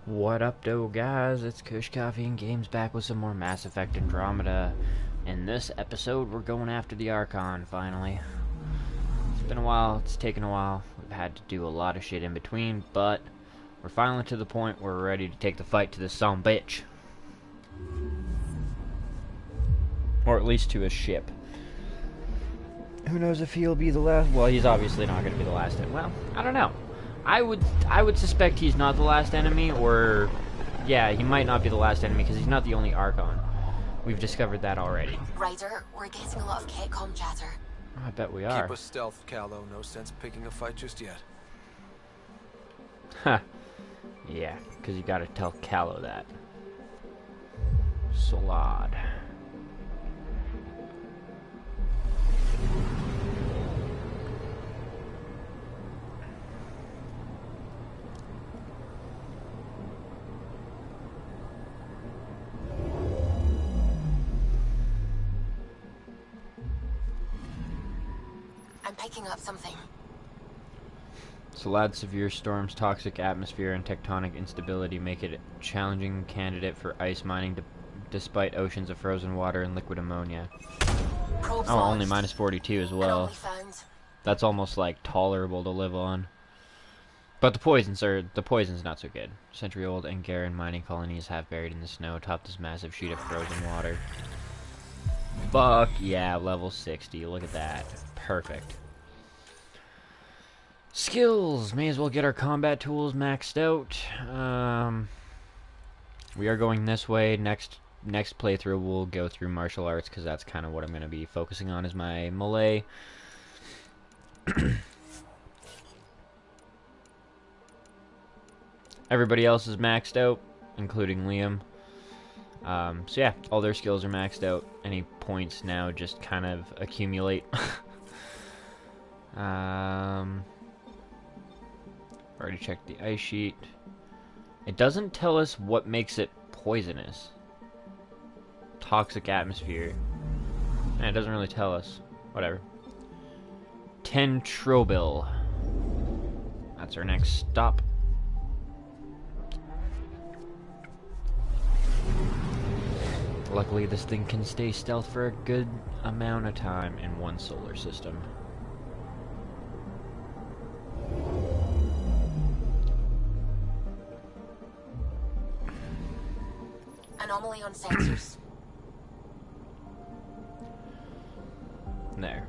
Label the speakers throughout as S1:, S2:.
S1: What up, though, guys? It's Kush Coffee and Games back with some more Mass Effect Andromeda. In this episode, we're going after the Archon, finally. It's been a while, it's taken a while. We've had to do a lot of shit in between, but we're finally to the point where we're ready to take the fight to this son bitch. Or at least to his ship. Who knows if he'll be the last? Well, he's obviously not going to be the last. Well, I don't know. I would suspect he's not the last enemy, or yeah, he might not be the last enemy because he's not the only Archon. We've discovered that already.
S2: Ryder, we're getting a lot of Catcom chatter.
S1: I bet we are.
S3: Keep us stealth, Callow. No sense picking a fight just yet.
S1: Ha. Yeah, because you gotta tell Callow that. Solad.
S2: I'm picking up something.
S1: Solad's severe storms, toxic atmosphere, and tectonic instability make it a challenging candidate for ice mining despite oceans of frozen water and liquid ammonia.
S2: Probes
S1: Oh, only
S2: launched.
S1: minus 42 as well.
S2: Anomaly found.
S1: That's almost like tolerable to live on. But the poison's not so good. Century-old Angaran mining colonies half buried in the snow atop this massive sheet of frozen water. Fuck yeah, level 60. Look at that. Perfect. Skills. May as well get our combat tools maxed out. We are going this way. Next playthrough we'll go through martial arts because that's kind of what I'm going to be focusing on is my melee. Everybody else is maxed out, including Liam. So yeah, all their skills are maxed out. Any points now just kind of accumulate. Already checked the ice sheet. It doesn't tell us what makes it poisonous. Toxic atmosphere. And it doesn't really tell us. Whatever. Tentrobil. That's our next stop. Luckily, this thing can stay stealth for a good amount of time in one solar system.
S2: Anomaly on sensors.
S1: There.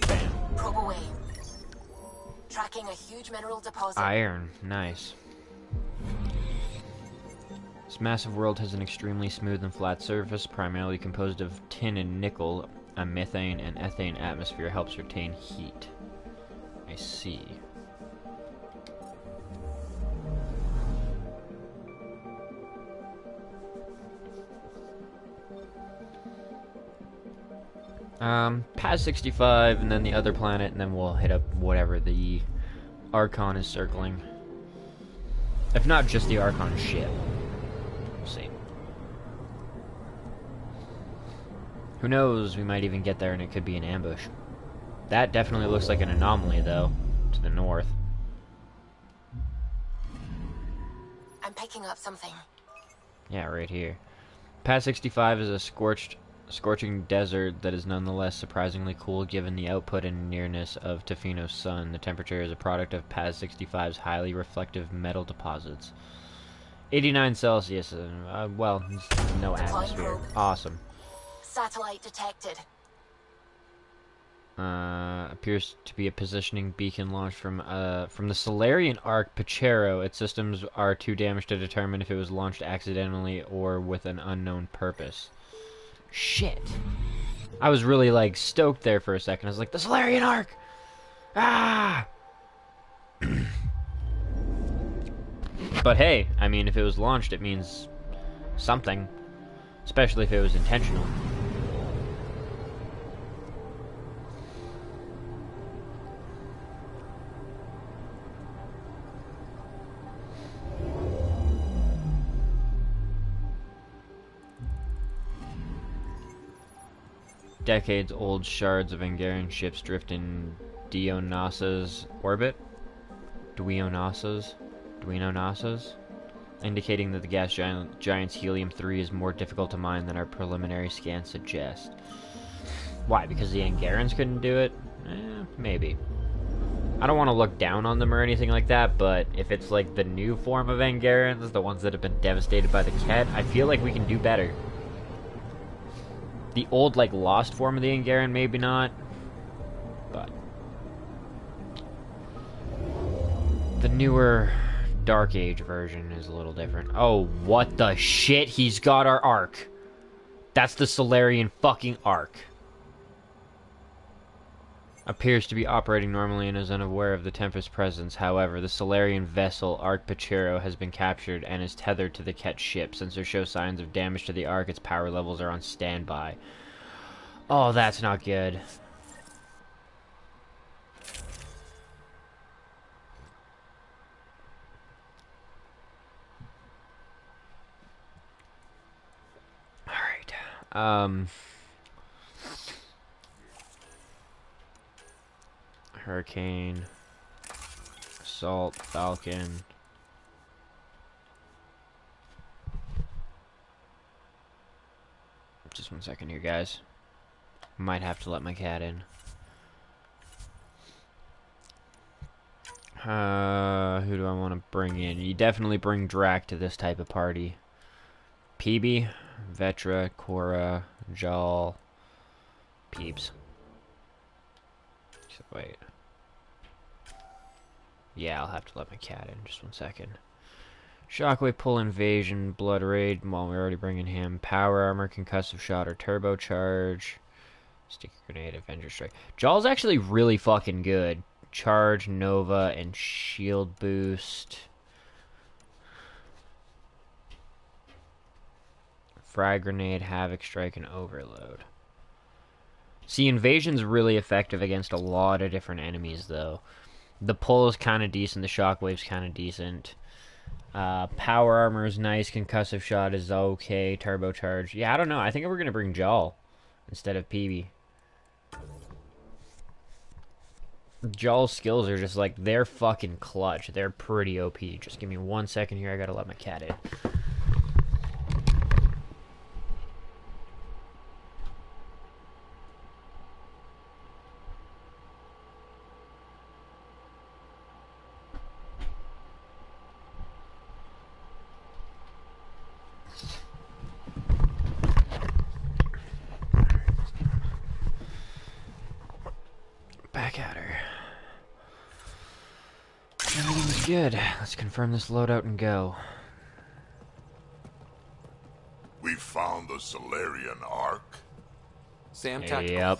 S1: Bam.
S2: Probe away. Tracking a huge mineral deposit.
S1: Iron. Nice. This massive world has an extremely smooth and flat surface, primarily composed of tin and nickel. A methane and ethane atmosphere helps retain heat. I see. Past 65, and then the other planet, and then we'll hit up whatever the Archon is circling. If not just the Archon ship. We'll see. Who knows, we might even get there and it could be an ambush. That definitely looks like an anomaly, though, to the north.
S2: I'm picking up something.
S1: Yeah, right here. Past 65 is a scorching desert that is nonetheless surprisingly cool given the output and nearness of Tofino's sun. The temperature is a product of Past 65's highly reflective metal deposits. 89 Celsius, well, no atmosphere. Awesome.
S2: Satellite detected.
S1: Appears to be a positioning beacon launched from the Solarian arc Pachero. Its systems are too damaged to determine if it was launched accidentally or with an unknown purpose. Shit. I was really, like, stoked there for a second. I was like, the Solarian arc! Ah! But hey, I mean, if it was launched, it means something. Especially if it was intentional. Decades-old shards of Angaran ships drift in Dionassa's orbit. Dionassa's. Do we know NASA's? Indicating that the gas giant's helium-3 is more difficult to mine than our preliminary scans suggest. Why? Because the Angarans couldn't do it? Maybe. I don't want to look down on them or anything like that, but if it's like the new form of Angarans, the ones that have been devastated by the Ket, I feel like we can do better. The old, like, lost form of the Angaran, maybe not, but the newer Dark Age version is a little different. Oh, what the shit? He's got our Ark. That's the Solarian fucking Ark. Appears to be operating normally and is unaware of the Tempest's presence. However, the Solarian vessel Ark Pachero has been captured and is tethered to the Ket ship. Since there show signs of damage to the Ark, its power levels are on standby. Oh, that's not good. Alright. Hurricane, Assault, Falcon. Just 1 second here, guys. Might have to let my cat in. Who do I want to bring in? You definitely bring Drac to this type of party. PB, Vetra, Cora, Jal, Peeps. So, wait. Yeah, I'll have to let my cat in. Just 1 second. Shockwave, Pull, Invasion, Blood Raid. Well, we're already bringing him. Power Armor, Concussive Shot, or Turbocharge. Sticky Grenade, Avenger Strike. Jal's actually really fucking good. Charge, Nova, and Shield Boost. Frag Grenade, Havoc Strike, and Overload. See, Invasion's really effective against a lot of different enemies, though. The Pull is kind of decent. The Shockwave's kind of decent. Power Armor is nice. Concussive Shot is okay. Turbocharge. Yeah, I don't know. I think we're going to bring Jal instead of PB. Jal's skills are just like, they're fucking clutch. They're pretty OP. Just give me 1 second here. I gotta let my cat in. Back at her. Everything's good. Let's confirm this loadout and go.
S4: We found the Solarian Ark.
S3: Sam, tactical.
S1: Yep.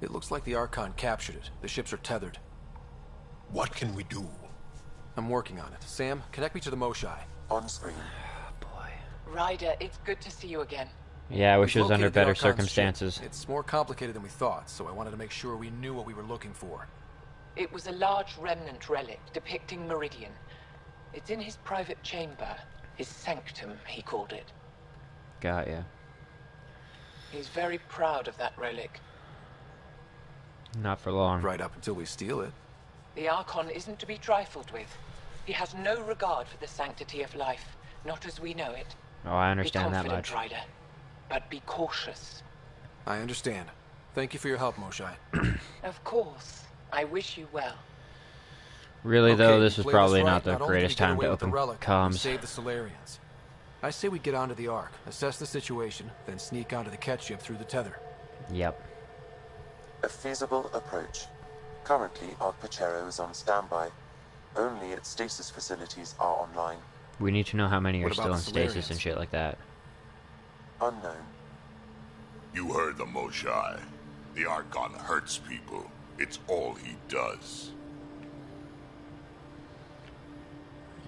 S3: It looks like the Archon captured it. The ships are tethered.
S4: What can we do?
S3: I'm working on it. Sam, connect me to the Moshai.
S4: On screen.
S1: Oh, boy.
S2: Ryder, it's good to see you again.
S1: Yeah, I wish it was
S3: We've
S1: under
S3: located the
S1: better
S3: Archon's
S1: circumstances.
S3: ship. It's more complicated than we thought, so I wanted to make sure we knew what we were looking for.
S2: It was a large remnant relic depicting Meridian. It's in his private chamber. His sanctum, he called it.
S1: Got ya.
S2: He's very proud of that relic.
S1: Not for long.
S3: Right up until we steal it.
S2: The Archon isn't to be trifled with. He has no regard for the sanctity of life, not as we know it.
S1: Oh, I understand that
S2: be
S1: much.
S2: confident, Ryder, but be cautious.
S3: I understand. Thank you for your help, Moshai.
S2: Of course. I wish you well.
S1: Really, though, this was
S3: play
S1: probably
S3: right.
S1: not the
S3: only
S1: greatest
S3: did we get
S1: time to
S3: away with the
S1: open
S3: relic, we
S1: comms.
S3: save the Solarians. I say we get onto the Ark, assess the situation, then sneak onto the Ket ship through the tether.
S1: Yep.
S5: A feasible approach. Currently, Ark Pachero is on standby. Only its stasis facilities are online.
S1: We need to know how many are
S3: What about
S1: still in
S3: the
S1: stasis
S3: Solarians?
S1: and shit like that.
S5: Unknown.
S4: You heard the Moshai. The Archon hurts people. It's all he does.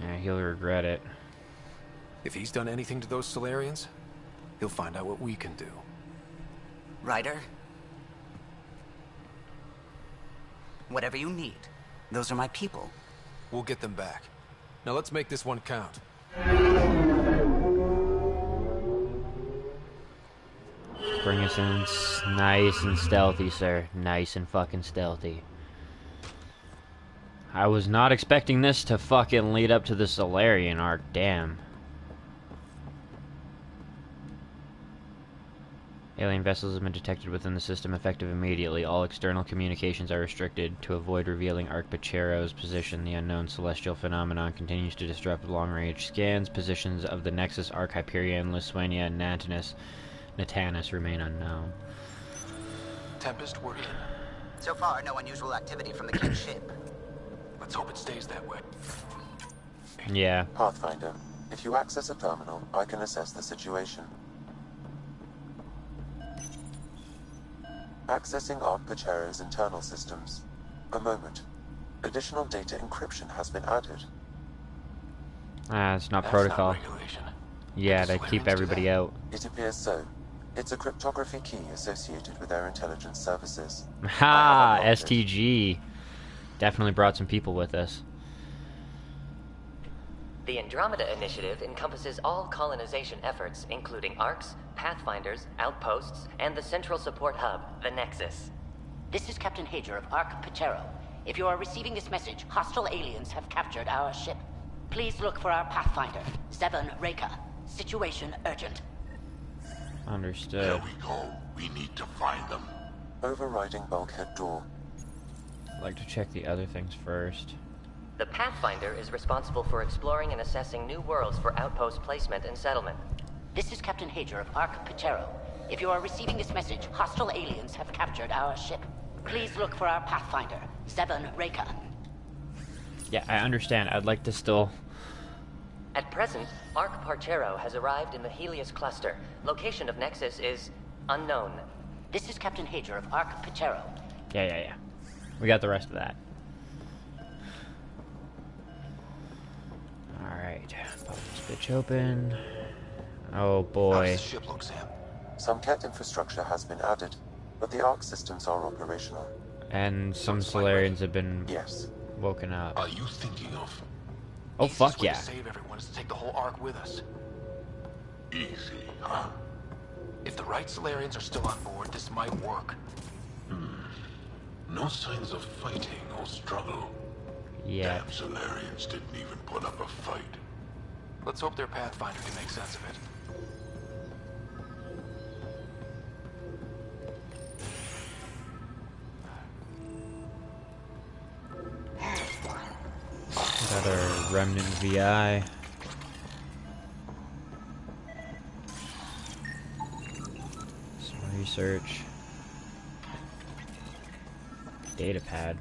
S1: Yeah, he'll regret it.
S3: If he's done anything to those Solarians, he'll find out what we can do.
S6: Ryder? Whatever you need. Those are my people.
S3: We'll get them back. Now let's make this one count.
S1: Bring us in nice and stealthy, sir. Nice and fucking stealthy. I was not expecting this to fucking lead up to the Solarian arc, damn. Alien vessels have been detected within the system, effective immediately. All external communications are restricted. To avoid revealing Arch-Pachero's position, the unknown celestial phenomenon continues to disrupt long-range scans. Positions of the Nexus, Arc, Hyperion, Lithuania, and Natanus remain unknown.
S3: Tempest, we're in.
S6: So far, no unusual activity from the kid's ship.
S3: Let's hope it stays that way.
S1: Yeah.
S5: Pathfinder, if you access a terminal, I can assess the situation. Accessing Arch-Pachero's internal systems. A moment. Additional data encryption has been added.
S1: It's not
S3: That's
S1: protocol.
S3: not regulation.
S1: Yeah,
S3: Did
S1: to
S3: the
S1: keep
S3: Solarians do
S1: everybody
S3: that?
S1: out.
S5: It appears so. It's a cryptography key associated with their intelligence services.
S1: Ha!
S5: I have unlocked it.
S1: STG. Definitely brought some people with us.
S7: The Andromeda Initiative encompasses all colonization efforts, including ARCs, Pathfinders, outposts, and the central support hub, the Nexus.
S8: This is Captain Hager of Arch-Pachero. If you are receiving this message, hostile aliens have captured our ship. Please look for our Pathfinder, Zevon Reka. Situation urgent.
S4: There
S1: Understood.
S4: we go. We need to find them.
S5: Overriding bulkhead door.
S1: I'd like to check the other things first.
S7: The Pathfinder is responsible for exploring and assessing new worlds for outpost placement and settlement.
S8: This is Captain Hager of Arch-Pachero. If you are receiving this message, hostile aliens have captured our ship. Please look for our Pathfinder, Zevon Reka.
S1: Yeah, I understand. I'd like to still...
S7: At present, Arch-Pachero has arrived in the Helios cluster. Location of Nexus is unknown.
S8: This is Captain Hager of Arch-Pachero.
S1: Yeah. We got the rest of that. Alright. Pop this bitch open. Oh
S3: How
S1: boy.
S3: does the ship look, Sam?
S5: Some CAT infrastructure has been added, but the ARC systems are operational.
S1: And some
S3: Looks like
S1: Solarians have been
S5: Yes.
S1: woken up.
S4: Are you thinking of
S1: Oh
S3: Easiest
S1: fuck
S3: way
S1: yeah.
S3: to save everyone is to take the whole Ark with us.
S4: easy, huh?
S3: If the right Solarians are still on board, this might work.
S4: No signs of fighting or struggle.
S1: Yeah.
S4: Damn Solarians didn't even put up a fight.
S3: Let's hope their Pathfinder can make sense of it.
S1: Another remnant VI. Some research. Datapad.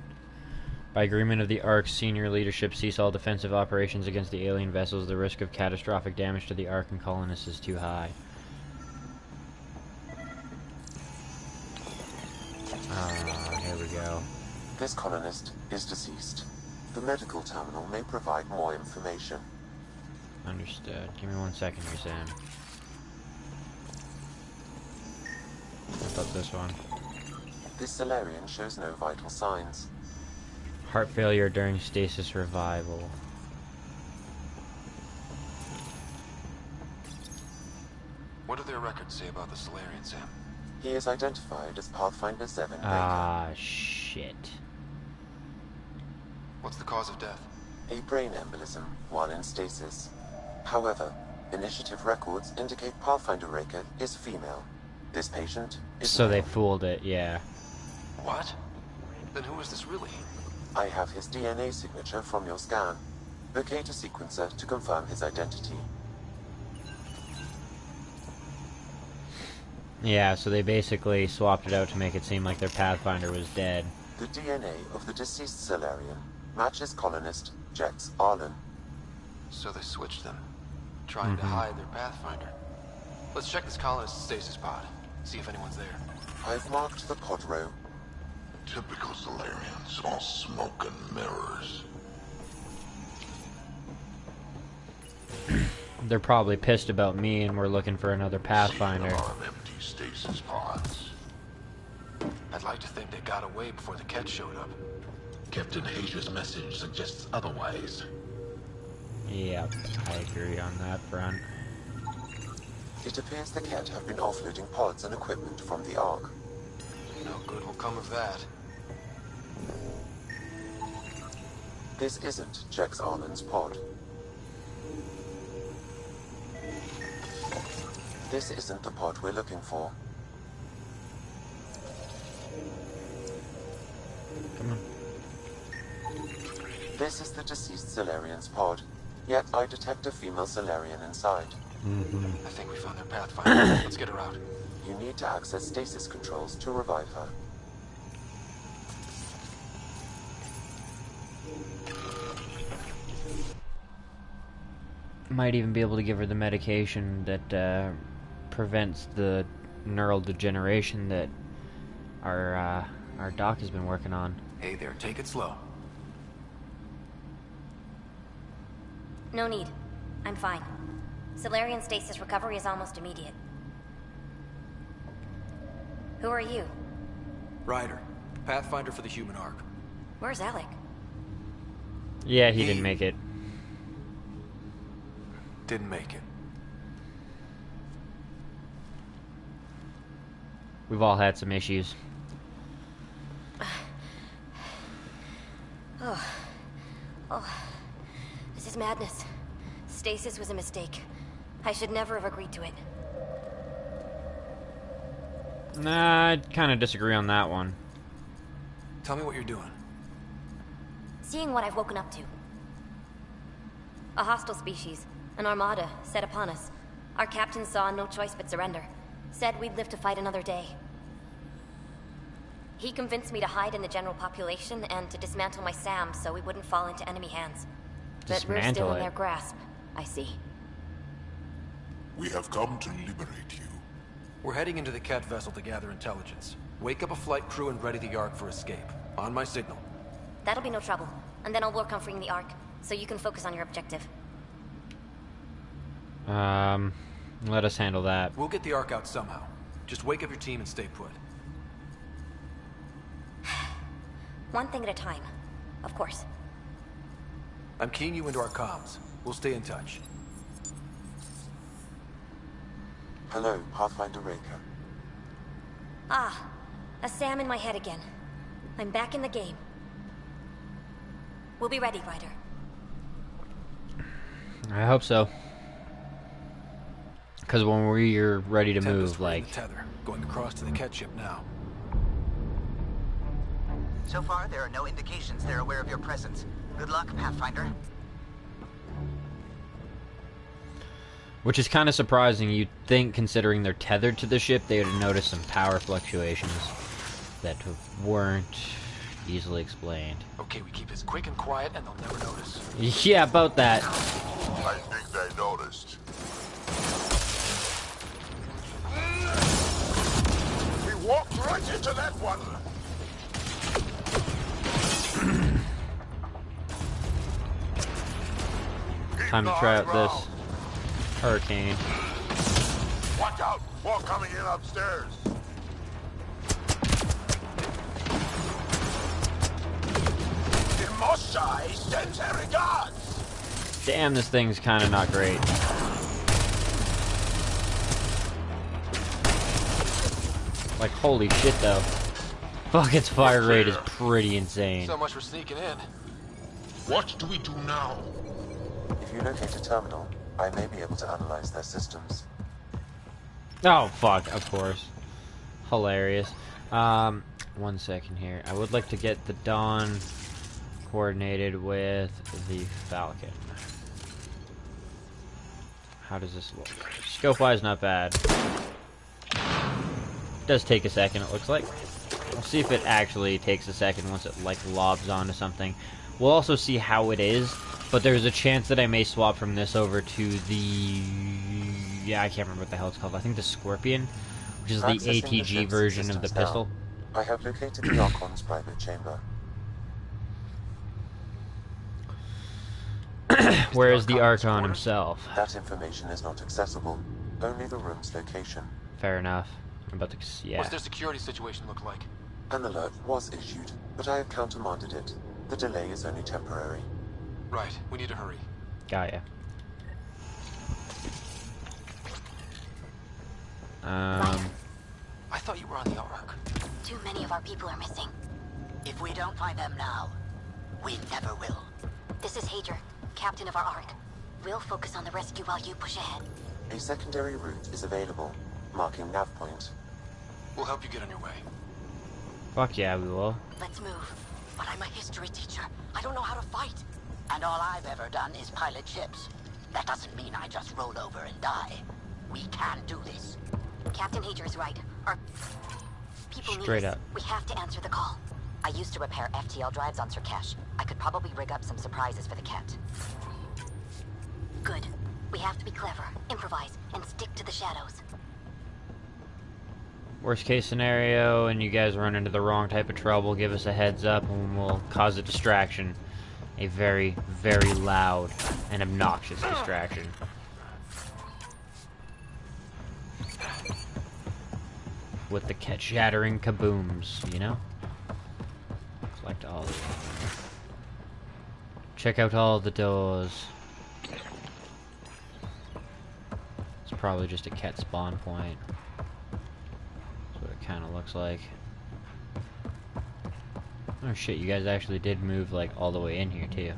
S1: By agreement of the ARC, senior leadership cease all defensive operations against the alien vessels. The risk of catastrophic damage to the ARC and colonists is too high. Here we go.
S5: This colonist is deceased. The medical terminal may provide more information.
S1: Understood. Give me 1 second here, Sam. What about this one?
S5: This Solarian shows no vital signs.
S1: Heart failure during stasis revival.
S3: What do their records say about the Solarian, Sam?
S5: He is identified as Pathfinder Zevon Reka.
S1: Ah, shit.
S3: What's the cause of death?
S5: A brain embolism while in stasis. However, initiative records indicate Pathfinder Reka is female. This patient is
S1: So they
S5: male.
S1: fooled it, yeah.
S3: What? Then who is this really?
S5: I have his DNA signature from your scan. Locate a sequencer to confirm his identity.
S1: Yeah, so they basically swapped it out to make it seem like their Pathfinder was dead.
S5: The DNA of the deceased Solarian matches colonist Jex Arlen.
S3: So they switched them, trying to hide their Pathfinder. Let's check this colonist's stasis pod, see if anyone's there.
S5: I've marked the pod row.
S4: Typical Solarians, all smoke and mirrors.
S1: They're probably pissed about me and we're looking for another Pathfinder.
S4: A lot of empty stasis pods.
S3: I'd like to think they got away before the Ket showed up.
S4: Captain Hager's message suggests otherwise.
S1: Yep, I agree on that front.
S5: It appears the Ket have been offloading pods and equipment from the Ark.
S3: No good will come of that.
S5: This isn't Jex Arlen's pod. This isn't the pod we're looking for.
S1: Come on.
S5: This is the deceased Solarian's pod, yet I detect a female Solarian inside.
S3: I think we found their pathfinder. Let's get her out.
S5: You need to access stasis controls to revive her.
S1: Might even be able to give her the medication that prevents the neural degeneration that our doc has been working on.
S3: Hey there, take it slow.
S9: No need. I'm fine. Solarian stasis recovery is almost immediate. Who are you?
S3: Ryder, pathfinder for the human ark.
S9: Where's Alec?
S1: Yeah, he didn't make it.
S3: Didn't make it.
S1: We've all had some issues.
S9: This is madness. Stasis was a mistake. I should never have agreed to it.
S1: Nah, I kind of disagree on that one.
S3: Tell me what you're doing.
S9: Seeing what I've woken up to. A hostile species, an armada, set upon us. Our captain saw no choice but surrender. Said we'd live to fight another day. He convinced me to hide in the general population and to dismantle my SAM so we wouldn't fall into enemy hands. But we're still in their grasp, I see.
S4: We have come to liberate you.
S3: We're heading into the Cat vessel to gather intelligence. Wake up a flight crew and ready the Ark for escape. On my signal.
S9: That'll be no trouble. And then I'll work on freeing the Ark, so you can focus on your objective.
S1: Let us handle that.
S3: We'll get the Ark out somehow. Just wake up your team and stay put.
S9: One thing at a time, of course.
S3: I'm keying you into our comms. We'll stay in touch.
S5: Hello, Pathfinder Raker.
S9: Ah, a SAM in my head again. I'm back in the game. We'll be ready, Ryder.
S1: I hope so. Because when we're ready to move, like...
S3: The tether. Going across to the Cat ship now.
S6: So far, there are no indications they're aware of your presence. Good luck, Pathfinder.
S1: Which is kind of surprising. You'd think, considering they're tethered to the ship, they would have noticed some power fluctuations that weren't easily explained.
S3: Okay, we keep this quick and quiet and they'll never notice.
S1: Yeah, about that.
S4: I think they noticed. We walked right into that one.
S1: Time to try out this hurricane.
S4: Watch out! More coming in upstairs. Moshai sends her regards.
S1: Damn, this thing's kind of not great. Like, holy shit, though. Fuck, its fire rate is pretty insane.
S3: So much for sneaking in.
S4: What do we do now?
S5: If you locate a terminal, I may be able to analyze their systems.
S1: Oh, fuck, of course. Hilarious. 1 second here. I would like to get the Dawn coordinated with the Falcon. How does this look? Scope-wise, not bad. It does take a second, it looks like. We'll see if it actually takes a second once it, like, lobs onto something. We'll also see how it is, but there's a chance that I may swap from this over to the... Yeah, I can't remember what the hell it's called. I think the Scorpion, which is the ATG version of the pistol.
S5: I have located the Archon's private chamber.
S1: Where is the Archon himself?
S5: That information is not accessible. Only the room's location.
S1: Fair enough. I'm about to... yeah.
S3: What's their security situation look like?
S5: An alert was issued, but I have countermanded it. The delay is only temporary.
S3: Right, we need to hurry.
S1: Got ya.
S3: I thought you were on the Ark.
S8: Too many of our people are missing. If we don't find them now, we never will.
S9: This is Hager, captain of our Ark. We'll focus on the rescue while you push ahead.
S5: A secondary route is available, marking nav point.
S3: We'll help you get on your way.
S1: Fuck yeah, we will.
S8: Let's move. But I'm a history teacher. I don't know how to fight. And all I've ever done is pilot ships. That doesn't mean I just roll over and die. We can do this.
S9: Captain Hager is right. Our people need
S1: Straight
S9: us.
S1: up.
S9: We have to answer the call. I used to repair FTL drives on Sirkesh. I could probably rig up some surprises for the Ket. Good. We have to be clever, improvise, and stick to the shadows.
S1: Worst case scenario, and you guys run into the wrong type of trouble, give us a heads up and we'll cause a distraction. A very, very loud and obnoxious distraction. With the shattering kabooms, you know? Select all of them. Check out all the doors. It's probably just a Ket spawn point. That's what it kind of looks like. Oh shit, you guys actually did move like all the way in here too.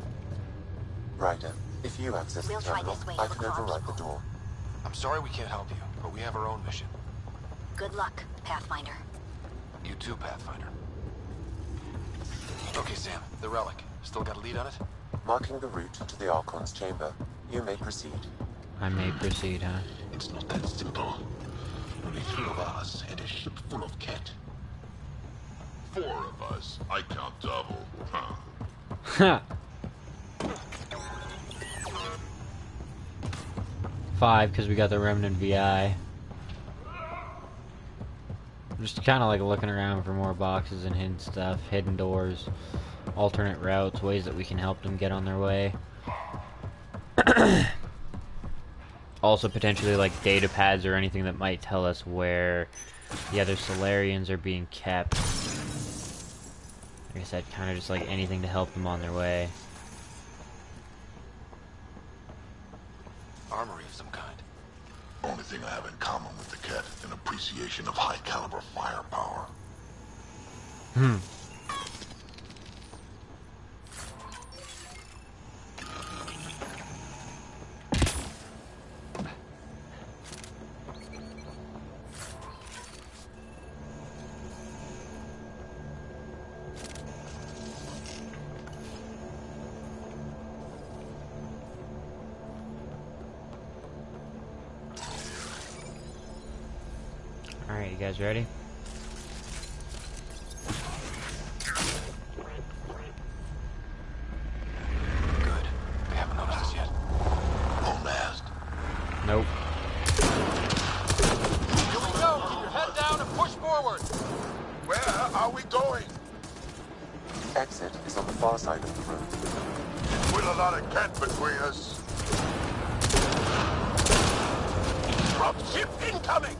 S5: Ryder, if you access
S9: We'll
S5: the
S9: try
S5: terminal,
S9: this way
S5: I
S9: to
S5: can
S9: look for our
S5: override the
S9: people.
S5: door.
S3: I'm sorry we can't help you, but we have our own mission.
S9: Good luck, Pathfinder.
S3: You too, Pathfinder. Okay, Sam, the relic. Still got a lead on it?
S5: Marking the route to the Archon's chamber. You may proceed.
S1: I may proceed, huh?
S4: It's not that simple. Only 3 of us and a ship full of Ket. 4 of us. I count double. Huh.
S1: Ha! 5, because we got the Remnant VI. Just kind of like looking around for more boxes and hidden stuff, hidden doors, alternate routes, ways that we can help them get on their way. Also potentially like data pads or anything that might tell us where the other Solarians are being kept. Like I said, kind of just like anything to help them on their way.
S3: Armory of some kind.
S4: Only thing I have in common with the Ket, an appreciation of high-caliber firepower.
S1: Alright, you guys ready?
S3: Good. They haven't noticed us yet.
S4: Don't last.
S1: Nope.
S3: Here we go! Keep your head down and push forward!
S4: Where are we going?
S5: The exit is on the far side of the road.
S4: With a lot of Ket between us. Dropship incoming!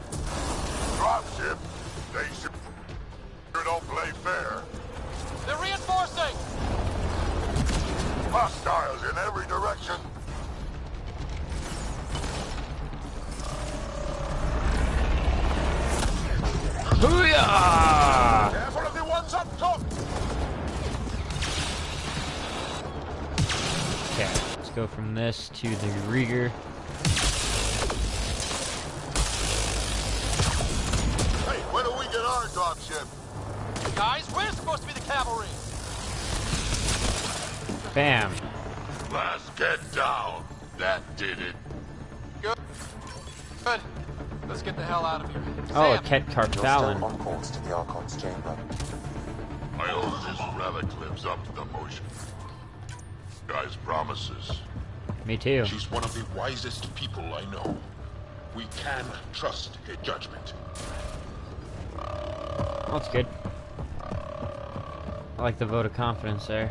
S4: Dropship? They should... don't play fair.
S3: They're reinforcing!
S4: Hostiles in every direction.
S1: Hoo-yah!
S4: Careful of the ones up top!
S1: Okay, let's go from this to the Rieger.
S4: Hey, when do we get our dropship?
S3: Guys, we're supposed to be the cavalry!
S1: Bam.
S4: Let's get down. That did it.
S3: Good. Good. Let's get the hell out of here.
S1: Oh, a
S3: Sam,
S1: Ket
S5: You're still
S1: Carphalin.
S5: on course to the Archon's chamber.
S4: I hope this relic lives up to the motion. Guy's promises.
S1: Me too.
S4: She's one of the wisest people I know. We can trust her judgment.
S1: That's good. I like the vote of confidence there.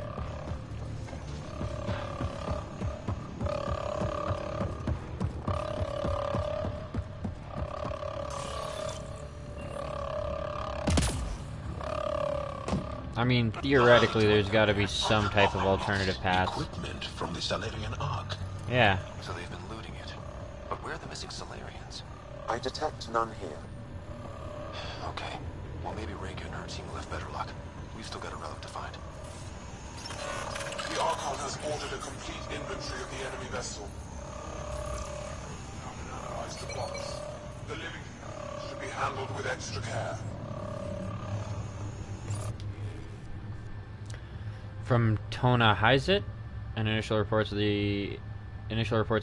S1: I mean, theoretically, there's got to be some type of alternative path.
S4: Equipment from the Solarian Ark.
S1: Yeah.
S3: So they've been looting it. But where are the missing Solarians?
S5: I detect none here.
S3: Okay. Well, maybe Reika and her team left better luck. We've still got a relic to find.
S4: The Archon has ordered a complete inventory of the enemy vessel. Now been analyzed at once. The living should be handled with extra care.
S1: From Tona Hyzit, and initial reports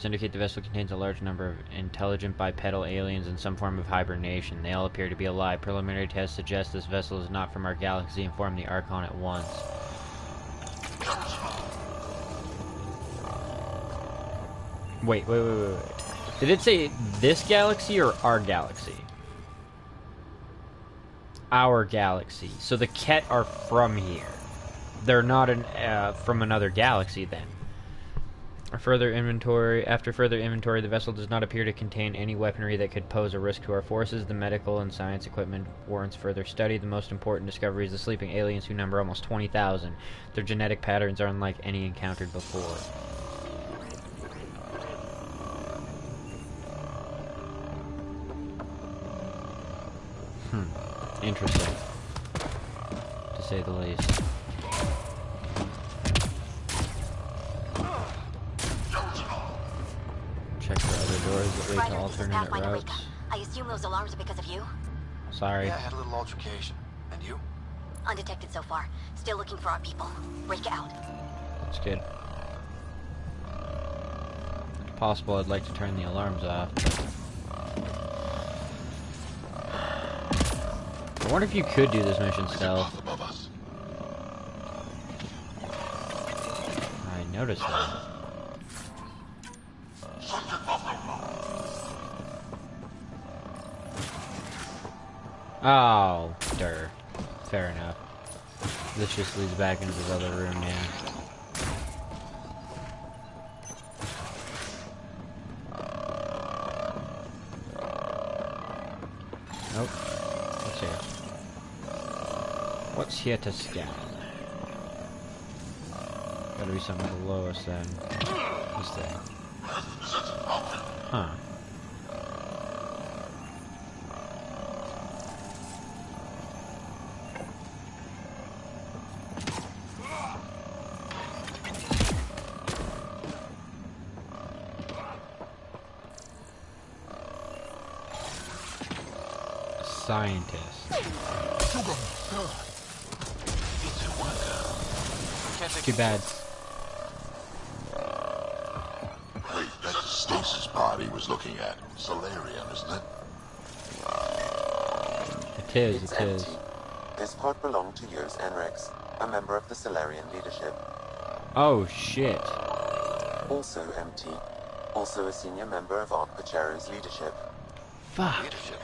S1: indicate the vessel contains a large number of intelligent bipedal aliens in some form of hibernation. They all appear to be alive. Preliminary tests suggest this vessel is not from our galaxy. Inform the Archon at once. Wait. Did it say this galaxy or our galaxy? Our galaxy. So the Ket are from here. They're not from another galaxy then. After further inventory, the vessel does not appear to contain any weaponry that could pose a risk to our forces. The medical and science equipment warrants further study. The most important discovery is the sleeping aliens, who number almost 20,000. Their genetic patterns are unlike any encountered before. Interesting, to say the least. Check for other doors that lead to alternate routes.
S9: I assume those alarms are because of you?
S1: Sorry.
S3: Yeah, I had a little altercation. And you?
S9: Undetected so far. Still looking for our people. Break it out.
S1: That's good. It's possible I'd like to turn the alarms off. I wonder if you could do this mission stealth. I noticed that. Oh, der. Fair enough. This just leads back into this other room, yeah. Nope. What's here? What's here to scan? Gotta be something below us then. This thing. Huh. Scientist. Too bad.
S4: Wait, that's the stasis pod he was looking at. Solarium, isn't it?
S1: It is,
S5: It's
S1: it is.
S5: empty. This pod belonged to Yos Enrex, a member of the Solarian leadership.
S1: Oh, shit.
S5: Also empty. Also a senior member of Arch-Pachero's leadership.
S1: Fuck.
S3: Leadership.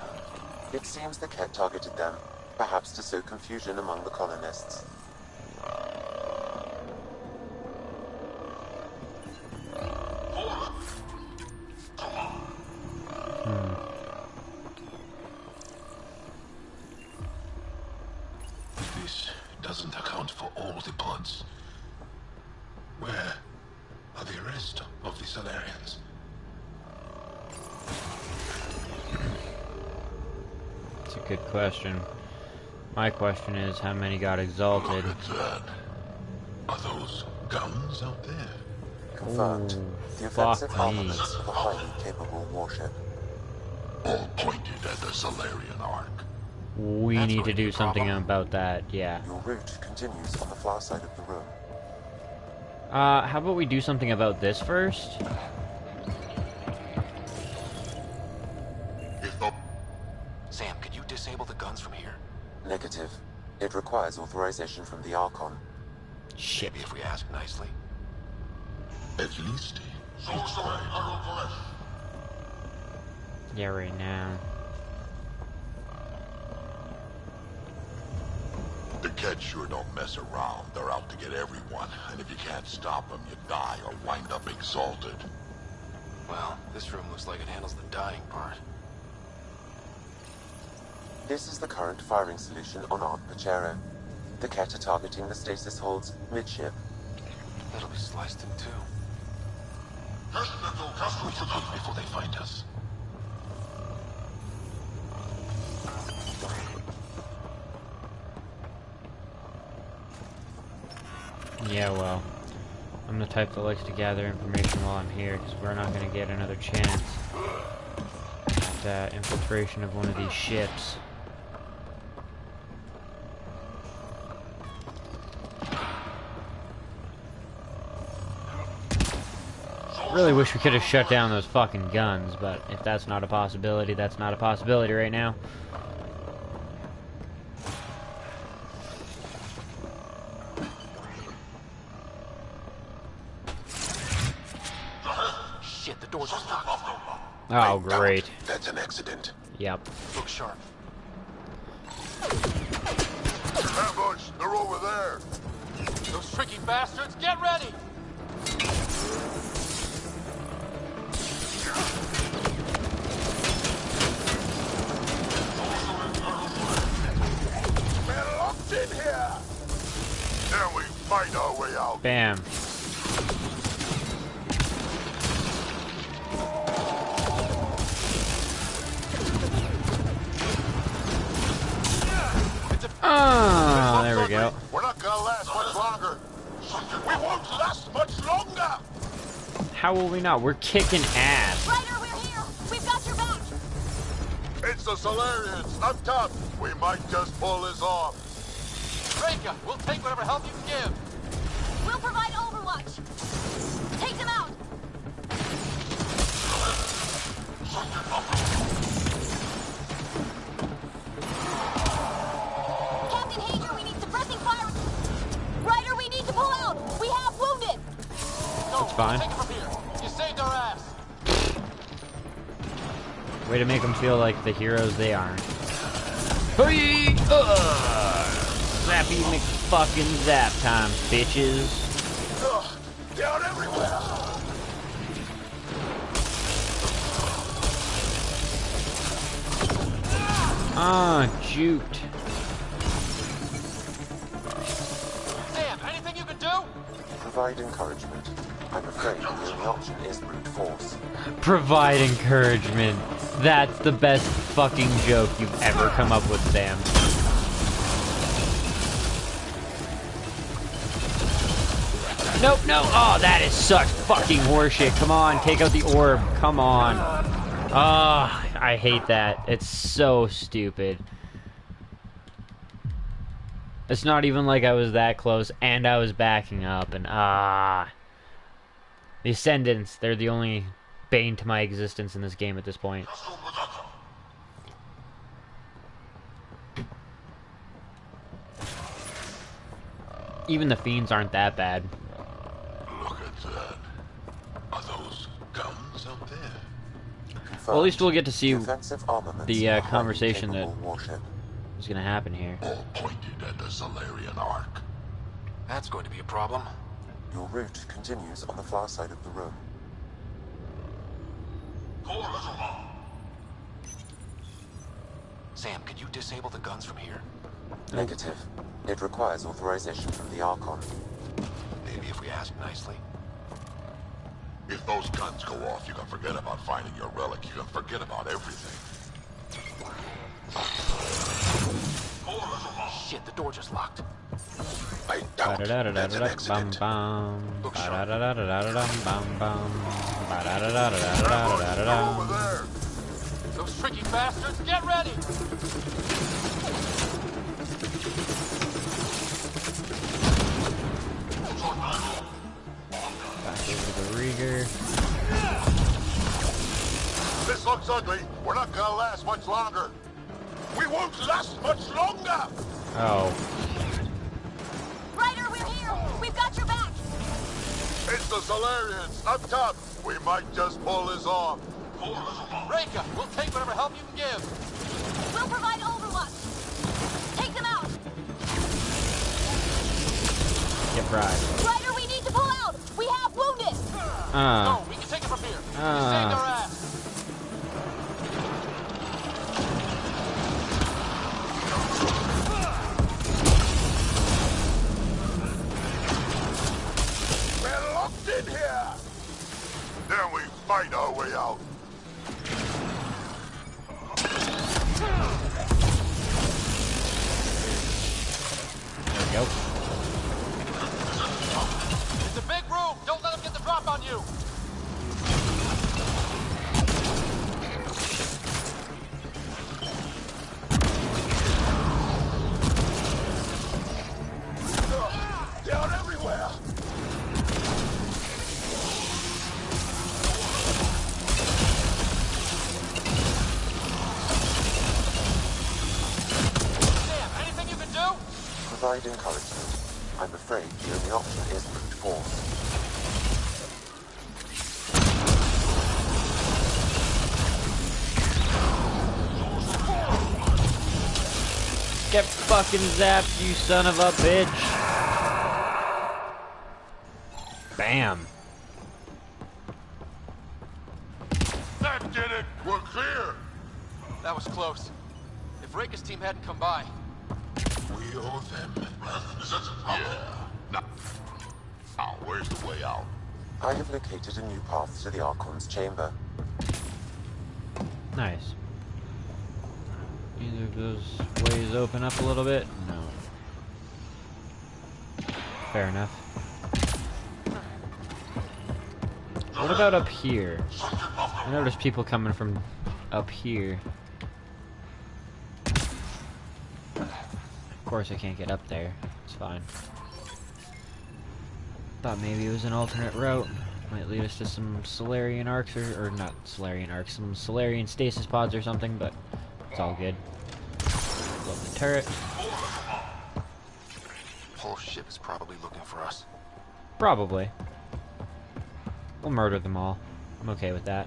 S5: It seems the Ket targeted them, perhaps to sow confusion among the colonists.
S4: This doesn't account for all the pods. Where are the rest of the Solarians?
S1: That's a good question. My question is, how many got exalted?
S4: Look at that. Are those guns out there?
S5: Confirmed.
S1: Ooh,
S5: The offensive
S1: fuck me.
S5: armaments of a highly capable warship.
S4: All pointed at the Solarian Ark.
S1: We
S3: That's
S1: need
S3: going
S1: to
S3: to be
S1: do
S3: a
S1: something
S3: problem.
S1: about that, yeah.
S5: Your route continues on the far side of the room.
S1: How about we do something about this first?
S4: If the
S3: Sam, could you disable the guns from here?
S5: Negative. It requires authorization from the Archon.
S1: Shit.
S3: Maybe if we ask nicely.
S4: at least it's quiet.
S1: Yeah, right now.
S4: The Ket sure don't mess around. They're out to get everyone. And if you can't stop them, you die or wind up exalted.
S3: Well, this room looks like it handles the dying part.
S5: This is the current firing solution on Arch-Pachero. The Ket are targeting the stasis holds midship.
S3: It'll be sliced in two.
S4: We should leave before they find us.
S1: Yeah, well. type that likes to gather information while I'm here, because we're not going to get another chance at infiltration of one of these ships. Really wish we could have shut down those fucking guns, but if that's not a possibility, that's not a possibility right now.
S3: Shit, the door's just locked.
S1: Oh, great.
S4: That's an accident.
S1: Yep.
S3: Look sharp.
S4: Ambush! They're over there!
S3: Those tricky bastards, get ready!
S4: We're locked in here! Then we find our way out.
S1: Bam. Oh, there we go.
S4: We're not gonna last much longer. We won't last much longer!
S1: How will we not? We're kicking ass.
S9: Ryder, we're here! We've got your back!
S4: It's the Solarians, up top. We might just pull this off.
S3: Reka, we'll take whatever help you can give.
S9: We'll provide overwatch! Take them out! Captain Hager, we need suppressing fire! Ryder, we need to pull out! We have wounded!
S3: No,
S1: That's fine.
S3: take it from here. You saved our ass.
S1: Way to make them feel like the heroes they aren't. Hey! Zappy McFucking zap time, bitches.
S4: Ugh, down everywhere!
S1: Ah, juked.
S3: Sam, anything you can do?
S5: Provide encouragement. I'm afraid the only option is brute force.
S1: Provide encouragement. That's the best fucking joke you've ever come up with, Sam. Nope, no. Oh, that is such fucking horseshit. Come on, take out the orb. Come on. Ah, I hate that. It's so stupid. It's not even like I was that close and I was backing up and the Ascendants, they're the only bane to my existence in this game at this point. Even the Fiends aren't that bad.
S4: Look at that. Are those guns out there?
S1: Well, at least we'll get to see
S5: Defensive armaments
S1: the
S5: are
S1: conversation
S5: highly
S1: that
S5: capable warship.
S1: is going to happen here.
S4: All pointed at the Solarian Ark.
S3: That's going to be a problem.
S5: Your route continues on the far side of the room.
S3: Sam, can you disable the guns from here?
S5: Negative. It requires authorization from the Archon.
S3: Maybe if we ask nicely.
S4: If those guns go off, you can forget about finding your relic. You can forget about everything.
S3: Shit, the door just locked.
S4: I doubt that's an accident. Over there.
S3: Those tricky bastards, get ready!
S1: Back over to Rieger.
S4: This looks ugly. We're not gonna last much longer. We won't last much longer!
S1: Oh.
S9: Ryder, we're here! We've got your back!
S4: It's the Solarians, up top. We might just pull this off.
S3: Reka, we'll take whatever help you can give.
S9: We'll provide overwatch! Take them out!
S1: Get fried.
S9: Ryder, we need to pull out! We have wounded!
S3: No, we can take it from here. You saved our ass.
S4: We're locked in here! Then we fight our way out.
S1: There we go.
S3: It's a big room! Don't let them get the drop on you!
S4: Down everywhere!
S3: Sam, anything you can do?
S5: Provide encouragement. I'm afraid the only option is brute force.
S1: Get fucking zapped, you son of a bitch. Bam.
S4: That did it! We're clear!
S3: That was close. If Reika's team hadn't come by...
S4: We owe them. Yeah. Now, where's the way out?
S5: I have located a new path to the Archon's chamber.
S1: Nice. Either of those ways open up a little bit? No. Fair enough. What about up here? I noticed people coming from up here. Of course I can't get up there. It's fine. Thought maybe it was an alternate route. Might lead us to some Solarian arcs, or not Solarian arcs, some Solarian stasis pods or something, but it's all good. Blow up the turret.
S3: Whole ship is probably looking for us.
S1: Probably. We'll murder them all. I'm okay with that.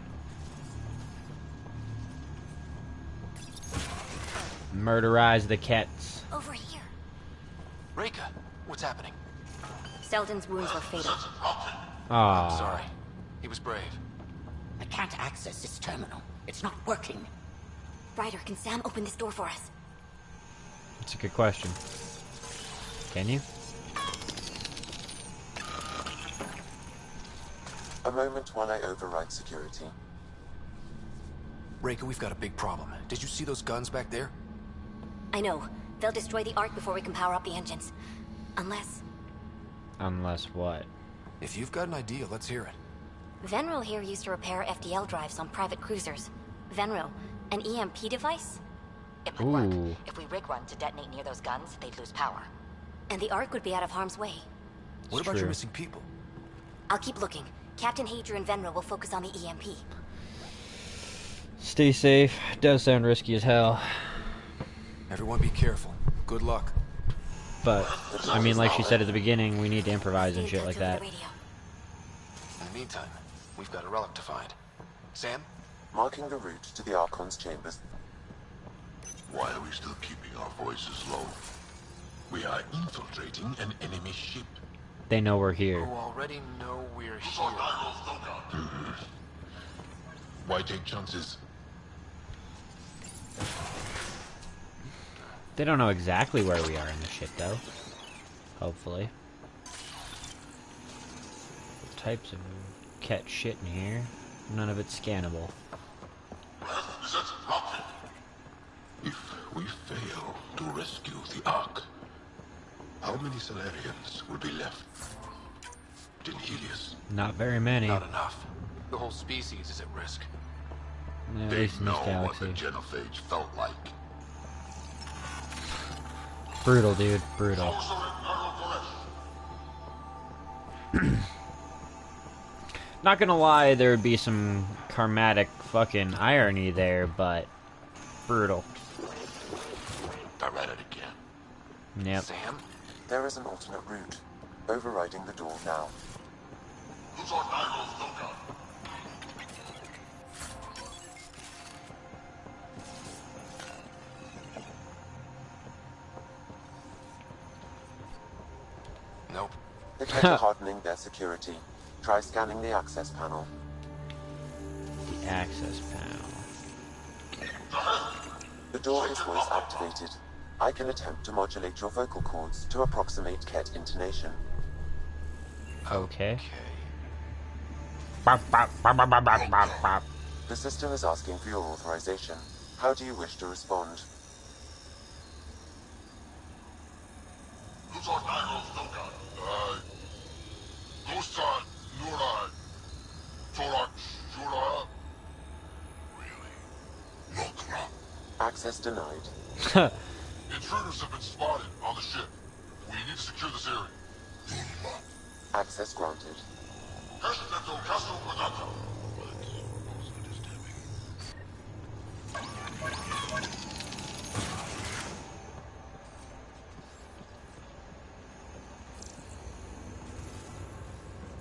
S1: Murderize the cats.
S9: Over here.
S3: Reika, what's happening?
S9: Selden's wounds were fatal.
S1: Ah.
S3: I'm sorry. He was brave.
S8: I can't access this terminal. It's not working.
S9: Ryder, can Sam open this door for us?
S1: That's a good question. Can you?
S5: A moment while I override security.
S3: Reika, we've got a big problem. Did you see those guns back there?
S9: I know. They'll destroy the Ark before we can power up the engines. Unless...
S1: Unless what?
S3: If you've got an idea, let's hear it.
S9: Venril here used to repair FDL drives on private cruisers. Venril, an EMP device?
S8: It would work.
S1: Ooh.
S8: If we rig one to detonate near those guns, they'd lose power.
S9: And the Ark would be out of harm's way.
S3: What about your missing people?
S9: I'll keep looking. Captain Hadra and Venril will focus on the EMP.
S1: Stay safe. Does sound risky as hell.
S3: Everyone be careful. Good luck.
S1: But, I mean, like she said at the beginning, we need to improvise and
S9: Stay in
S1: shit like
S9: touch over
S1: that.
S9: the radio.
S3: In the meantime, we've got a relic to find. Sam?
S5: Marking the route to the Archon's chambers.
S4: Why are we still keeping our voices low? We are infiltrating an enemy ship.
S1: They know we're here.
S3: Who already know we're here.
S4: Why take chances?
S1: They don't know exactly where we are in the ship, though. Hopefully. What types of cat shit in here? None of it's scannable.
S4: If we fail to rescue the Ark, how many Solarians will be left in Helios?
S1: Not very many.
S3: Not enough. The whole species is at risk.
S1: At
S4: They
S1: least in
S4: know
S1: this
S4: what the
S1: galaxy.
S4: genophage felt like.
S1: Brutal, dude. Brutal. Not gonna lie, there would be some karmatic fucking irony there, but brutal.
S4: I read it again.
S1: Yep.
S3: Sam?
S5: There is an alternate route. Overriding the door now.
S3: Nope.
S5: The Ket are hardening their security. Try scanning the access panel.
S1: The access panel.
S5: The door is voice activated. I can attempt to modulate your vocal cords to approximate Ket intonation.
S1: Okay.
S5: The system is asking for your authorization. How do you wish to respond?
S4: Gusan,
S5: Access denied.
S4: Intruders have been spotted on the ship. We need to secure this area.
S5: Access granted.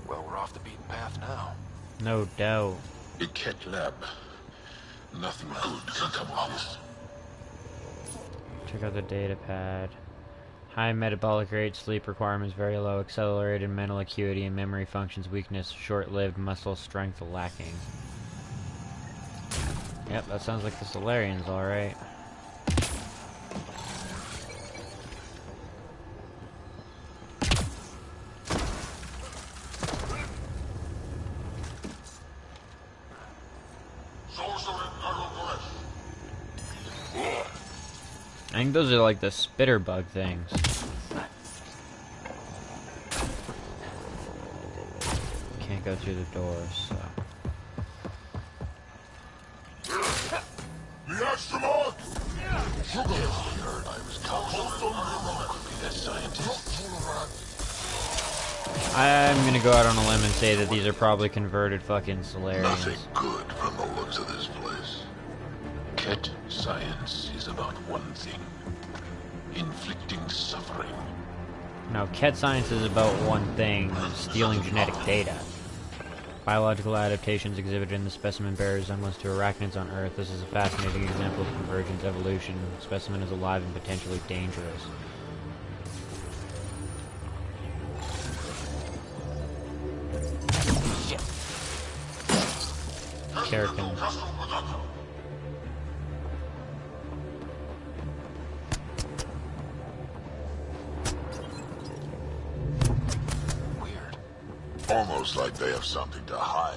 S3: Well, we're off the beaten path now.
S1: No doubt.
S4: A cat lab. Nothing good can come of this.
S1: Check out the data pad. High metabolic rate, sleep requirements very low, accelerated mental acuity and memory functions weakness, short-lived muscle strength lacking. Yep, that sounds like the Solarians, alright. I think those are like the spitter bug things. Can't go through the doors, so.
S4: The astronaut! Sugar! Heard I was
S1: I'm gonna go out on a limb and say that these are probably converted fucking Solarians.
S4: Nothing good from the looks of this place. Ket science is about one thing. Inflicting suffering.
S1: No, Ket science is about one thing, stealing genetic data. Biological adaptations exhibited in the specimen bear resemblance to arachnids on Earth. This is a fascinating example of convergence evolution. The specimen is alive and potentially dangerous. Shit. Kerakin.
S4: Almost like they have something to hide.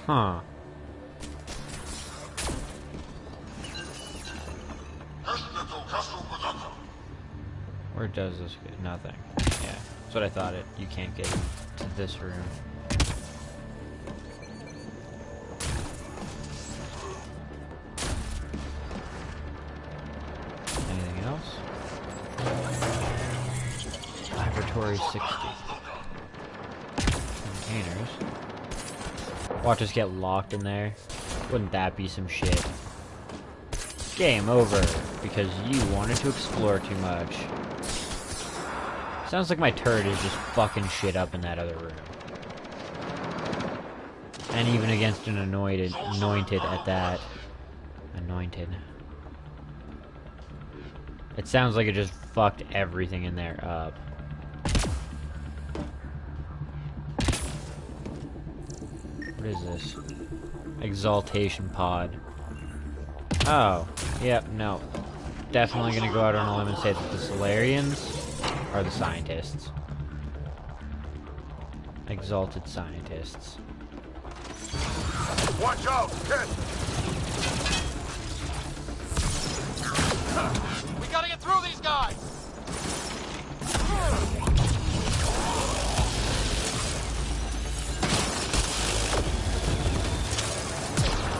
S1: Huh. Where does this get? Nothing. Yeah, that's what I thought. You can't get into this room. Anything else? Laboratory 60. Containers. Watch us get locked in there. Wouldn't that be some shit? Game over because you wanted to explore too much. Sounds like my turret is just fucking shit up in that other room. And even against an anointed at that. Anointed. It sounds like it just fucked everything in there up. What is this? Exaltation pod. Oh, yep, no. Definitely gonna go out on a limb and say that the Solarians are the scientists. Exalted scientists.
S4: Watch out, Ket!
S3: We gotta get through these guys!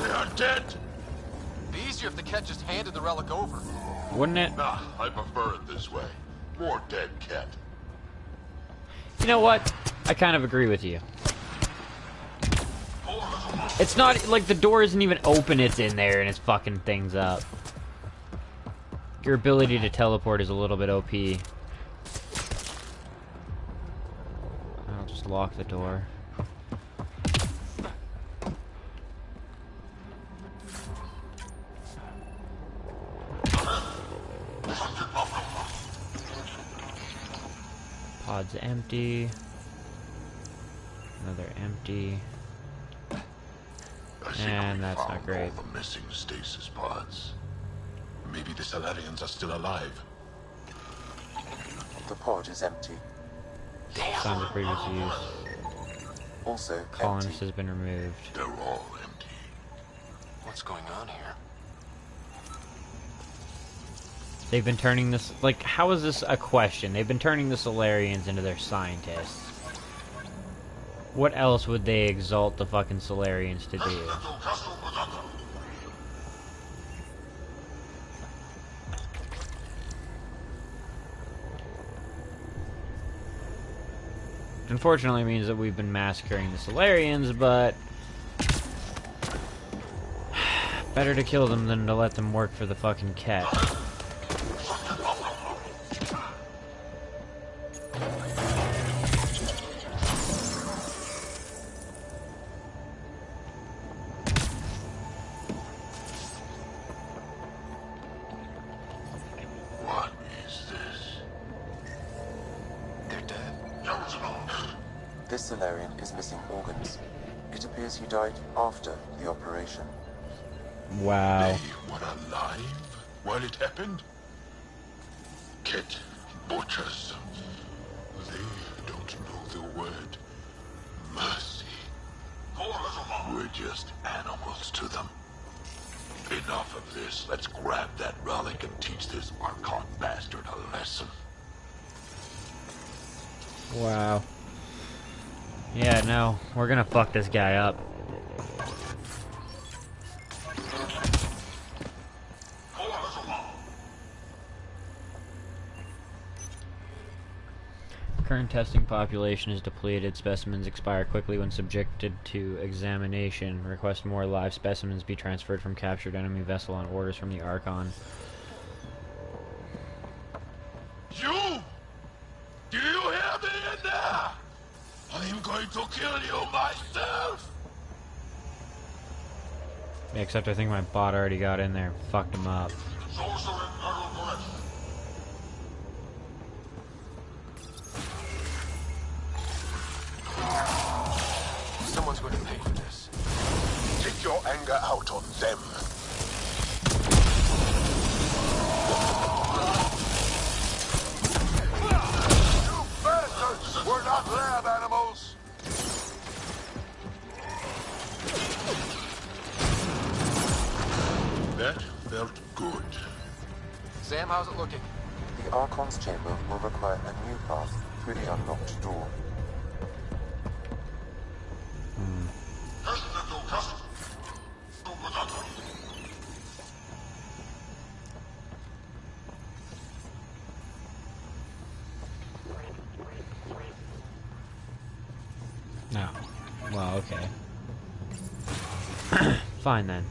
S4: They are dead!
S3: Be easier if the Ket just handed the relic over.
S1: Wouldn't it?
S4: Nah, I prefer it this way. More dead Ket.
S1: You know what? I kind of agree with you. It's not like the door isn't even open, it's in there and it's fucking things up. Your ability to teleport is a little bit OP. I'll just lock the door. Pod's empty. Another empty. And that's not great.
S4: All the missing stasis pods. Maybe the Solarians are still alive.
S5: The pod is empty.
S1: Signs of previous use.
S5: Also
S1: Colonist
S5: empty.
S1: has been removed.
S4: They're all empty.
S3: What's going on here?
S1: They've been turning this... Like, how is this a question? They've been turning the Solarians into their scientists. What else would they exalt the fucking Solarians to do? unfortunately means that we've been massacring the Solarians, but better to kill them than to let them work for the fucking cat.
S5: This Solarian is missing organs. It appears he died after the operation.
S1: Wow.
S4: They were alive while it happened? Kit butchers. They don't know the word mercy. We're just animals to them. Enough of this. Let's grab that relic and teach this Archon bastard a lesson.
S1: Wow. Yeah, no, we're gonna fuck this guy up. Current testing population is depleted. Specimens expire quickly when subjected to examination. Request more live specimens be transferred from captured enemy vessel on orders from the Archon.
S4: You! Do you hear me in there? I'm going to kill you myself!
S1: Yeah, except I think my bot already got in there. Fucked him up.
S3: Someone's going to pay for this.
S4: Take your anger out on them. You bastards! We're not lab animals! That felt good.
S3: Sam, how's it looking?
S5: The Archon's chamber will require a new path through the unlocked door.
S1: No. Well, okay. Fine then.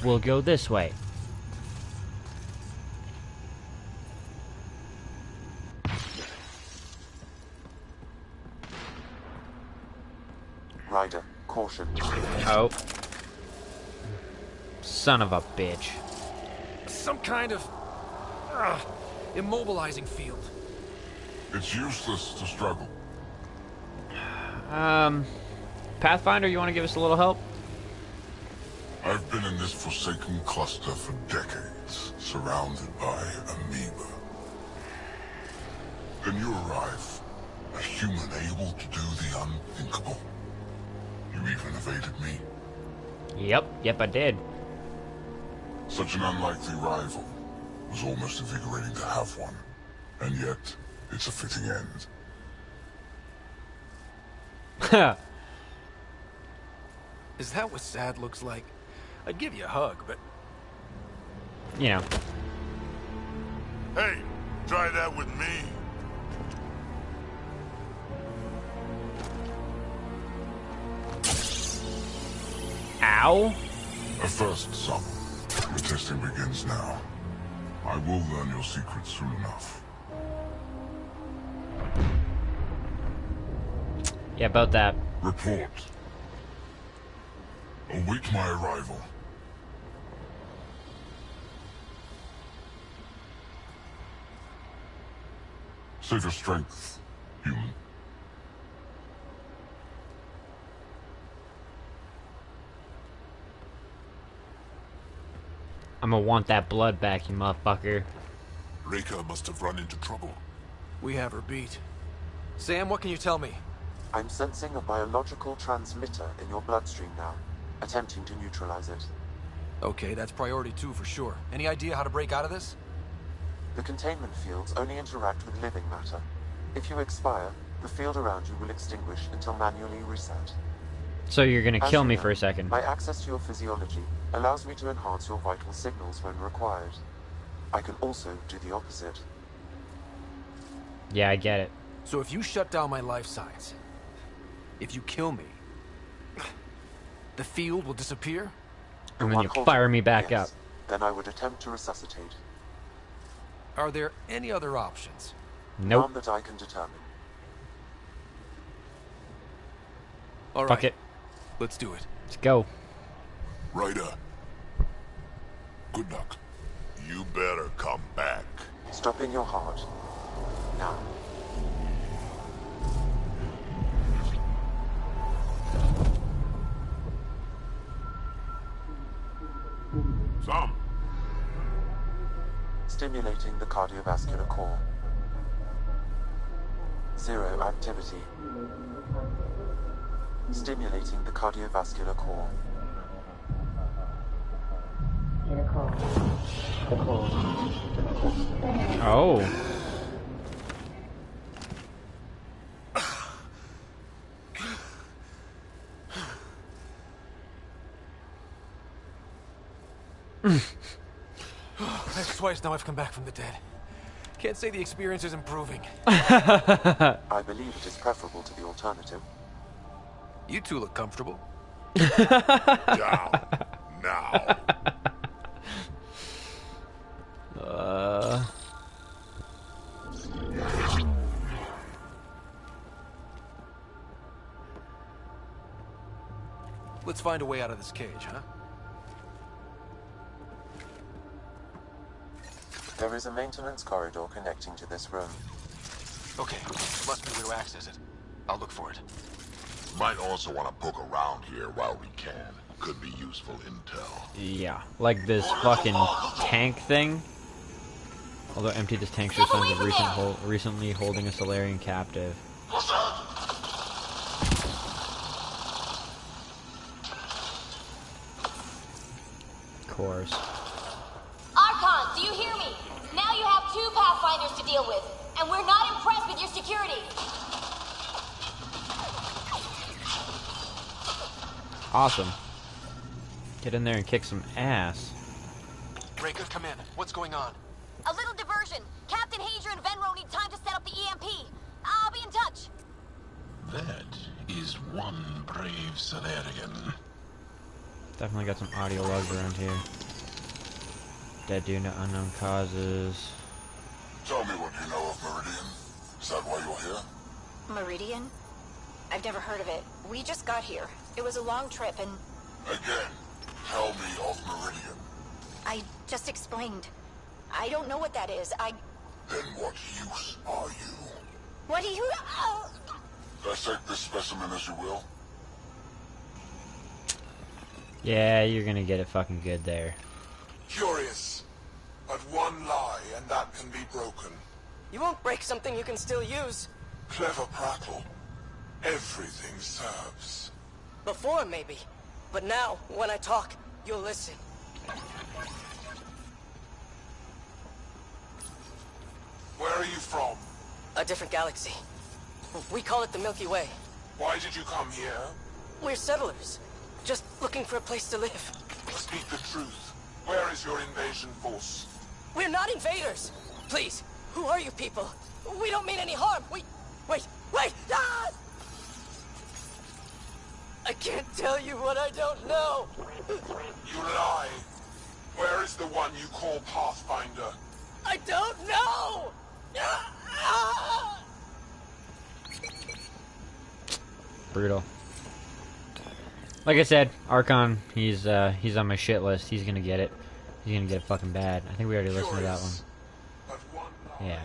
S1: We'll go this way.
S5: Ryder, caution.
S1: Oh. Son of a bitch.
S10: Some kind of immobilizing field.
S4: It's useless to struggle.
S1: Pathfinder, you want to give us a little help?
S4: I've been in this forsaken cluster for decades, surrounded by amoeba. Then you arrive, a human able to do the unthinkable. You even evaded me.
S1: Yep, I did.
S4: Such an unlikely rival. It was almost invigorating to have one. And yet, it's a fitting end.
S10: Is that what sad looks like? I'd give you a hug, but...
S1: You know.
S4: Hey, try that with me.
S1: Ow.
S4: A first, son. The testing begins now. I will learn your secrets soon enough.
S1: Yeah, about that.
S4: Report. Await my arrival. Save your strength, human.
S1: I'm gonna want that blood back, you motherfucker.
S4: Reika must have run into trouble.
S10: we have her beat. Sam, what can you tell me?
S5: I'm sensing a biological transmitter in your bloodstream now, attempting to neutralize it.
S10: Okay, that's priority 2 for sure. Any idea how to break out of this?
S5: The containment fields only interact with living matter. If you expire, the field around you will extinguish until manually reset.
S1: So you're gonna
S5: As
S1: kill
S5: you
S1: me
S5: know,
S1: for a second.
S5: My access to your physiology allows me to enhance your vital signals when required. I can also do the opposite.
S1: Yeah, I get it.
S10: So if you shut down my life signs, if you kill me, the field will disappear?
S1: And then you fire me back up.
S5: Then I would attempt to resuscitate.
S10: Are there any other options?
S1: Nope.
S5: None that I can determine.
S10: All right.
S1: Fuck it.
S10: Let's do it.
S1: Let's go.
S4: Ryder. Good luck. You better come back.
S5: Stopping your heart. Now.
S4: Some.
S5: Stimulating the cardiovascular core. 0 activity. Stimulating the cardiovascular core.
S1: Oh.
S10: That's twice now I've come back from the dead. Can't say the experience is improving.
S5: I believe it is preferable to the alternative.
S10: You two look comfortable.
S4: Down. Now.
S10: Let's find a way out of this cage, huh?
S5: There is a maintenance corridor connecting to this room.
S10: Okay, must be a way to access it. I'll look for it.
S4: Might also want to poke around here while we can. Could be useful intel.
S1: Yeah, like this fucking tank thing. Although empty, this tank shows signs of recently holding a Solarian captive. Of course.
S9: Archon, do you hear me? Now you have 2 Pathfinders to deal with, and we're not impressed with your security.
S1: Awesome. Get in there and kick some ass.
S10: Reka, come in. What's going on?
S9: A little diversion. Captain Hager and Venro need time to set up the EMP. I'll be in touch.
S4: That is one brave Solarian.
S1: Definitely got some audio logs around here. Dead due to unknown causes.
S4: Tell me what you know of Meridian. Is that why you're here?
S11: Meridian? I've never heard of it. We just got here. It was a long trip and...
S4: Again, tell me of Meridian.
S11: I just explained. I don't know what that is.
S4: Then what use are you?
S11: What do you...
S4: Dissect this specimen as you will.
S1: Yeah, you're gonna get it fucking good there.
S4: Curious. But one lie, and that can be broken.
S12: You won't break something you can still use.
S4: Clever prattle. Everything serves.
S12: Before, maybe. But now, when I talk, you'll listen.
S4: Where are you from?
S12: A different galaxy. We call it the Milky Way.
S4: Why did you come here?
S12: We're settlers. Just looking for a place to live.
S4: Speak the truth. Where is your invasion force?
S12: We're not invaders! Please, who are you people? We don't mean any harm. Wait! Ah! I can't tell you what I don't know.
S4: You lie. Where is the one you call Pathfinder?
S12: I don't know! Ah!
S1: Brutal. Like I said, Archon, he's on my shit list. He's gonna get it. He's gonna get it fucking bad. I think we already listened to that one. Yeah.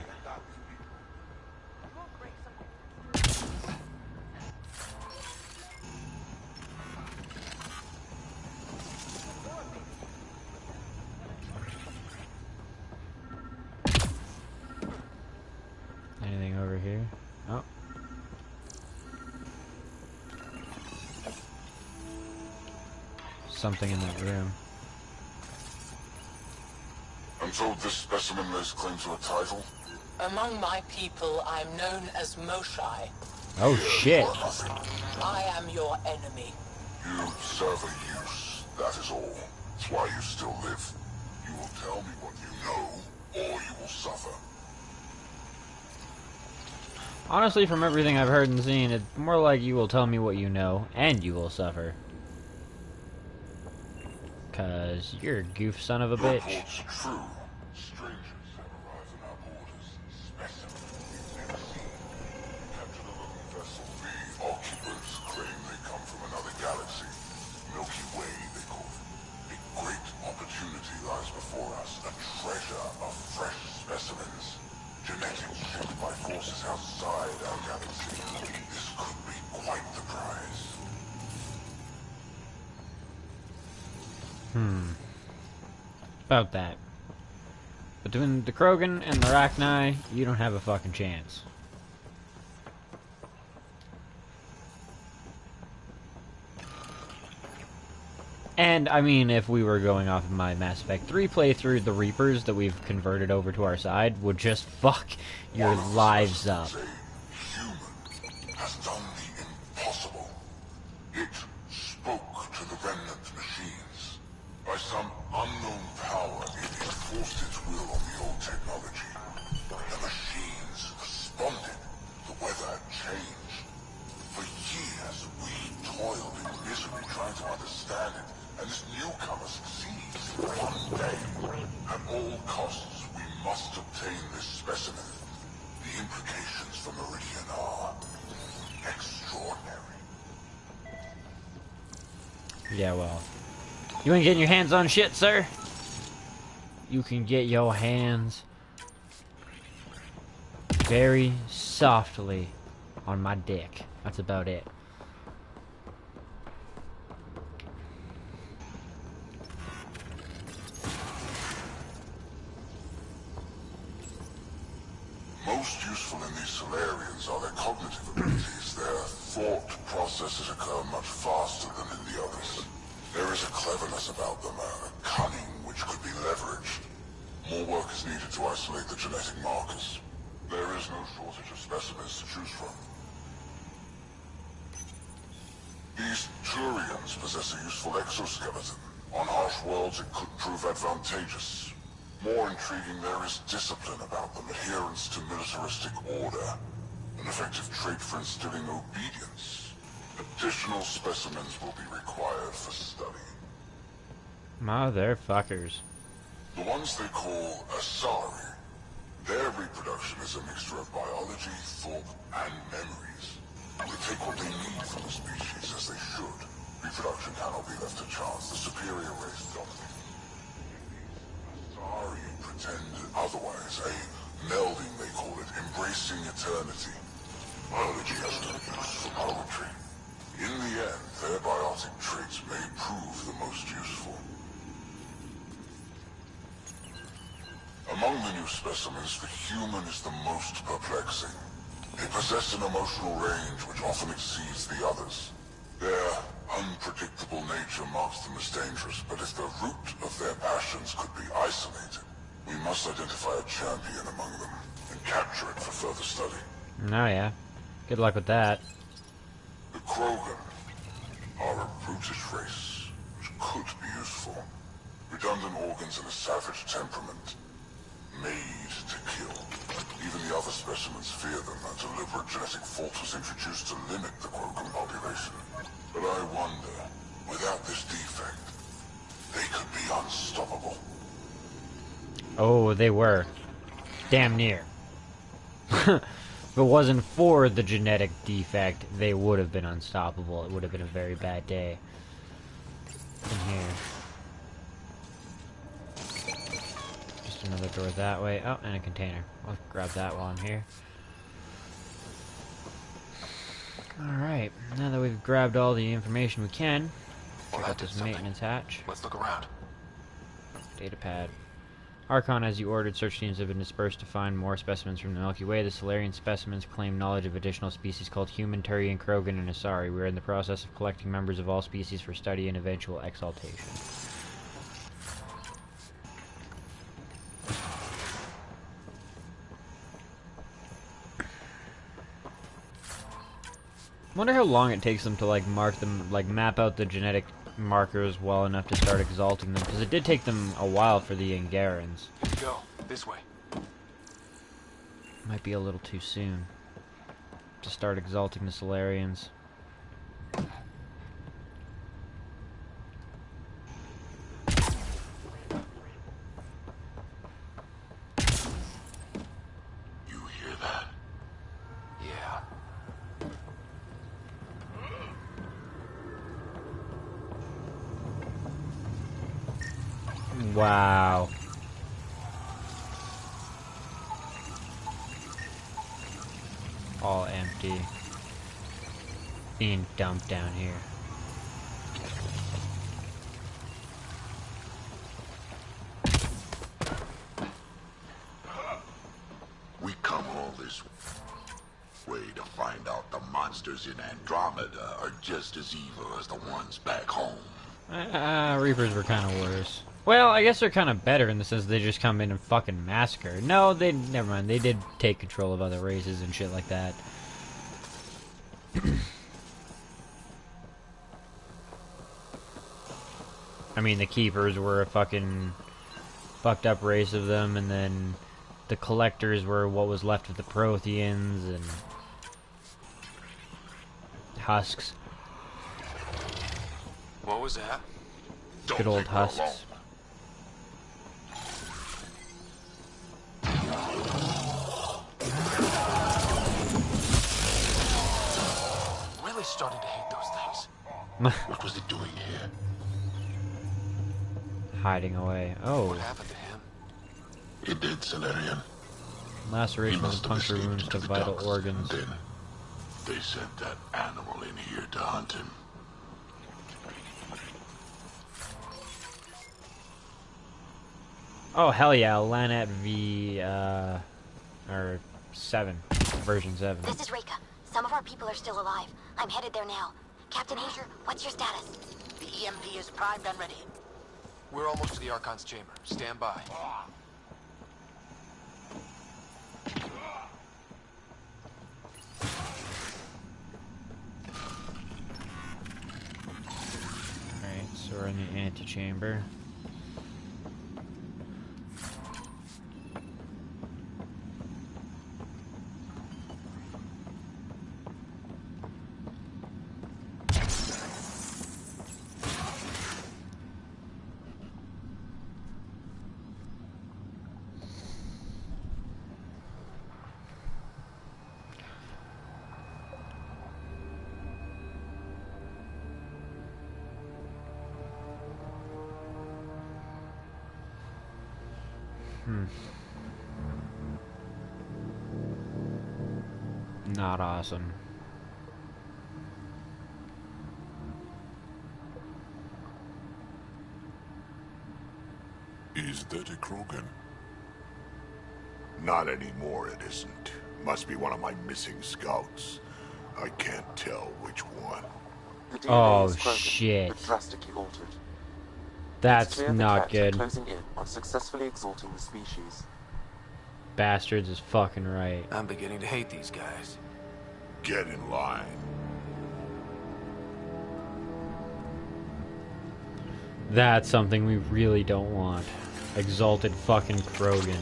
S1: Anything over here? Oh. Something in that room.
S4: I'm told this specimen lays claim to a title.
S2: Among my people, I'm known as Moshai.
S1: Oh shit.
S2: I am your enemy.
S4: You serve a use, that is all. That's why you still live. You will tell me what you know, or you will suffer.
S1: Honestly, from everything I've heard and seen, it's more like you will tell me what you know, and you will suffer. 'Cause you're a goof son of a bitch.
S4: Reports are true. Strangers have arrived on our borders. Specimens we've never seen. Captured a lone vessel. The occupants claim they come from another galaxy. Milky Way, they call it. A great opportunity lies before us. A treasure of fresh specimens. Genetics shaped by forces outside our galaxy. This could be quite the prize.
S1: About that. Between the Krogan and the Rachni, you don't have a fucking chance. And, I mean, if we were going off of my Mass Effect 3 playthrough, the Reapers that we've converted over to our side would just fuck your lives up.
S4: Human has done the impossible. It spoke to the remnant machines. By some unknown power, it enforced its will on the old technology. The machines responded. The weather had changed. For years, we toiled in misery trying to understand it, and this newcomer succeeds. One day, at all costs, we must obtain this specimen. The implications for Meridian are extraordinary.
S1: Yeah, well. You ain't getting your hands on shit, sir. You can get your hands very softly on my dick. That's about it.
S4: Most useful in these Solarians are their cognitive abilities. Their thought processes occur much faster than in the others. There is a cleverness about them, a cunning which could be leveraged. More work is needed to isolate the genetic markers. There is no shortage of specimens to choose from. These Turians possess a useful exoskeleton. On harsh worlds, it could prove advantageous. More intriguing, there is discipline about them, adherence to militaristic order, an effective trait for instilling obedience. Additional specimens will be required for study.
S1: Motherfuckers.
S4: The ones they call Asari. Their reproduction is a mixture of biology, thought, and memories. They take what they need from the species as they should. Reproduction cannot be left to chance. The superior race dominates. Asari pretend otherwise. A melding, they call it, embracing eternity. Biology has no use for poetry. In the end, their biotic traits may prove the most useful. Among the new specimens, the human is the most perplexing. They possess an emotional range which often exceeds the others. Their unpredictable nature marks them as dangerous, but if the root of their passions could be isolated, we must identify a champion among them and capture it for further study.
S1: Oh yeah. Good luck with that.
S4: The Krogan are a brutish race, which could be useful. Redundant organs and a savage temperament. Made to kill. Even the other specimens fear them. A deliberate genetic fault was introduced to limit the Krogan population. But I wonder, without this defect, they could be unstoppable.
S1: Oh, they were. Damn near. If it wasn't for the genetic defect, they would have been unstoppable. It would have been a very bad day. In here. Just another door that way. Oh, and a container. I'll grab that while I'm here. Alright, now that we've grabbed all the information we can, check out this maintenance hatch.
S3: Let's look around.
S1: Data pad. Archon, as you ordered, search teams have been dispersed to find more specimens from the Milky Way. The Solarian specimens claim knowledge of additional species called human, Turian, Krogan, and Asari. We are in the process of collecting members of all species for study and eventual exaltation. Wonder how long it takes them to mark them, map out the genetic markers well enough to start exalting them, because it did take them a while for the Angarans.
S3: Here you go. This way.
S1: Might be a little too soon. to start exalting the Solarians.
S4: You hear that?
S3: Yeah.
S1: Wow. All empty. Being dumped down here.
S4: We come all this way to find out the monsters in Andromeda are just as evil as the ones back home.
S1: Reapers were kind of worse. Well, I guess they're kind of better in the sense they just come in and fucking massacre. No, they never mind. They did take control of other races and shit like that. I mean, the Keepers were a fucking fucked up race of them, and then the Collectors were what was left of the Protheans, and Husks.
S3: What was that?
S1: Good old Husks.
S3: Really starting to hate those things.
S4: What was it doing here?
S1: Hiding away. Oh.
S3: What happened to him?
S4: He did, Solarian.
S1: Laceration of the puncture wounds to vital organs.
S4: Then they sent that animal in here to hunt him.
S1: Oh, hell yeah, Lanet V, or 7. Version 7.
S9: This is Reka. Some of our people are still alive. I'm headed there now. Captain Hager, what's your status?
S8: The EMP is primed and ready.
S3: We're almost to the Archon's chamber. Stand by.
S1: Alright, so we're in the antechamber. Not awesome.
S4: Is that a Krogan? Not anymore, it isn't. Must be one of my missing scouts. I can't tell which one.
S5: The DNA
S1: Oh,
S5: is Krogan,
S1: shit.
S5: but drastically altered.
S1: That's
S5: It's clear the
S1: not
S5: Kett are
S1: good.
S5: closing in on successfully exalting the species.
S1: Bastards is fucking right.
S3: I'm beginning to hate these guys.
S4: Get in line.
S1: That's something we really don't want. Exalted fucking Krogan.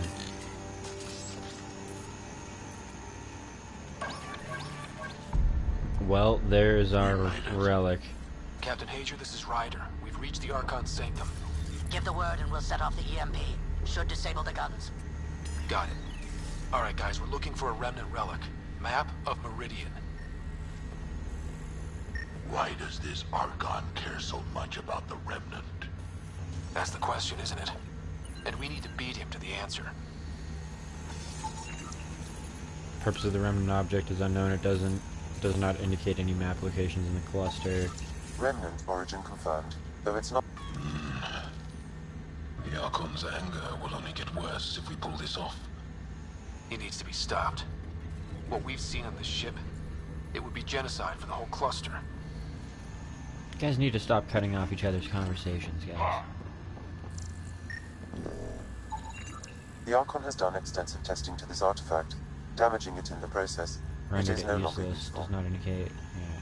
S1: Well, there's our relic.
S3: Captain Hager, this is Ryder. We've reached the Archon's sanctum.
S8: Give the word and we'll set off the EMP. Should disable the guns.
S3: Got it. Alright guys, we're looking for a remnant relic. Map of Meridian.
S4: Why does this Archon care so much about the Remnant?
S3: That's the question, isn't it? And we need to beat him to the answer.
S1: Purpose of the remnant object is unknown. It does not indicate any map locations in the cluster.
S5: Remnant origin confirmed, though it's not.
S4: The Archon's anger will only get worse if we pull this off.
S3: He needs to be stopped. What we've seen on this ship, it would be genocide for the whole cluster.
S1: You guys need to stop cutting off each other's conversations, guys.
S5: The Archon has done extensive testing to this artifact, damaging it in the process.
S1: Rendered
S5: It is no longer
S1: useless.
S5: useful.
S1: Does not indicate. Yeah.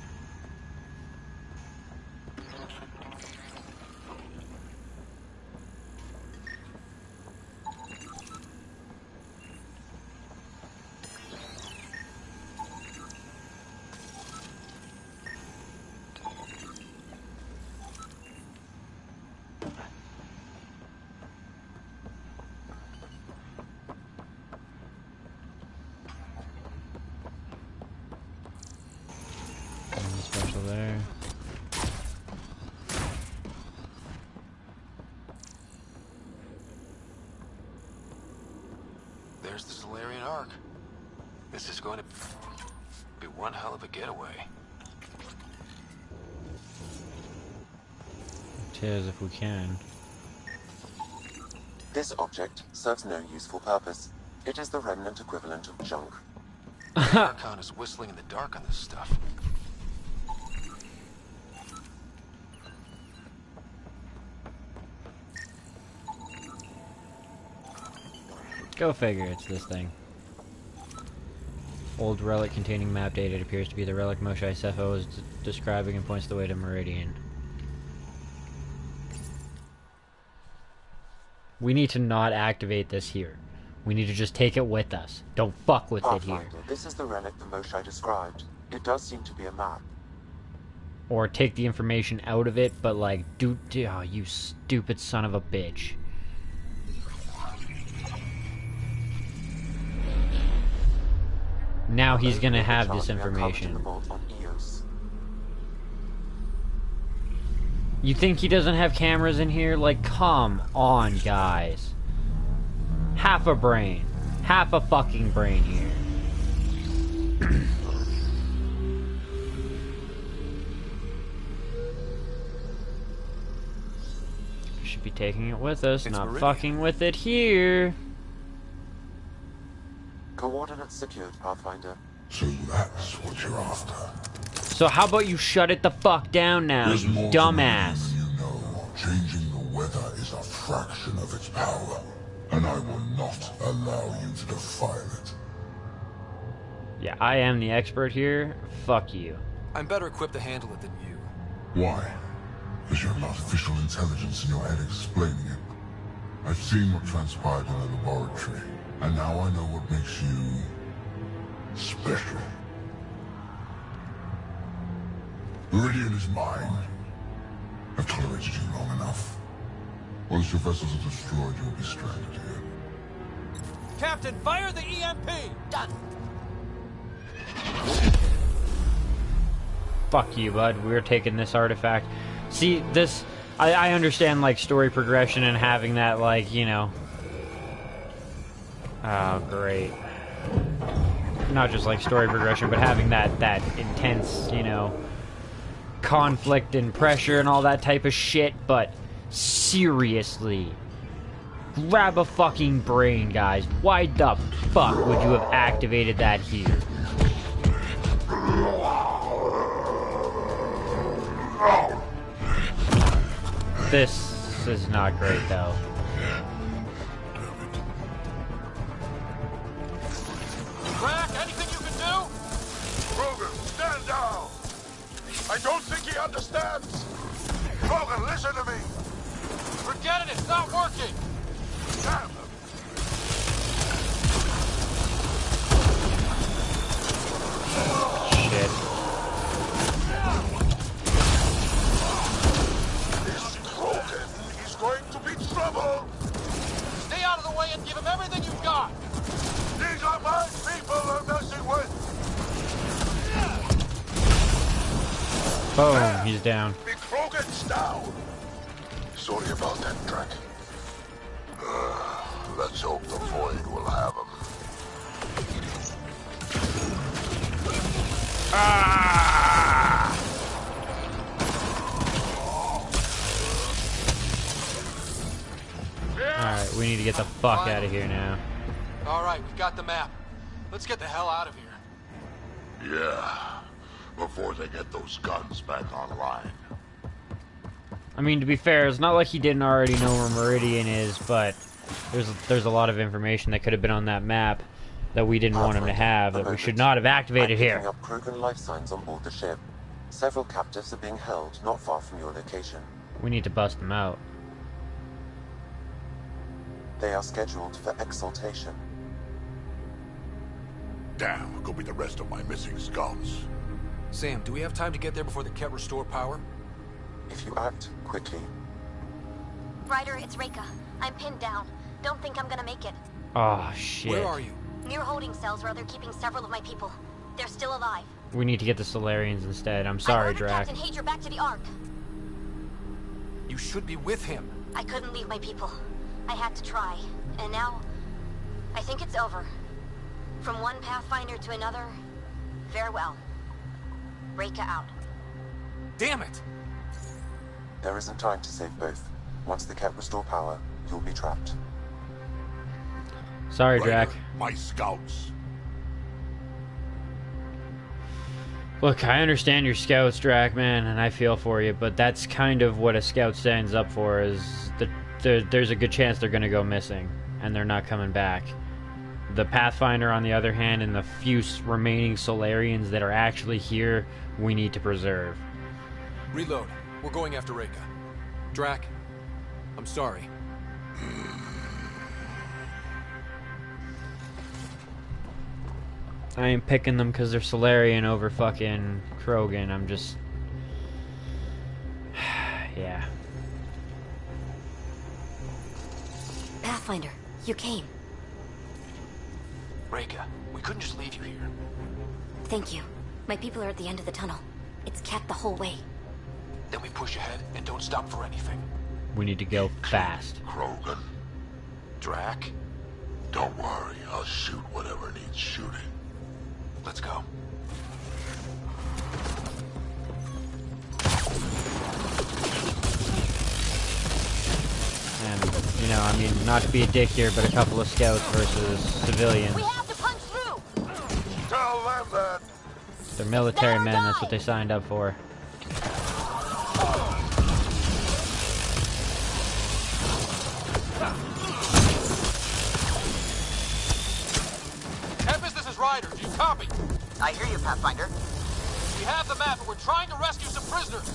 S1: there.
S3: There's the Solarian Ark. This is going to be one hell of a getaway.
S1: Tis if we can.
S5: This object serves no useful purpose. It is the remnant equivalent of junk.
S3: The Archon is whistling in the dark on this stuff.
S1: Go figure, it's this thing. Old relic containing map data. It appears to be the relic Moshe Sefo was describing and points the way to Meridian. We need to not activate this here. We need to just take it with us. Don't fuck with it here.
S5: This is the relic the Moshe described. It does seem to be a map.
S1: Or take the information out of it, but like, oh, you stupid son of a bitch. Now he's gonna have this information. You think he doesn't have cameras in here? Like, come on, guys. Half a brain. Half a fucking brain here. Should be taking it with us, not Meridian. Fucking with it here.
S5: Coordinates secured, Pathfinder.
S4: So that's what you're after.
S1: So how about you shut it the fuck down now, you dumbass?
S4: You know, changing the weather is a fraction of its power, and I will not allow you to defile it.
S1: Yeah, I am the expert here. Fuck you.
S10: I'm better equipped to handle it than you.
S4: Why? Because you have artificial intelligence in your head explaining it. I've seen what transpired in the laboratory, and now I know what makes you special. Meridian is mine. I've tolerated you long enough. Once your vessels are destroyed, you'll be stranded here.
S10: Captain, fire the EMP!
S8: Done.
S1: Fuck you, bud. We're taking this artifact. See, this... I understand, like, story progression and having that, like, you know... Oh, great. Not just, like, story progression, but having that intense, you know... conflict and pressure and all that type of shit, but... seriously... grab a fucking brain, guys. Why the fuck would you have activated that here? This is not great, though.
S4: Crack, anything you can do? Krogan, stand down! I don't think he understands! Krogan, listen to me!
S10: Forget it, it's not working!
S4: Damn!
S1: Shit.
S4: This Krogan is going to be trouble!
S10: Stay out of the way and give him everything you've got!
S4: These are my people I'm messing with!
S1: Boom, he's down.
S4: The Krogan's down! Sorry about that, Drac. Let's hope the Void will have him.
S1: Ah! Alright, we need to get the fuck out of here now.
S10: Alright, we've got the map. Let's get the hell out of here.
S4: Yeah, before they get those guns back online.
S1: I mean, to be fair, it's not like he didn't already know where Meridian is, but there's a lot of information that could have been on that map that we didn't want him to have, that we should not have activated here.
S5: Picking up Krogan life signs on board the ship. Several captives are being held not far from your location.
S1: We need to bust them out.
S5: They are scheduled for exaltation.
S4: Damn, go be the rest of my missing scums.
S10: Sam, do we have time to get there before the Ket restore power?
S5: If you act quickly.
S9: Ryder, it's Reika. I'm pinned down. Don't think I'm gonna make it.
S1: Oh, shit.
S10: Where are you?
S9: Near holding cells where they're keeping several of my people. They're still alive.
S1: We need to get the Solarians instead. I'm sorry, Drac.
S9: Captain Hager back to the Ark.
S10: You should be with him.
S9: I couldn't leave my people. I had to try. And now, I think it's over. From one Pathfinder to another, farewell. Reka out.
S10: Damn it!
S5: There isn't time to save both. Once the Ket restore power, you'll be trapped.
S1: Sorry, Drac.
S4: My scouts.
S1: Look, I understand your scouts, Drac, man, and I feel for you, but that's kind of what a scout stands up for, is there's a good chance they're going to go missing, and they're not coming back. The Pathfinder, on the other hand, and the few remaining Solarians that are actually here, we need to preserve.
S10: Reload. We're going after Reka. Drac, I'm sorry.
S1: I ain't picking them because they're Solarian over fucking Krogan. I'm just... yeah.
S9: Pathfinder, you came.
S10: Reka, we couldn't just leave you here.
S9: Thank you. My people are at the end of the tunnel. It's kept the whole way.
S10: Then we push ahead and don't stop for anything.
S1: We need to go fast.
S4: Krogan.
S10: Drac?
S4: Don't worry, I'll shoot whatever needs shooting.
S10: Let's go.
S1: And, you know, I mean, not to be a dick here, but a couple of scouts versus civilians.
S11: We have to punch through!
S4: Tell them that.
S1: They're military men, that's what they signed up for.
S10: Tempest, this is Ryder. Do you copy?
S6: I hear you, Pathfinder.
S10: We have the map, and we're trying to rescue some prisoners.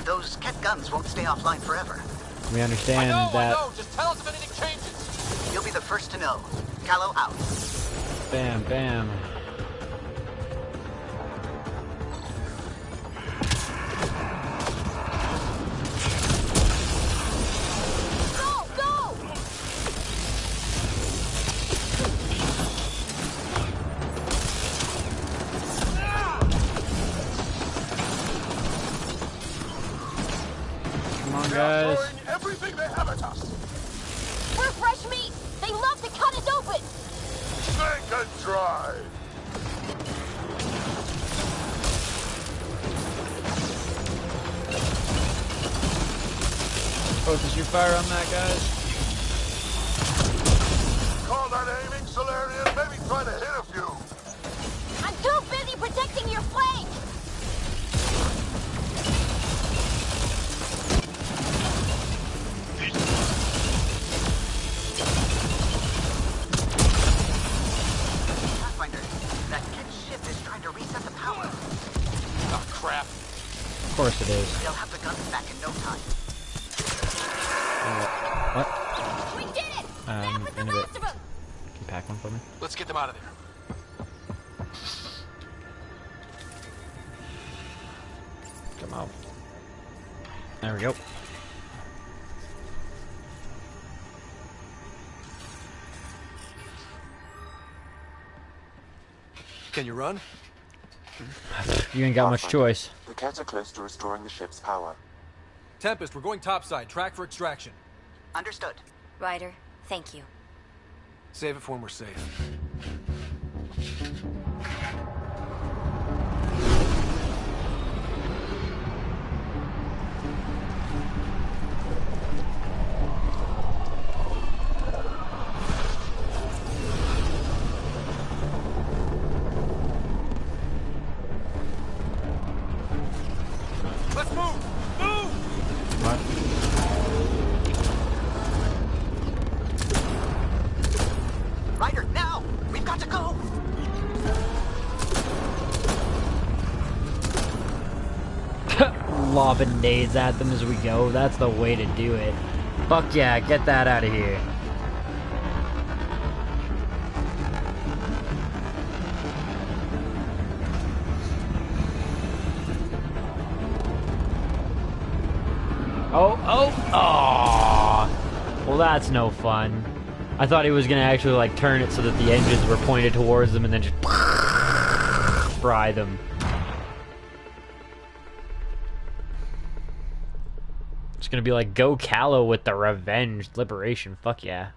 S6: Those Ket guns won't stay offline forever.
S1: We understand
S10: I
S1: that...
S10: know. Just tell us if anything changes.
S6: You'll be the first to know. Callow out.
S1: Bam, bam.
S11: Go! Go!
S1: Come on, guys.
S4: Throwing everything they have at us.
S11: We're fresh meat! They love to cut us open!
S4: Sink and dry.
S1: Focus your fire on that, guys.
S4: Call that aiming, Solarian. Maybe try to hit a few.
S11: I'm too busy protecting your flank!
S6: Pathfinder, that Ket ship is trying to reset the power.
S10: Oh, crap.
S1: Of course it is.
S6: They'll have the guns back in no time.
S1: What?
S11: We did it! Back with the
S1: in a bit.
S11: rest of them!
S1: Can you pack one for me?
S10: Let's get them out of there.
S1: Come on. There we go.
S10: Can you run?
S1: You ain't got much choice.
S5: The Ket are close to restoring the ship's power.
S10: Tempest, we're going topside. Track for extraction.
S6: Understood.
S9: Ryder, thank you.
S10: Save it for when we're safe. Let's move! Move!
S1: What?
S6: Ryder, now! We've got to go!
S1: Lobbing nades at them as we go. That's the way to do it. Fuck yeah, get that out of here. Oh! Well, that's no fun. I thought he was gonna actually like turn it so that the engines were pointed towards them and then just fry them. It's gonna be like, go Callow with the revenge, liberation, fuck yeah.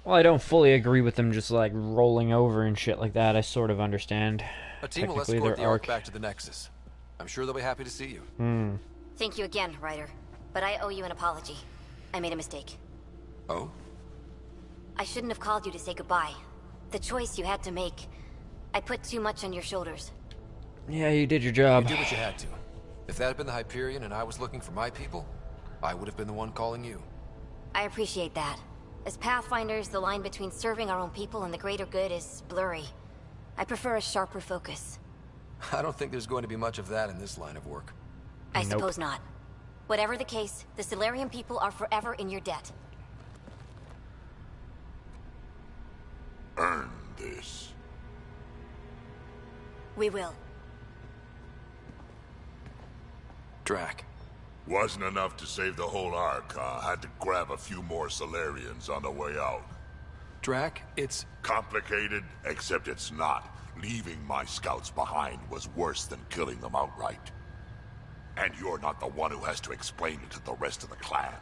S1: Well, I don't fully agree with them just like rolling over and shit like that. I sort of understand.
S10: A team will
S1: Technically,
S10: escort
S1: their
S10: the Ark
S1: arc.
S10: back to the Nexus. I'm sure they'll be happy to see you.
S9: Thank you again, Ryder. But I owe you an apology. I made a mistake.
S10: Oh?
S9: I shouldn't have called you to say goodbye. The choice you had to make. I put too much on your shoulders.
S1: Yeah, you did your job.
S10: You did what you had to. If that had been the Hyperion and I was looking for my people, I would have been the one calling you.
S9: I appreciate that. As Pathfinders, the line between serving our own people and the greater good is blurry. I prefer a sharper focus.
S10: I don't think there's going to be much of that in this line of work.
S9: I suppose not. Whatever the case, the Solarian people are forever in your debt.
S4: Earn this.
S9: We will.
S10: Drac.
S4: Wasn't enough to save the whole Archon. Had to grab a few more Solarians on the way out.
S10: Drac, it's...
S4: Complicated, except it's not. Leaving my scouts behind was worse than killing them outright. And you're not the one who has to explain it to the rest of the clan.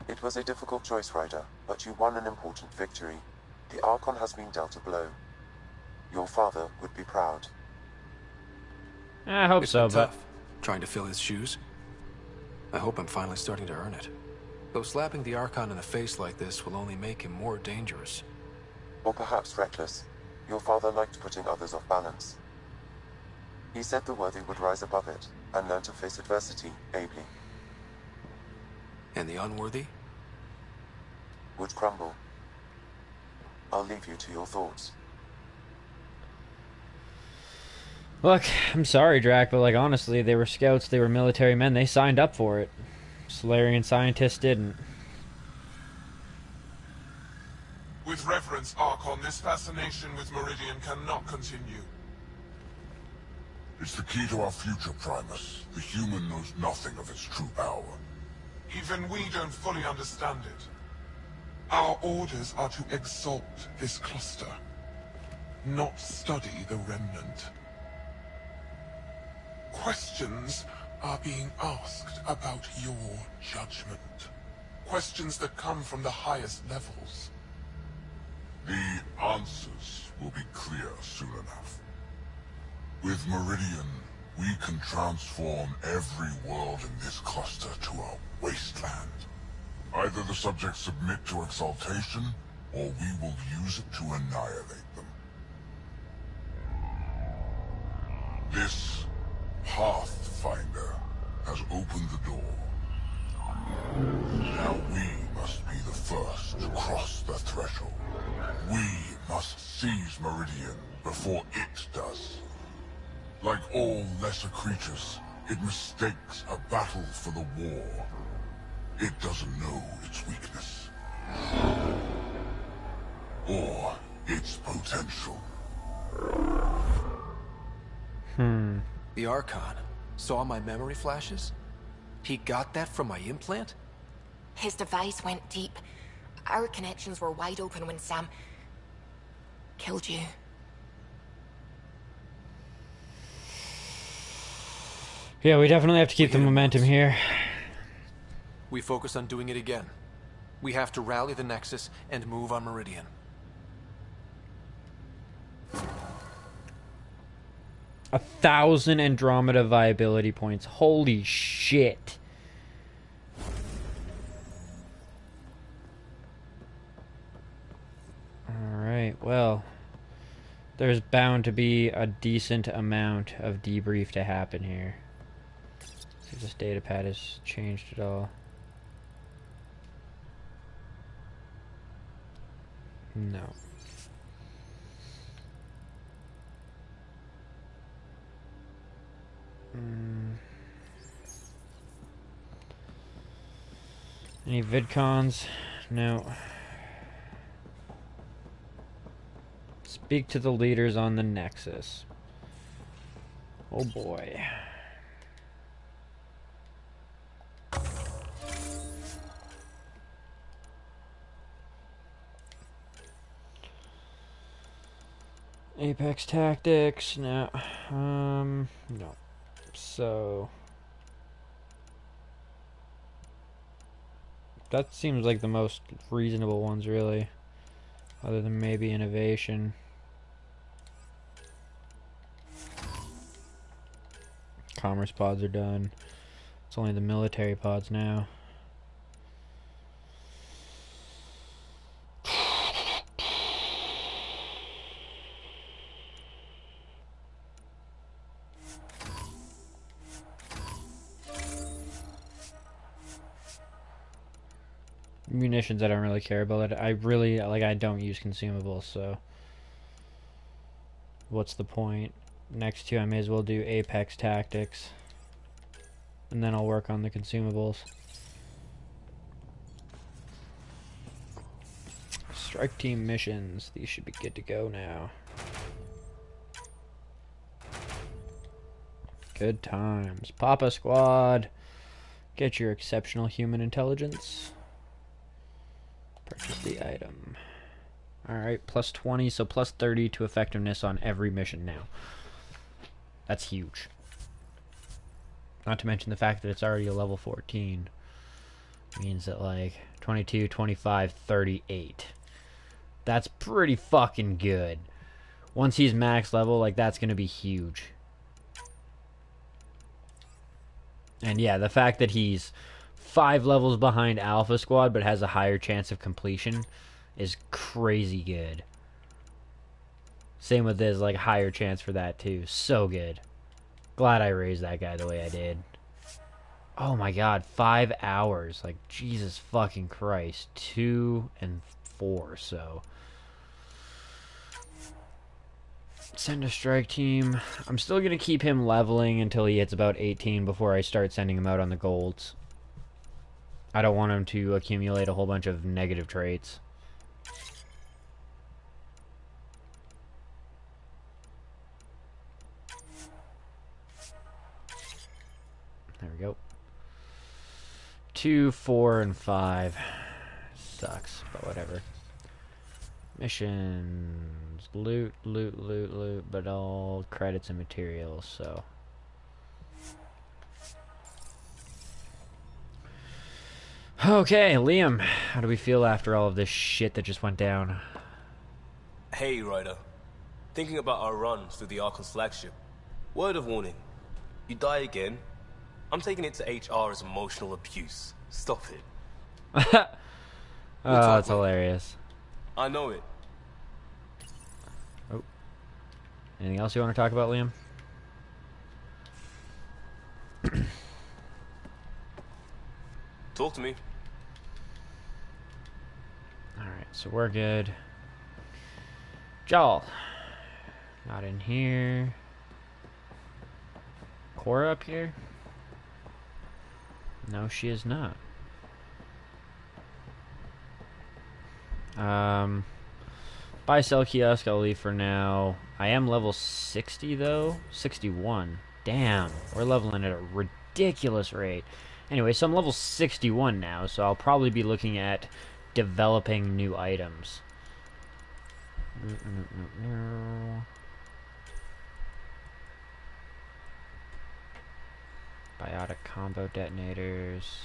S5: It was a difficult choice, Ryder, but you won an important victory. The Archon has been dealt a blow. Your father would be proud.
S1: I hope
S10: It's
S1: so,
S10: been
S1: but...
S10: tough, trying to fill his shoes. I hope I'm finally starting to earn it. Though slapping the Archon in the face like this will only make him more dangerous.
S5: Or perhaps reckless. Your father liked putting others off balance. He said the worthy would rise above it, and learn to face adversity ably.
S10: And the unworthy?
S5: Would crumble. I'll leave you to your thoughts.
S1: Look, I'm sorry, Drac, but like honestly, they were scouts, they were military men, they signed up for it. Solarian scientists didn't.
S13: With reverence, Archon, this fascination with Meridian cannot continue.
S4: It's the key to our future, Primus. The human knows nothing of its true power.
S13: Even we don't fully understand it. Our orders are to exalt this cluster, not study the remnant. Questions are being asked about your judgment. Questions that come from the highest levels.
S4: The answers will be clear soon enough. With Meridian, we can transform every world in this cluster to a wasteland. Either the subjects submit to exaltation, or we will use it to annihilate them. This Pathfinder has opened the door. Now we must be the first to cross the threshold. We must seize Meridian before it does. Like all lesser creatures, it mistakes a battle for the war. It doesn't know its weakness. Or its potential.
S10: The Archon saw my memory flashes? He got that from my implant?
S2: His device went deep. Our connections were wide open when Sam killed you.
S1: Yeah, we definitely have to keep the momentum here.
S10: We focus on doing it again. We have to rally the Nexus and move on Meridian.
S1: 1,000 Andromeda viability points. Holy shit. Alright, well. There's bound to be a decent amount of debrief to happen here. If this data pad has changed at all. No. Any vidcons? No. Speak to the leaders on the Nexus. Oh boy. Apex Tactics, no. No. So that seems like the most reasonable ones, really. Other than maybe Innovation. Commerce pods are done. It's only the military pods now. Munitions I don't really care about. I don't use consumables, so what's the point? Next two I may as well do Apex Tactics, and then I'll work on the consumables. Strike team missions, these should be good to go now. Good times. Papa Squad, get your exceptional human intelligence. Purchase the item. Alright, plus 20, so plus 30 to effectiveness on every mission now. That's huge. Not to mention the fact that it's already a level 14. Means that, like, 22, 25, 38. That's pretty fucking good. Once he's max level, like, that's gonna be huge. And yeah, the fact that he's 5 levels behind Alpha Squad but has a higher chance of completion is crazy good. Same with this, like, higher chance for that too. So good. Glad I raised that guy the way I did. Oh my god, 5 hours. Like, Jesus fucking Christ. 2 and 4, so. Send a strike team. I'm still gonna keep him leveling until he hits about 18 before I start sending him out on the golds. I don't want him to accumulate a whole bunch of negative traits. There we go. 2, 4, and 5. Sucks, but whatever. Missions. Loot, loot, loot, loot, but all credits and materials, so. Okay, Liam, how do we feel after all of this shit that just went down?
S14: Hey, Ryder. Thinking about our run through the Archon's flagship. Word of warning. You die again, I'm taking it to HR as emotional abuse. Stop it.
S1: Oh, that's hilarious.
S14: I know it.
S1: Oh. Anything else you want to talk about, Liam?
S14: Talk to me.
S1: Alright, so we're good. Jal. Not in here. Cora up here? No, she is not. Buy sell kiosk, I'll leave for now. I am level 60 though. 61. Damn, we're leveling at a ridiculous rate. Anyway, so I'm level 61 now, so I'll probably be looking at developing new items. Biotic combo detonators.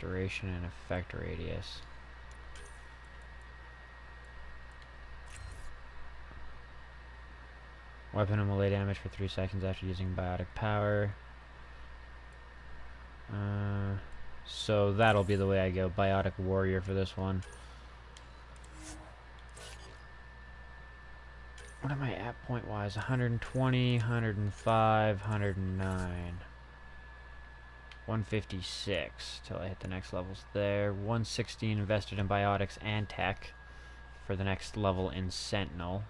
S1: Duration and effect radius. Weapon and melee damage for 3 seconds after using biotic power. So that'll be the way I go. Biotic warrior for this one. What am I at point wise? 120, 105, 109. 156 till I hit the next levels there. 116 invested in biotics and tech for the next level in Sentinel.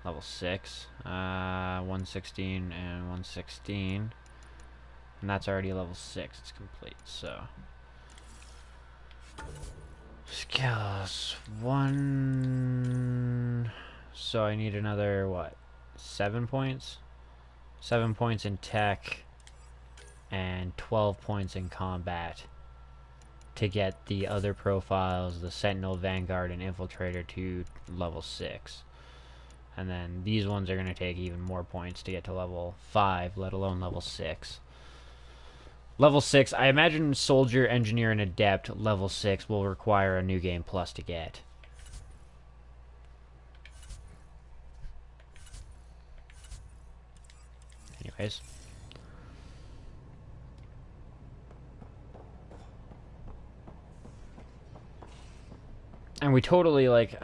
S1: Level 6. 116 and 116. And that's already level 6. It's complete, so. Skills. 1. So I need another, what? 7 points? 7 points in tech. And 12 points in combat. To get the other profiles, the Sentinel, Vanguard, and Infiltrator to level 6. And then these ones are going to take even more points to get to level 5, let alone level 6. Level 6, I imagine Soldier, Engineer, and Adept level 6 will require a New Game Plus to get. Anyways. And we totally, like,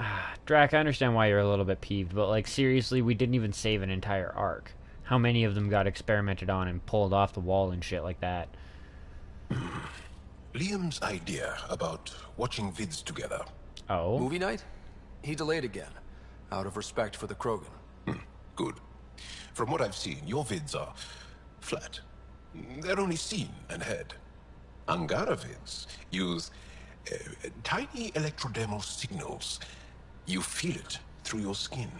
S1: Drac, I understand why you're a little bit peeved, but, like, seriously, we didn't even save an entire arc. How many of them got experimented on and pulled off the wall and shit like that?
S15: Liam's idea about watching vids together.
S1: Oh?
S10: Movie night? He delayed again, out of respect for the Krogan.
S15: Good. From what I've seen, your vids are flat. They're only seen and heard. Angara vids use tiny electrodermal signals. You feel it through your skin.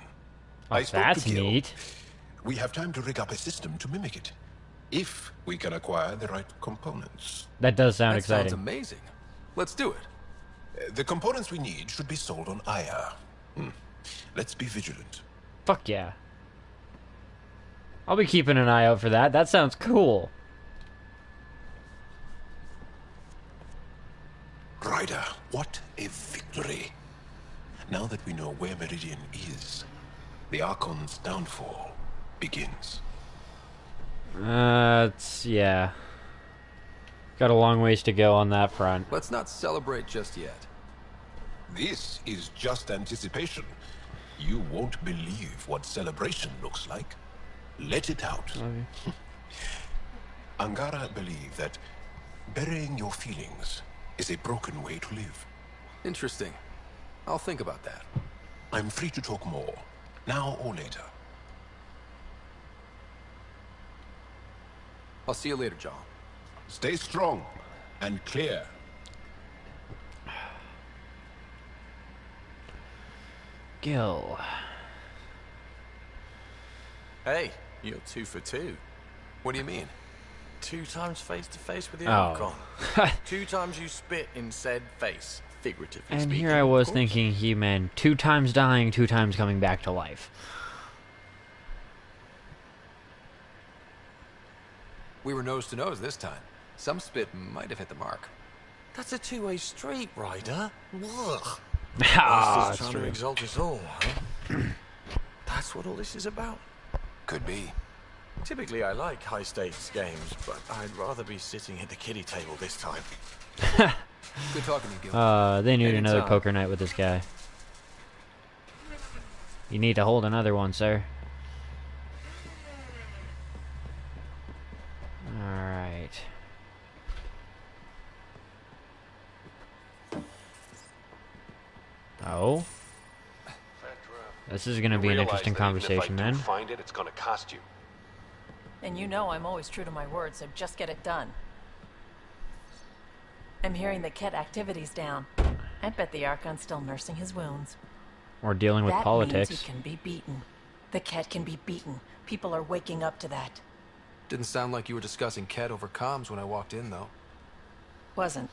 S1: Oh, that's neat.
S15: We have time to rig up a system to mimic it, if we can acquire the right components.
S1: That does sound exciting.
S10: That sounds amazing. Let's do it.
S15: The components we need should be sold on Aya. Let's be vigilant.
S1: Fuck yeah. I'll be keeping an eye out for that. That sounds cool.
S15: Ryder, what a victory. Now that we know where Meridian is, the Archon's downfall begins.
S1: Yeah. Got a long ways to go on that front.
S10: Let's not celebrate just yet.
S15: This is just anticipation. You won't believe what celebration looks like. Let it out.
S1: Okay.
S15: Angara believe that burying your feelings is a broken way to live.
S10: Interesting. I'll think about that.
S15: I'm free to talk more, now or later.
S10: I'll see you later, John.
S15: Stay strong and clear.
S1: Gil.
S16: Hey, you're 2 for 2.
S10: What do you mean?
S16: 2 times face to face with the
S1: Oh.
S16: Archon. 2 times you spit in said face, figuratively
S1: And
S16: speaking.
S1: here I was
S16: of course.
S1: thinking he meant 2 times dying, 2 times coming back to life.
S10: We were nose to nose this time. Some spit might have hit the mark.
S16: That's a two-way street, Ryder. Ugh.
S1: Ah,
S16: Just trying to exalt us all, huh? That's what all this is about.
S10: Could be.
S16: Typically, I like high-stakes games, but I'd rather be sitting at the kiddie table this time.
S10: Good talking to you, Gil.
S1: They need another
S10: Anytime.
S1: poker night with this guy. You need to hold another one, sir. Alright. Oh? This is going to be an interesting conversation, then.
S17: Find it, it's going to cost you.
S18: And you know I'm always true to my word, so just get it done. I'm hearing the Ket activity's down. I bet the Archon's still nursing his wounds.
S1: Or dealing with
S18: that
S1: politics.
S18: Means he can be beaten. The Ket can be beaten. People are waking up to that.
S10: Didn't sound like you were discussing Ket over comms when I walked in, though.
S18: Wasn't.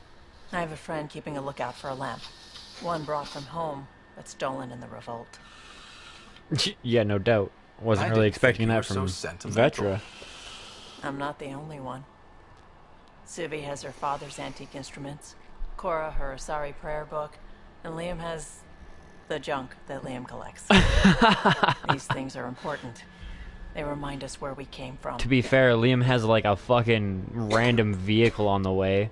S18: I have a friend keeping a lookout for a lamp. One brought from home, but stolen in the revolt.
S1: Yeah, no doubt. Wasn't really expecting that from Vetra.
S18: I'm not the only one. Suvi has her father's antique instruments, Cora her Asari prayer book, and Liam has the junk that Liam collects. These things are important. They remind us where we came from.
S1: To be fair, Liam has like a fucking random vehicle on the way.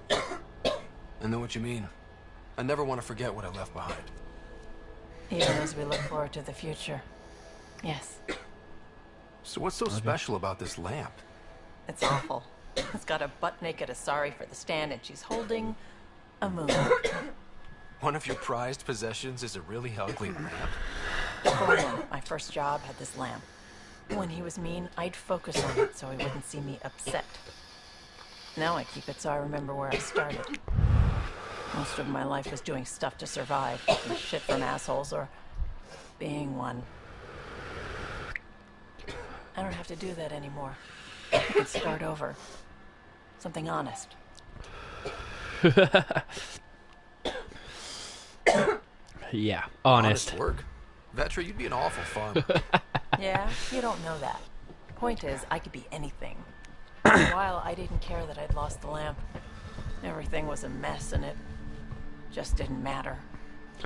S10: I know what you mean. I never want to forget what I left behind.
S18: Even as we look forward to the future. Yes.
S10: So what's so special about this lamp?
S18: It's awful. It's got a butt-naked Asari for the stand, and she's holding a moon.
S10: One of your prized possessions is a really ugly lamp?
S18: Coleman, my first job, had this lamp. When he was mean, I'd focus on it so he wouldn't see me upset. Now I keep it so I remember where I started. Most of my life was doing stuff to survive, taking shit from assholes or being one. I don't have to do that anymore. I can start over. Something honest.
S1: Yeah, honest.
S10: work. Vetra, you'd be an awful farmer.
S18: Yeah, you don't know that. Point is, I could be anything. For a while, I didn't care that I'd lost the lamp. Everything was a mess, and it just didn't matter.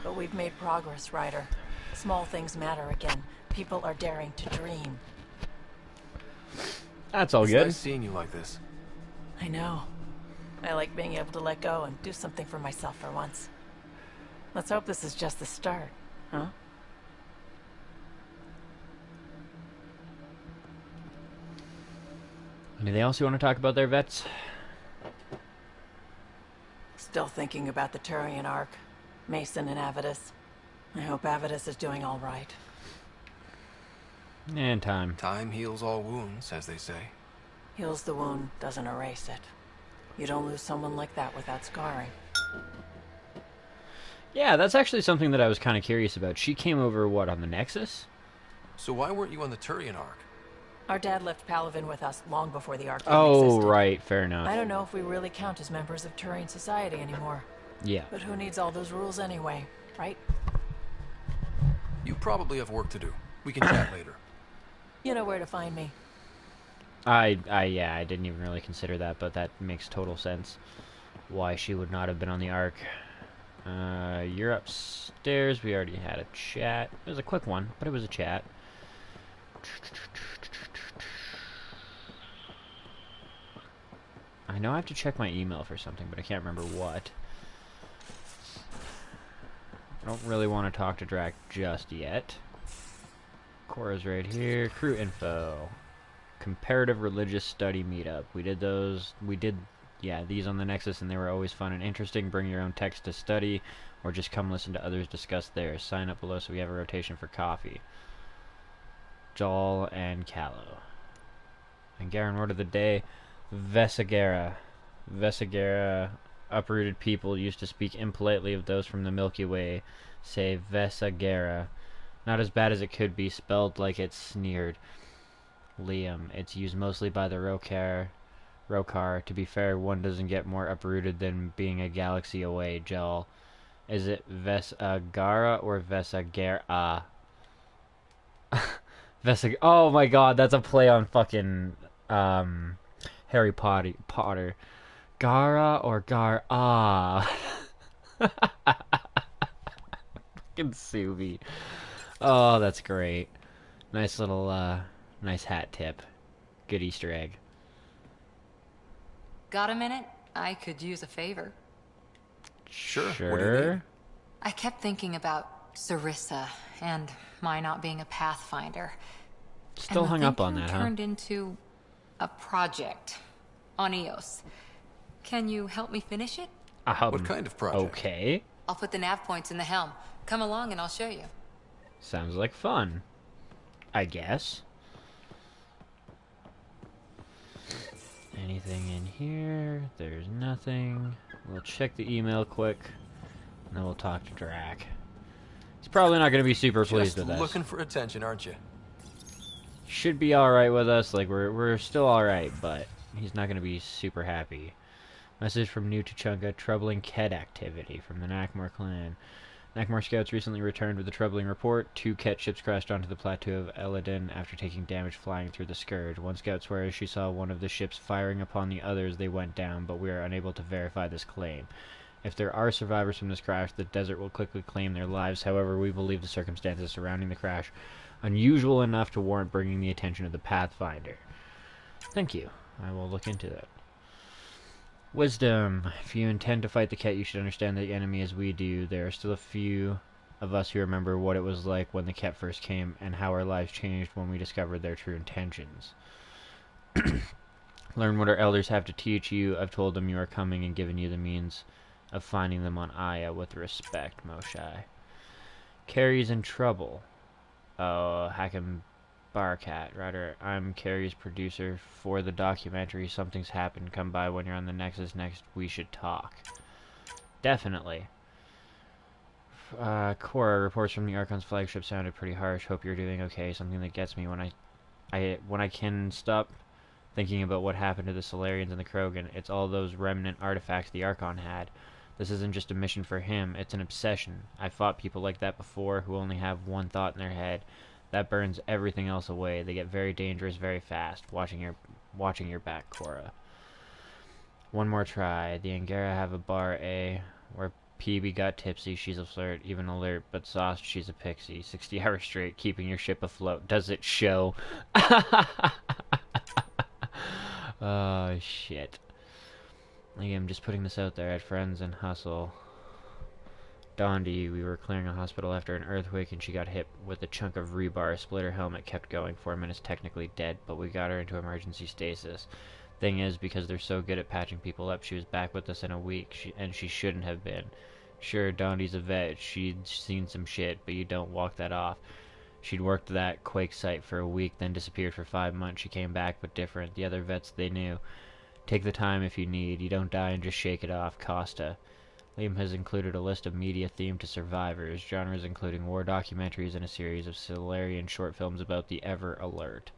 S18: But we've made progress, Ryder. Small things matter again. People are daring to dream.
S1: That's all
S10: It's
S1: good.
S10: nice seeing you like this.
S18: I know. I like being able to let go and do something for myself for once. Let's hope this is just the start, huh?
S1: Anything else you want to talk about there, vets?
S18: Still thinking about the Turian Ark, Mason and Avidus. I hope Avidus is doing all right.
S1: And time.
S10: Time heals all wounds, as they say.
S18: Heals the wound, doesn't erase it. You don't lose someone like that without scarring.
S1: Yeah, that's actually something that I was kind of curious about. She came over, what, on the Nexus?
S10: So why weren't you on the Turian Ark?
S18: Our dad left Palaven with us long before the Ark
S1: Oh,
S18: existed.
S1: right, fair enough.
S18: I don't know if we really count as members of Turian society anymore.
S1: Yeah.
S18: But who needs all those rules anyway, right?
S10: You probably have work to do. We can chat later.
S18: You know where to find me.
S1: Yeah, I didn't even really consider that, but that makes total sense. Why she would not have been on the Ark. You're upstairs. We already had a chat. It was a quick one, but it was a chat. I know I have to check my email for something, but I can't remember what. I don't really want to talk to Drac just yet. Cora's right here. Crew info. Comparative religious study meetup. We did those. These on the Nexus, and they were always fun and interesting. Bring your own text to study, or just come listen to others discuss theirs. Sign up below so we have a rotation for coffee. Jal and Callow. And Garen, word of the day, Vesagera. Vesagera, uprooted people used to speak impolitely of those from the Milky Way. Say Vesagera. Not as bad as it could be, spelled like it's sneered. Liam, it's used mostly by the Rokar. To be fair, one doesn't get more uprooted than being a galaxy away, Jal. Is it Vesagara or Vesagera? Oh my god, that's a play on fucking Harry Potter. Gara or Gar-ah? Fucking Subi. Oh, that's great. Nice little, nice hat tip. Good Easter egg.
S17: Got a minute? I could use a favor.
S10: Sure. What do you need?
S17: I kept thinking about Sarissa and my not being a Pathfinder.
S1: Still
S17: and
S1: hung up on
S17: thinking
S1: that, huh?
S17: Turned into a project on Eos. Can you help me finish it?
S10: What kind of project?
S1: Okay.
S17: I'll put the nav points in the helm. Come along and I'll show you.
S1: Sounds like fun. I guess. Anything in here? There's nothing. We'll check the email quick, and then we'll talk to Drac. He's probably not going to be super pleased with us.
S10: Just looking for attention, aren't you?
S1: Should be alright with us. Like, we're still alright, but he's not going to be super happy. Message from New Tuchunga. Troubling Ket activity from the Nakmor clan. Nakmor scouts recently returned with a troubling report. 2 Ket ships crashed onto the plateau of Eladin after taking damage flying through the Scourge. One scout swears she saw one of the ships firing upon the others. They went down, but we are unable to verify this claim. If there are survivors from this crash, the desert will quickly claim their lives. However, we believe the circumstances surrounding the crash unusual enough to warrant bringing the attention of the Pathfinder. Thank you. I will look into that. Wisdom. If you intend to fight the Ket, you should understand the enemy as we do. There are still a few of us who remember what it was like when the Ket first came, and how our lives changed when we discovered their true intentions. Learn what our elders have to teach you. I've told them you are coming and given you the means of finding them on Aya with respect, Moshai. Carrie's in trouble. Oh, Hakim Barcat, Ryder. I'm Carrie's producer for the documentary. Something's happened. Come by when you're on the Nexus next. We should talk. Definitely. Cora, reports from the Archon's flagship sounded pretty harsh. Hope you're doing okay. Something that gets me when I can stop thinking about what happened to the Solarians and the Krogan. It's all those remnant artifacts the Archon had. This isn't just a mission for him, it's an obsession. I've fought people like that before who only have one thought in their head. That burns everything else away. They get very dangerous very fast. Watching your back, Cora. One more try. The Angara have a bar A where PB got tipsy, she's a flirt, even alert, but sauced, she's a pixie. 60 hours straight, keeping your ship afloat. Does it show? Oh, shit. I'm just putting this out there. I had friends and hustle. Dondi, we were clearing a hospital after an earthquake and she got hit with a chunk of rebar. Split her helmet, kept going. 4 minutes technically dead, but we got her into emergency stasis. Thing is, because they're so good at patching people up, she was back with us in a week, and she shouldn't have been. Sure, Dondi's a vet, she'd seen some shit, but you don't walk that off. She'd worked that quake site for a week, then disappeared for 5 months. She came back, but different. The other vets, they knew. Take the time if you need. You don't die and just shake it off. Costa. Liam has included a list of media themed to survivors, genres including war documentaries and a series of Solarian short films about the Ever Alert.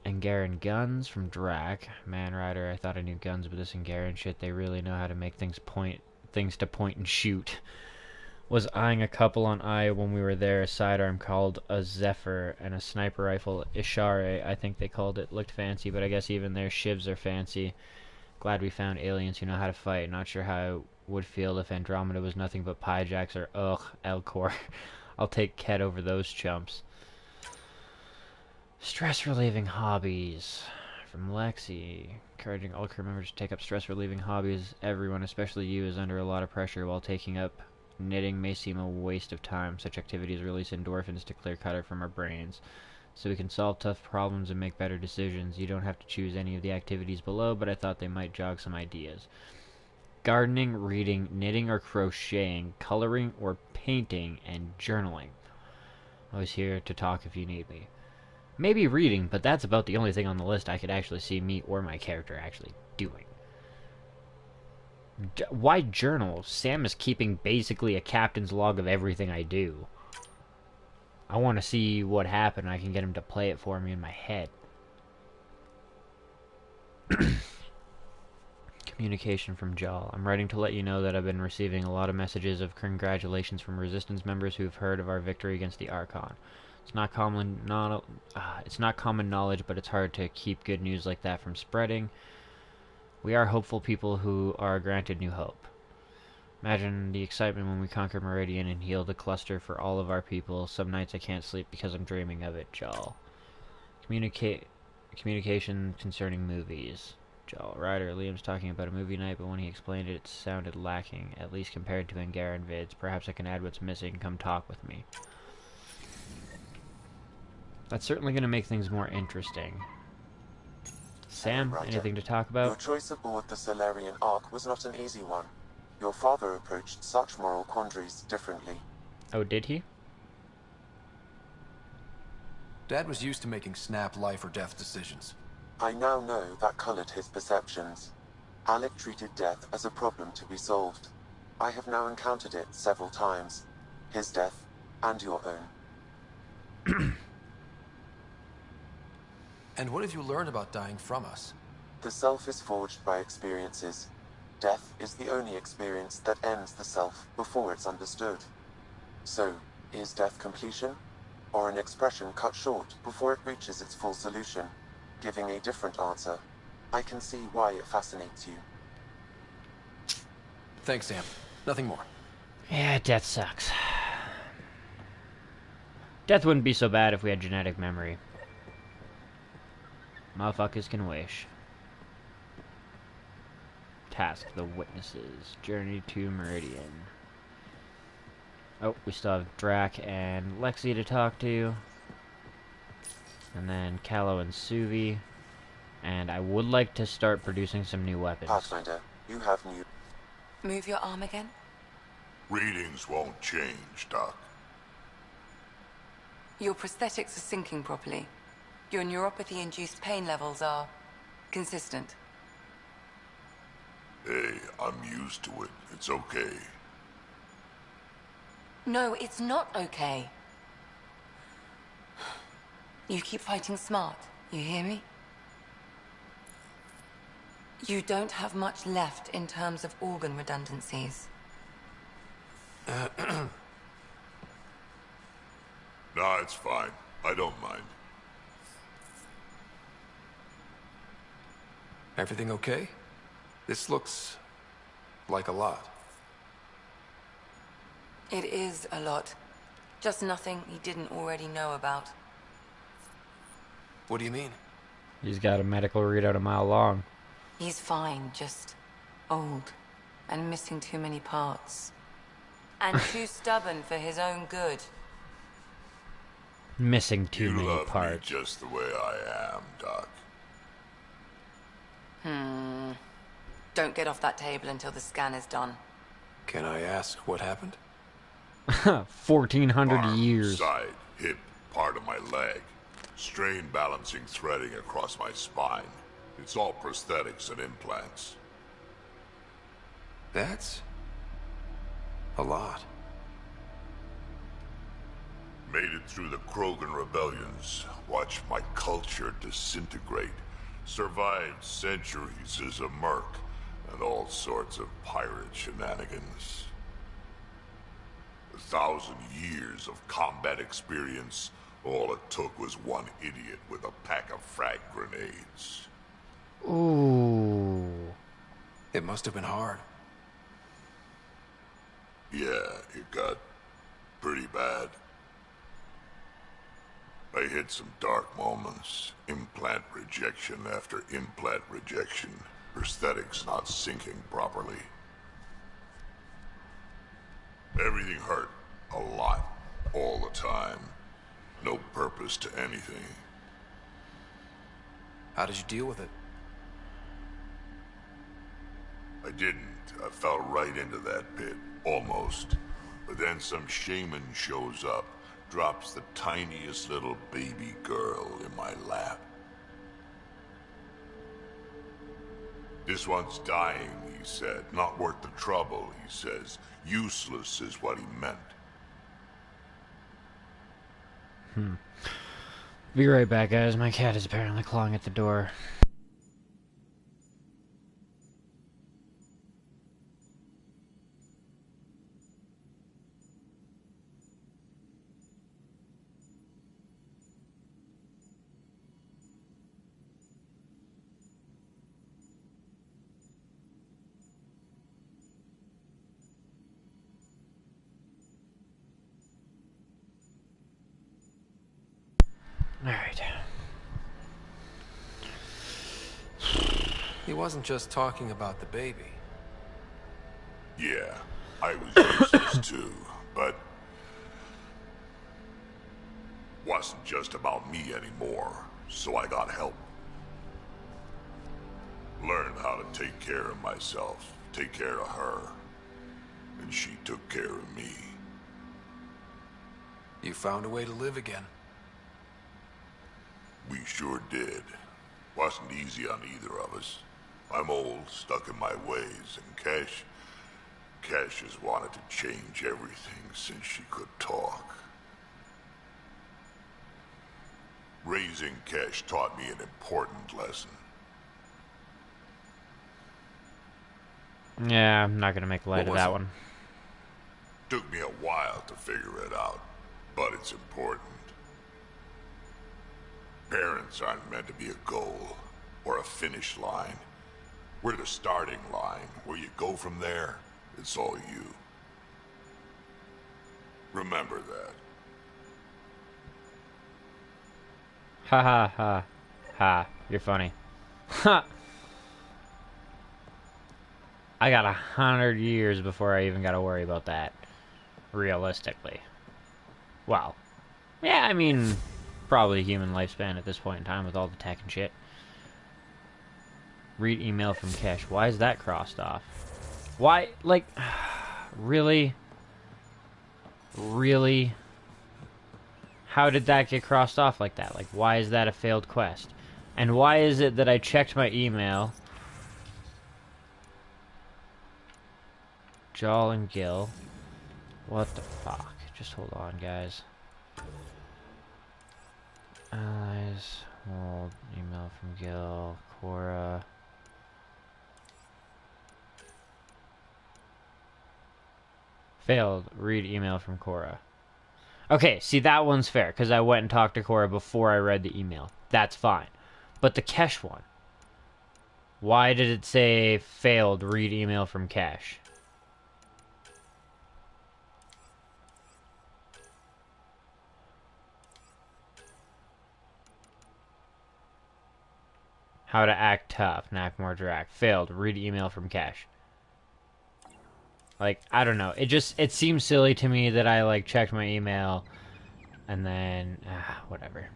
S1: Angaran guns from Drac. Man Rider, I thought I knew guns, but this Angaran shit, they really know how to make things to point and shoot. Was eyeing a couple on eye when we were there, a sidearm called a Zephyr, and a sniper rifle, Ishare, I think they called it. Looked fancy, but I guess even their shivs are fancy. Glad we found aliens who know how to fight. Not sure how it would feel if Andromeda was nothing but Pyjax or, Elcor. I'll take Ket over those chumps. Stress-relieving hobbies. From Lexi. Encouraging all crew members to take up stress-relieving hobbies. Everyone, especially you, is under a lot of pressure while taking up knitting may seem a waste of time. Such activities release endorphins to clear clutter from our brains, so we can solve tough problems and make better decisions. You don't have to choose any of the activities below, but I thought they might jog some ideas. Gardening, reading, knitting or crocheting, coloring or painting, and journaling. Always here to talk if you need me. Maybe reading, but that's about the only thing on the list I could actually see me or my character actually doing. Why journal? Sam is keeping basically a captain's log of everything I do. I want to see what happened. I can get him to play it for me in my head. Communication from Jal. I'm writing to let you know that I've been receiving a lot of messages of congratulations from Resistance members who've heard of our victory against the Archon. It's not common knowledge, but it's hard to keep good news like that from spreading. We are hopeful people who are granted new hope. Imagine the excitement when we conquer Meridian and heal the cluster for all of our people. Some nights I can't sleep because I'm dreaming of it, Jal. Communication concerning movies. Jal. Ryder, Liam's talking about a movie night, but when he explained it, it sounded lacking, at least compared to Angaran vids. Perhaps I can add what's missing. Come talk with me. That's certainly going to make things more interesting. Sam, anything to talk about?
S5: Your choice aboard the Solarian Ark was not an easy one. Your father approached such moral quandaries differently.
S1: Oh, did he?
S10: Dad was used to making snap life or death decisions.
S5: I now know that colored his perceptions. Alec treated death as a problem to be solved. I have now encountered it several times. His death, and your own.
S10: And what have you learned about dying from us?
S5: The self is forged by experiences. Death is the only experience that ends the self before it's understood. So, is death completion? Or an expression cut short before it reaches its full solution, giving a different answer? I can see why it fascinates you.
S10: Thanks, Sam. Nothing more.
S1: Yeah, death sucks. Death wouldn't be so bad if we had genetic memory. Motherfuckers can wish. Task the witnesses. Journey to Meridian. Oh, we still have Drac and Lexi to talk to. And then Callow and Suvi. And I would like to start producing some new weapons.
S5: Pathfinder, you have new...
S2: Move your arm again?
S4: Readings won't change, Doc.
S2: Your prosthetics are syncing properly. Your neuropathy-induced pain levels are consistent.
S4: Hey, I'm used to it. It's okay.
S2: No, it's not okay. You keep fighting smart, you hear me? You don't have much left in terms of organ redundancies.
S4: Nah, it's fine. I don't mind.
S10: Everything okay? This looks like a lot.
S2: It is a lot. Just nothing he didn't already know about.
S10: What do you mean?
S1: He's got a medical readout a mile long.
S2: He's fine, just old and missing too many parts. And too stubborn for his own good.
S1: Missing too many
S4: love
S1: parts.
S4: Me just the way I am, Doc.
S2: Don't get off that table until the scan is done.
S10: Can I ask what happened?
S1: 1,400
S4: Arm,
S1: years.
S4: Side, hip, part of my leg. Strain balancing threading across my spine. It's all prosthetics and implants.
S10: That's a lot.
S4: Made it through the Krogan rebellions. Watched my culture disintegrate. Survived centuries as a merc. And all sorts of pirate shenanigans. 1,000 years of combat experience. All it took was one idiot with a pack of frag grenades.
S1: Ooh.
S10: It must have been hard.
S4: Yeah, it got pretty bad. I hit some dark moments. Implant rejection after implant rejection. Prosthetics not syncing properly. Everything hurt. A lot. All the time. No purpose to anything.
S10: How did you deal with it?
S4: I didn't. I fell right into that pit. Almost. But then some shaman shows up. Drops the tiniest little baby girl in my lap. This one's dying, he said. Not worth the trouble, he says. Useless is what he meant.
S1: Be right back, guys. My cat is apparently clawing at the door. Alright.
S10: He wasn't just talking about the baby.
S4: Yeah, I was useless too, but wasn't just about me anymore, so I got help. Learned how to take care of myself, take care of her, and she took care of me.
S10: You found a way to live again.
S4: We sure did. Wasn't easy on either of us. I'm old, stuck in my ways, and Cash has wanted to change everything since she could talk. Raising Cash taught me an important lesson.
S1: Yeah, I'm not gonna make light of that one.
S4: Took me a while to figure it out, but it's important. Parents aren't meant to be a goal or a finish line. We're the starting line. Where you go from there, it's all you. Remember that.
S1: Ha ha ha. Ha. You're funny. Ha! I got 100 years before I even gotta worry about that. Realistically. Well. Yeah, I mean, probably human lifespan at this point in time with all the tech and shit. Read email from Cash. Why is that crossed off? Why? Like, really? Really? How did that get crossed off like that? Like, why is that a failed quest? And why is it that I checked my email? Jawl and Gil. What the fuck? Just hold on, guys. Allies. Hold. Email from Gil. Cora. Failed. Read email from Cora. Okay, see, that one's fair, because I went and talked to Cora before I read the email. That's fine. But the Kesh one, why did it say failed? Read email from Kesh? How to act tough, not more direct. Failed. Read email from Kesh. Like, I don't know. It seems silly to me that I, like, checked my email and then, whatever.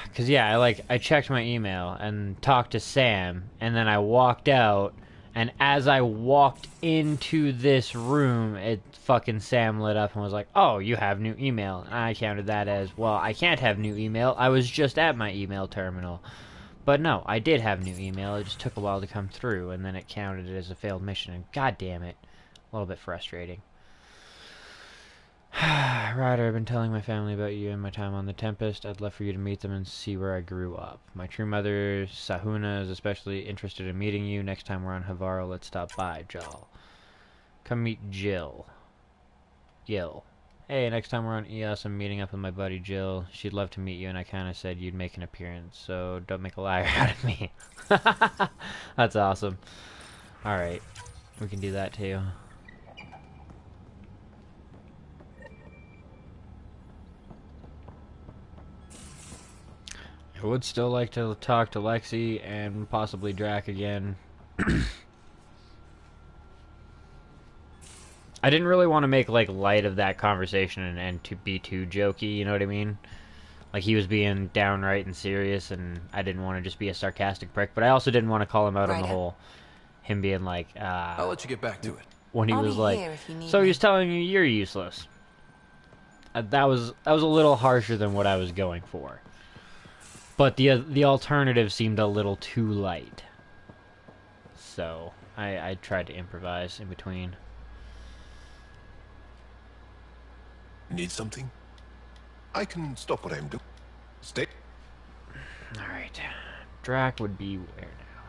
S1: Because, yeah, I checked my email and talked to Sam, and then I walked out, and as I walked into this room, fucking Sam lit up and was like, oh, you have new email. And I counted that as, well, I can't have new email. I was just at my email terminal. But no, I did have new email. It just took a while to come through, and then it counted it as a failed mission, and god damn it. A little bit frustrating. Ryder, I've been telling my family about you and my time on the Tempest. I'd love for you to meet them and see where I grew up. My true mother, Sahuna, is especially interested in meeting you. Next time we're on Havaro, let's stop by, Jal. Come meet Jill. Gil. Hey, next time we're on EOS, I'm meeting up with my buddy Jill. She'd love to meet you, and I kind of said you'd make an appearance, so don't make a liar out of me. That's awesome. Alright, we can do that too. I would still like to talk to Lexi and possibly Drac again. I didn't really want to make, like, light of that conversation and to be too jokey, you know what I mean? Like, he was being downright and serious, and I didn't want to just be a sarcastic prick, but I also didn't want to call him out on the whole, him being like,
S10: I'll let you get back to it.
S1: When he was like, so he's telling you you're useless. That was a little harsher than what I was going for. But the alternative seemed a little too light. So, I tried to improvise in between.
S15: Need something? I can stop what I'm doing. Stay.
S1: Alright. Drac would be where now?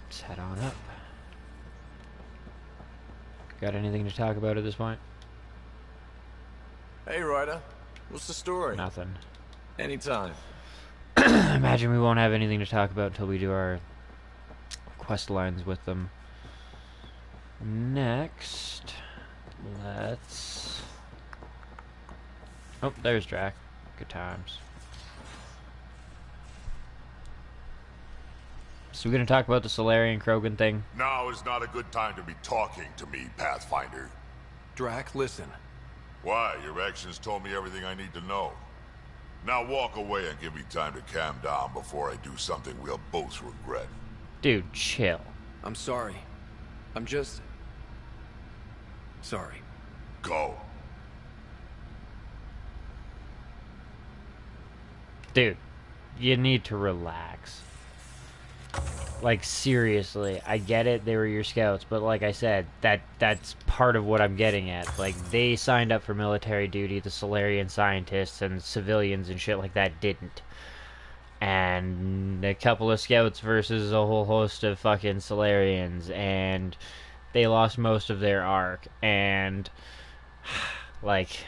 S1: Let's head on up. Got anything to talk about at this point?
S16: Hey, Ryder. What's the story?
S1: Nothing.
S16: Anytime.
S1: Imagine we won't have anything to talk about until we do our quest lines with them. Next, let's... Oh, there's Drac. Good times. So we're going to talk about the Solarian Krogan thing?
S4: Now is not a good time to be talking to me, Pathfinder.
S10: Drac, listen.
S4: Why? Your actions told me everything I need to know. Now walk away and give me time to calm down before I do something we'll both regret.
S1: Dude, chill.
S10: I'm sorry. I'm just... sorry.
S4: Go.
S1: Dude, you need to relax. Like, seriously, I get it, they were your scouts, but like I said, that's part of what I'm getting at. Like, they signed up for military duty, the Solarian scientists and civilians and shit like that didn't. And a couple of scouts versus a whole host of fucking Solarians, and they lost most of their arc, and, like,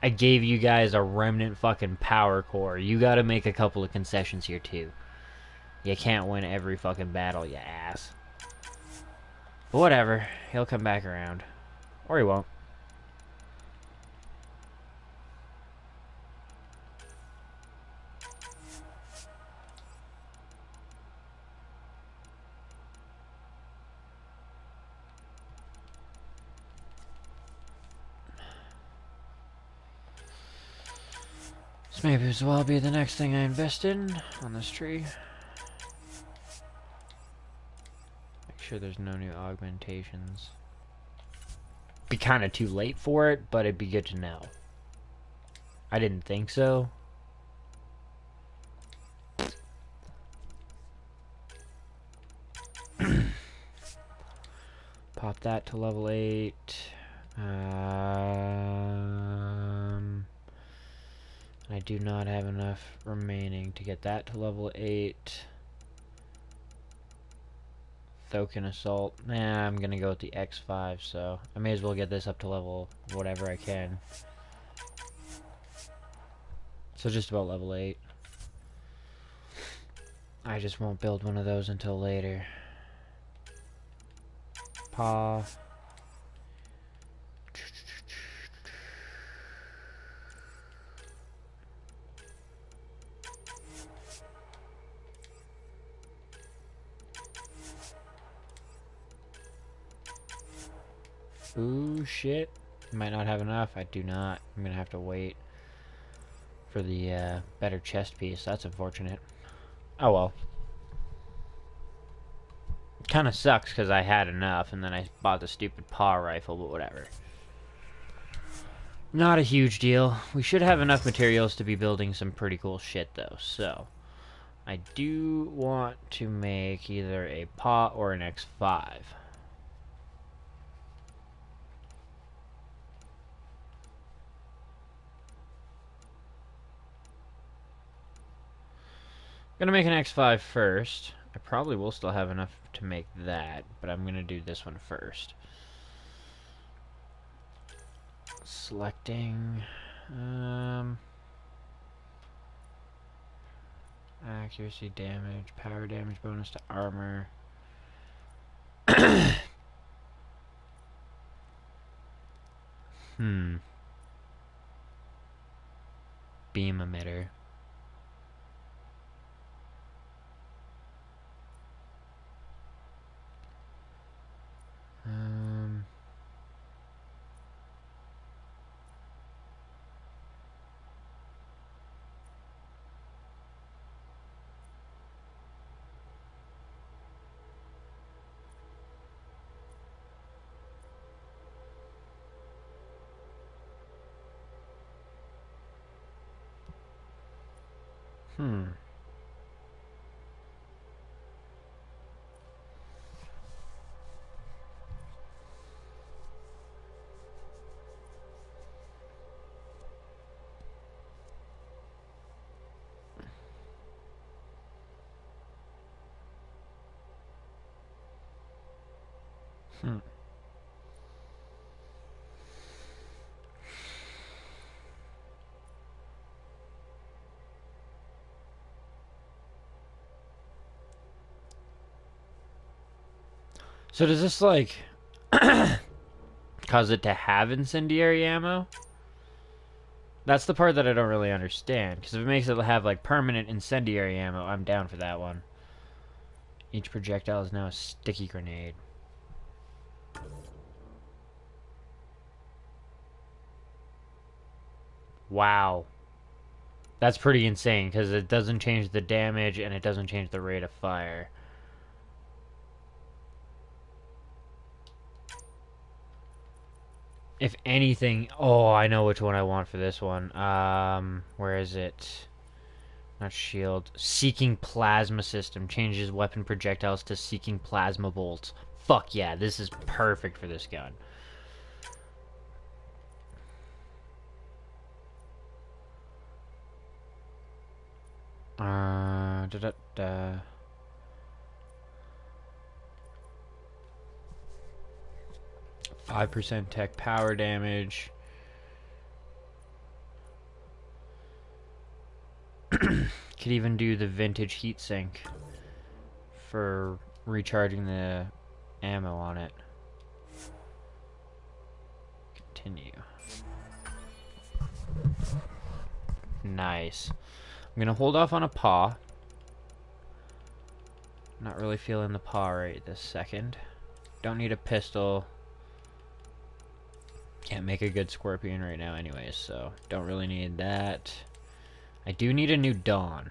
S1: I gave you guys a remnant fucking power core. You gotta make a couple of concessions here, too. You can't win every fucking battle, you ass. But whatever, he'll come back around. Or he won't. This maybe as well be the next thing I invest in on this tree. Sure there's no new augmentations. Be kind of too late for it, but it'd be good to know. I didn't think so. Pop that to level 8. I do not have enough remaining to get that to level 8. Thokin Assault. Nah, I'm gonna go with the X5, so I may as well get this up to level whatever I can. So just about level 8. I just won't build one of those until later. Paw. Ooh, shit. Might not have enough. I do not. I'm gonna have to wait for the better chest piece. That's unfortunate. Oh well. Kind of sucks because I had enough and then I bought the stupid paw rifle, but whatever. Not a huge deal. We should have enough materials to be building some pretty cool shit though, so I do want to make either a paw or an X5. Gonna make an X5 first. I probably will still have enough to make that, but I'm gonna do this one first. Selecting accuracy damage, power damage bonus to armor. Beam emitter. So does this, like, cause it to have incendiary ammo? That's the part that I don't really understand, because if it makes it have, like, permanent incendiary ammo, I'm down for that one. Each projectile is now a sticky grenade. Wow. That's pretty insane, because it doesn't change the damage, and it doesn't change the rate of fire. If anything... Oh, I know which one I want for this one. Where is it? Not shield. Seeking plasma system. Changes weapon projectiles to seeking plasma bolts. Fuck yeah, this is perfect for this gun. Da-da-da. 5% tech power damage. Could even do the vintage heatsink for recharging the ammo on it. Continue. Nice. I'm gonna hold off on a paw. Not really feeling the paw right this second. Don't need a pistol. Can't make a good scorpion right now anyways, so don't really need that. I do need a new Dawn.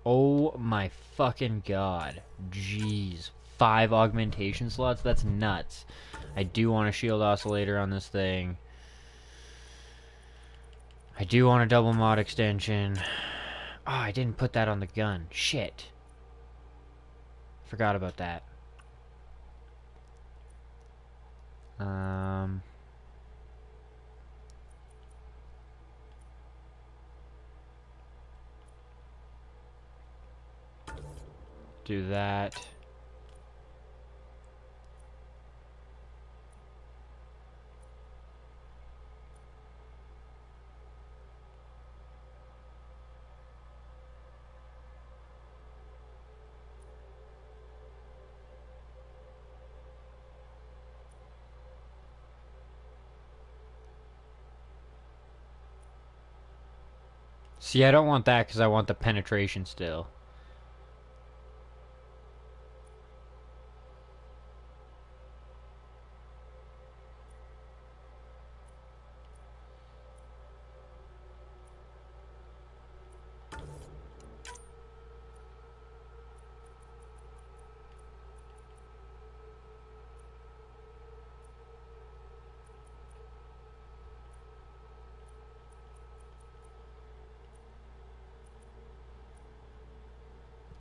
S1: Oh my fucking god. Jeez. 5 augmentation slots? That's nuts. I do want a shield oscillator on this thing. I do want a double mod extension. Oh, I didn't put that on the gun. Shit. Forgot about that. Do that. See, I don't want that because I want the penetration still.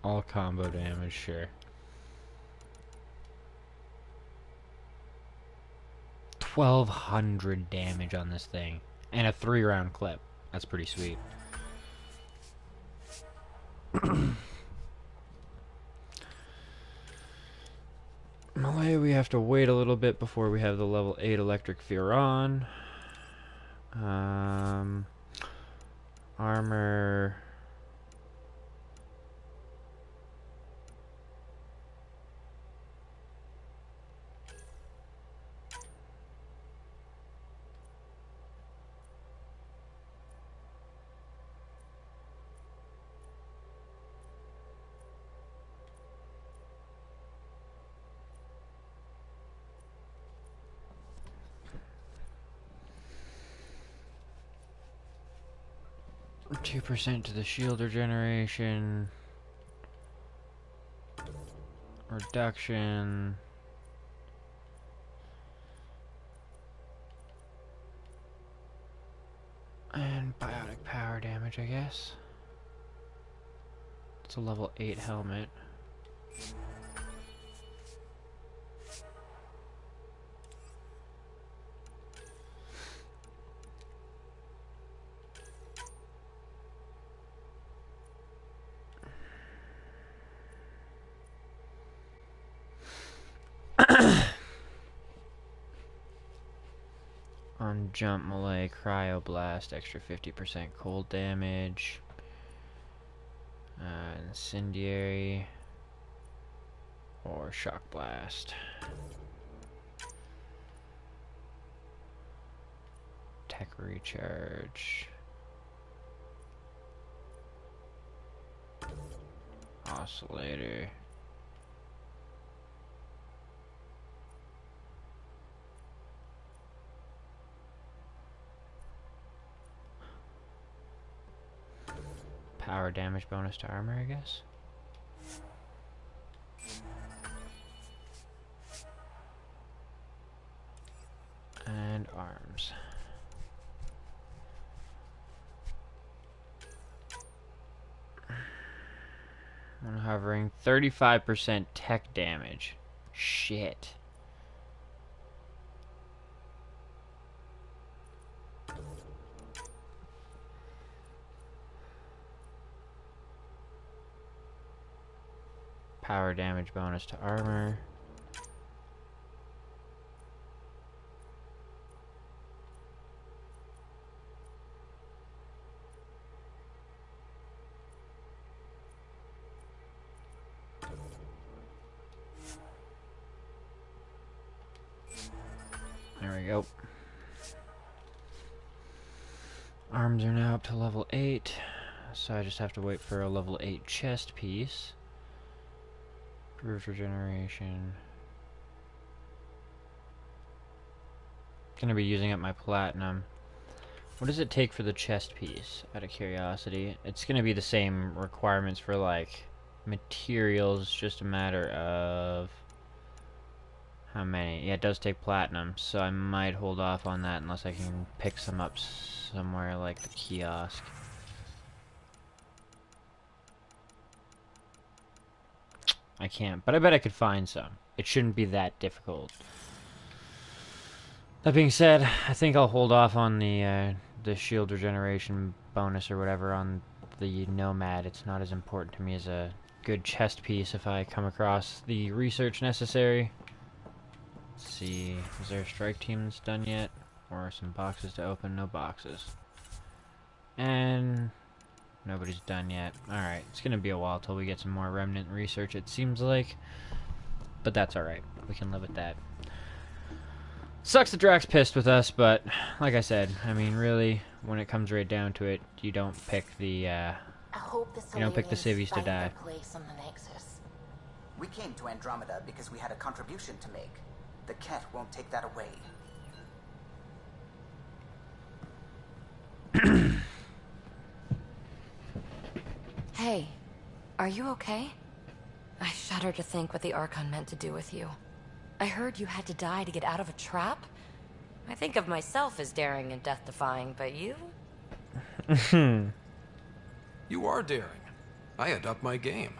S1: All combo damage, sure. 1,200 damage on this thing. And a 3-round clip. That's pretty sweet. Malaya, we have to wait a little bit before we have the level 8 electric fear on. Armor... %2 to the shield regeneration. Reduction. And biotic power damage, I guess. It's a level 8 helmet. On jump melee, cryoblast, extra 50% cold damage. Incendiary or shock blast. Tech recharge. Oscillator. Power damage bonus to armor, I guess. And arms. When hovering, 35% tech damage. Shit. Power damage bonus to armor. There we go. Arms are now up to level 8, so I just have to wait for a level 8 chest piece. Improved regeneration. Gonna be using up my platinum. What does it take for the chest piece, out of curiosity? It's gonna be the same requirements for, like, materials, just a matter of how many. Yeah, it does take platinum, so I might hold off on that unless I can pick some up somewhere like the kiosk. I can't, but I bet I could find some. It shouldn't be that difficult. That being said, I think I'll hold off on the shield regeneration bonus or whatever on the Nomad. It's not as important to me as a good chest piece if I come across the research necessary. Let's see, is there a strike team that's done yet? Or some boxes to open? No boxes. And nobody's done yet. Alright, it's gonna be a while till we get some more remnant research, it seems like. But that's alright. We can live with that. Sucks that Drax pissed with us, but like I said, I mean, really, when it comes right down to it, you don't pick the
S8: I hope the
S1: you don't pick the
S8: Solarians
S1: civvies to
S8: find
S1: die.
S8: their place on the Nexus.
S6: We came to Andromeda because we had a contribution to make. The Ket won't take that away.
S19: Hey, are you okay? I shudder to think what the Archon meant to do with you. I heard you had to die to get out of a trap? I think of myself as daring and death-defying, but you?
S10: You are daring. I had upped my game.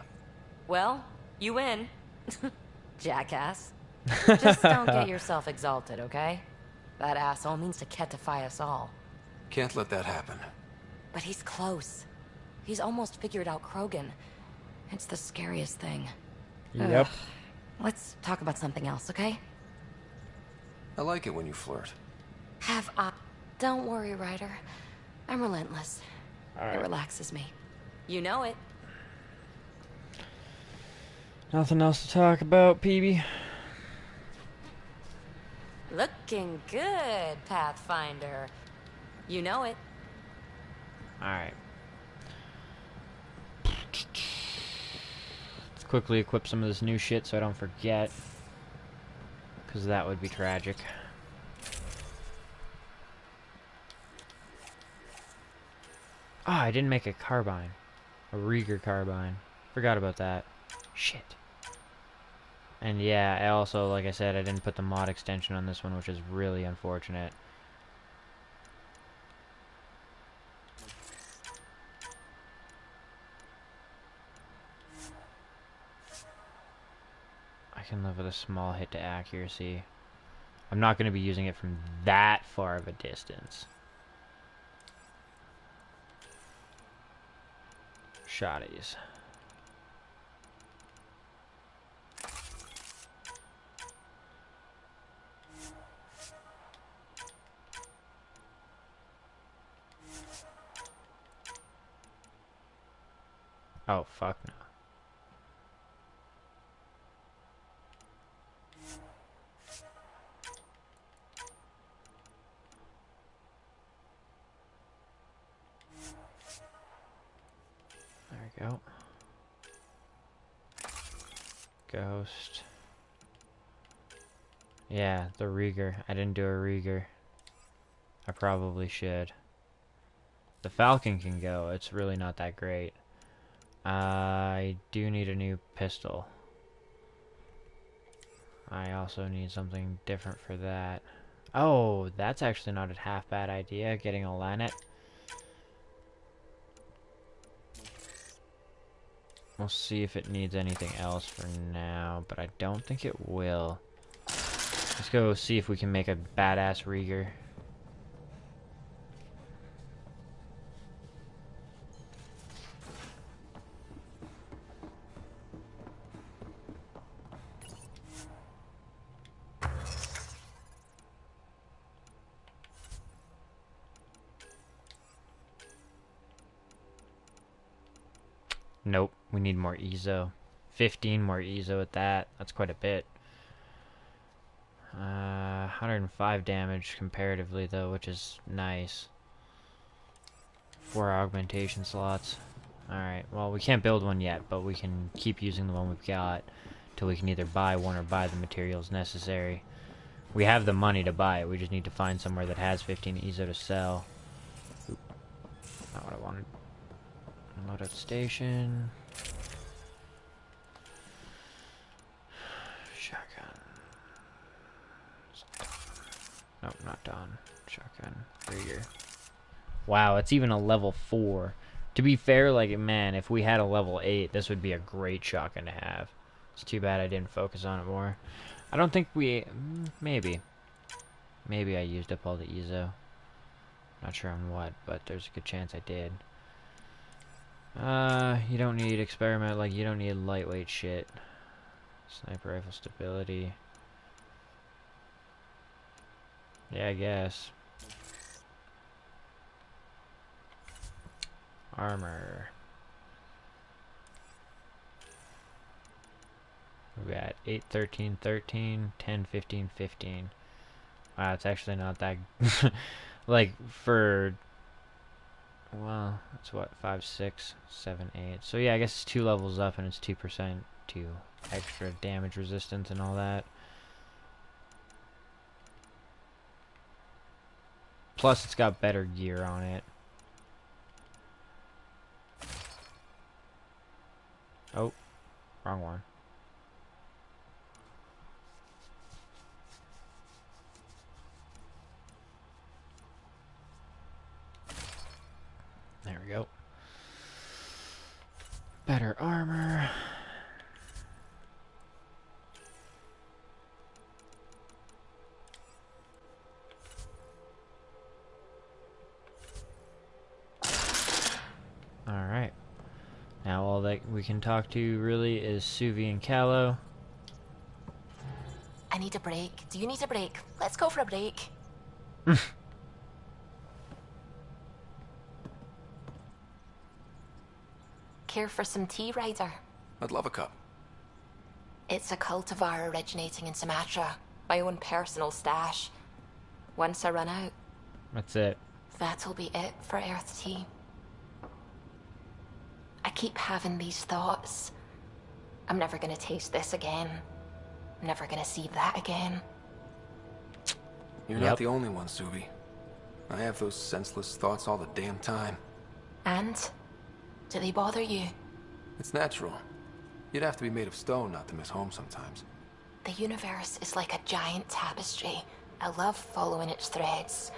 S19: Well, you win. Jackass. Just don't get yourself exalted, okay? That asshole means to ketify us all.
S10: Can't let that happen.
S19: But he's close. He's almost figured out Krogan. It's the scariest thing.
S1: Yep.
S19: Ugh. Let's talk about something else, okay?
S10: I like it when you flirt.
S19: Have I? Don't worry, Ryder. I'm relentless.
S1: Alright.
S19: It relaxes me. You know it.
S1: Nothing else to talk about, PB?
S19: Looking good, Pathfinder. You know it.
S1: Alright. Let's quickly equip some of this new shit so I don't forget. Because that would be tragic. Ah, I didn't make a carbine. A Rieger carbine. Forgot about that. Shit. And yeah, I also, like I said, I didn't put the mod extension on this one, which is really unfortunate. I can live with a small hit to accuracy. I'm not going to be using it from that far of a distance. Shotties. Oh, fuck no. There we go. Ghost. Yeah, the Rieger. I didn't do a Rieger. I probably should. The Falcon can go. It's really not that great. I do need a new pistol. I also need something different for that. Oh, that's actually not a half bad idea, getting a Lanet. We'll see if it needs anything else for now, but I don't think it will. Let's go see if we can make a badass Rieger. Nope, we need more EZO. 15 more EZO at that. That's quite a bit. 105 damage comparatively though, which is nice. 4 augmentation slots. Alright, well we can't build one yet, but we can keep using the one we've got till we can either buy one or buy the materials necessary. We have the money to buy it, we just need to find somewhere that has 15 EZO to sell. Oop. Not what I wanted. Loadout station. Shotgun. Nope, not done. Shotgun. Rieger. Wow, it's even a level 4. To be fair, like, man, if we had a level 8, this would be a great shotgun to have. It's too bad I didn't focus on it more. I don't think we... Maybe. Maybe I used up all the EZO. Not sure on what, but there's a good chance I did. You don't need experiment, like, you don't need lightweight shit. Sniper rifle stability. Yeah, I guess. Armor. We got 8, 13, 13, 10, 15, 15. Wow, it's actually not that... like, for Well, that's what, 5, 6, 7, 8. So yeah, I guess it's 2 levels up and it's 2% to extra damage resistance and all that. Plus, it's got better gear on it. Oh, wrong one. There we go. Better armor. Alright. Now all that we can talk to really is Suvi and Callow.
S8: I need a break. Do you need a break? Let's go for a break. Care for some tea, Ryder?
S10: I'd love a cup.
S8: It's a cultivar originating in Sumatra. My own personal stash. Once I run out,
S1: That's it.
S8: that'll be it for Earth tea. I keep having these thoughts. I'm never gonna taste this again. I'm never gonna see that again.
S10: You're not the only one, Suvi. I have those senseless thoughts all the damn time.
S8: And? Do they bother you?
S10: It's natural. You'd have to be made of stone not to miss home sometimes.
S8: The universe is like a giant tapestry. I love following its threads,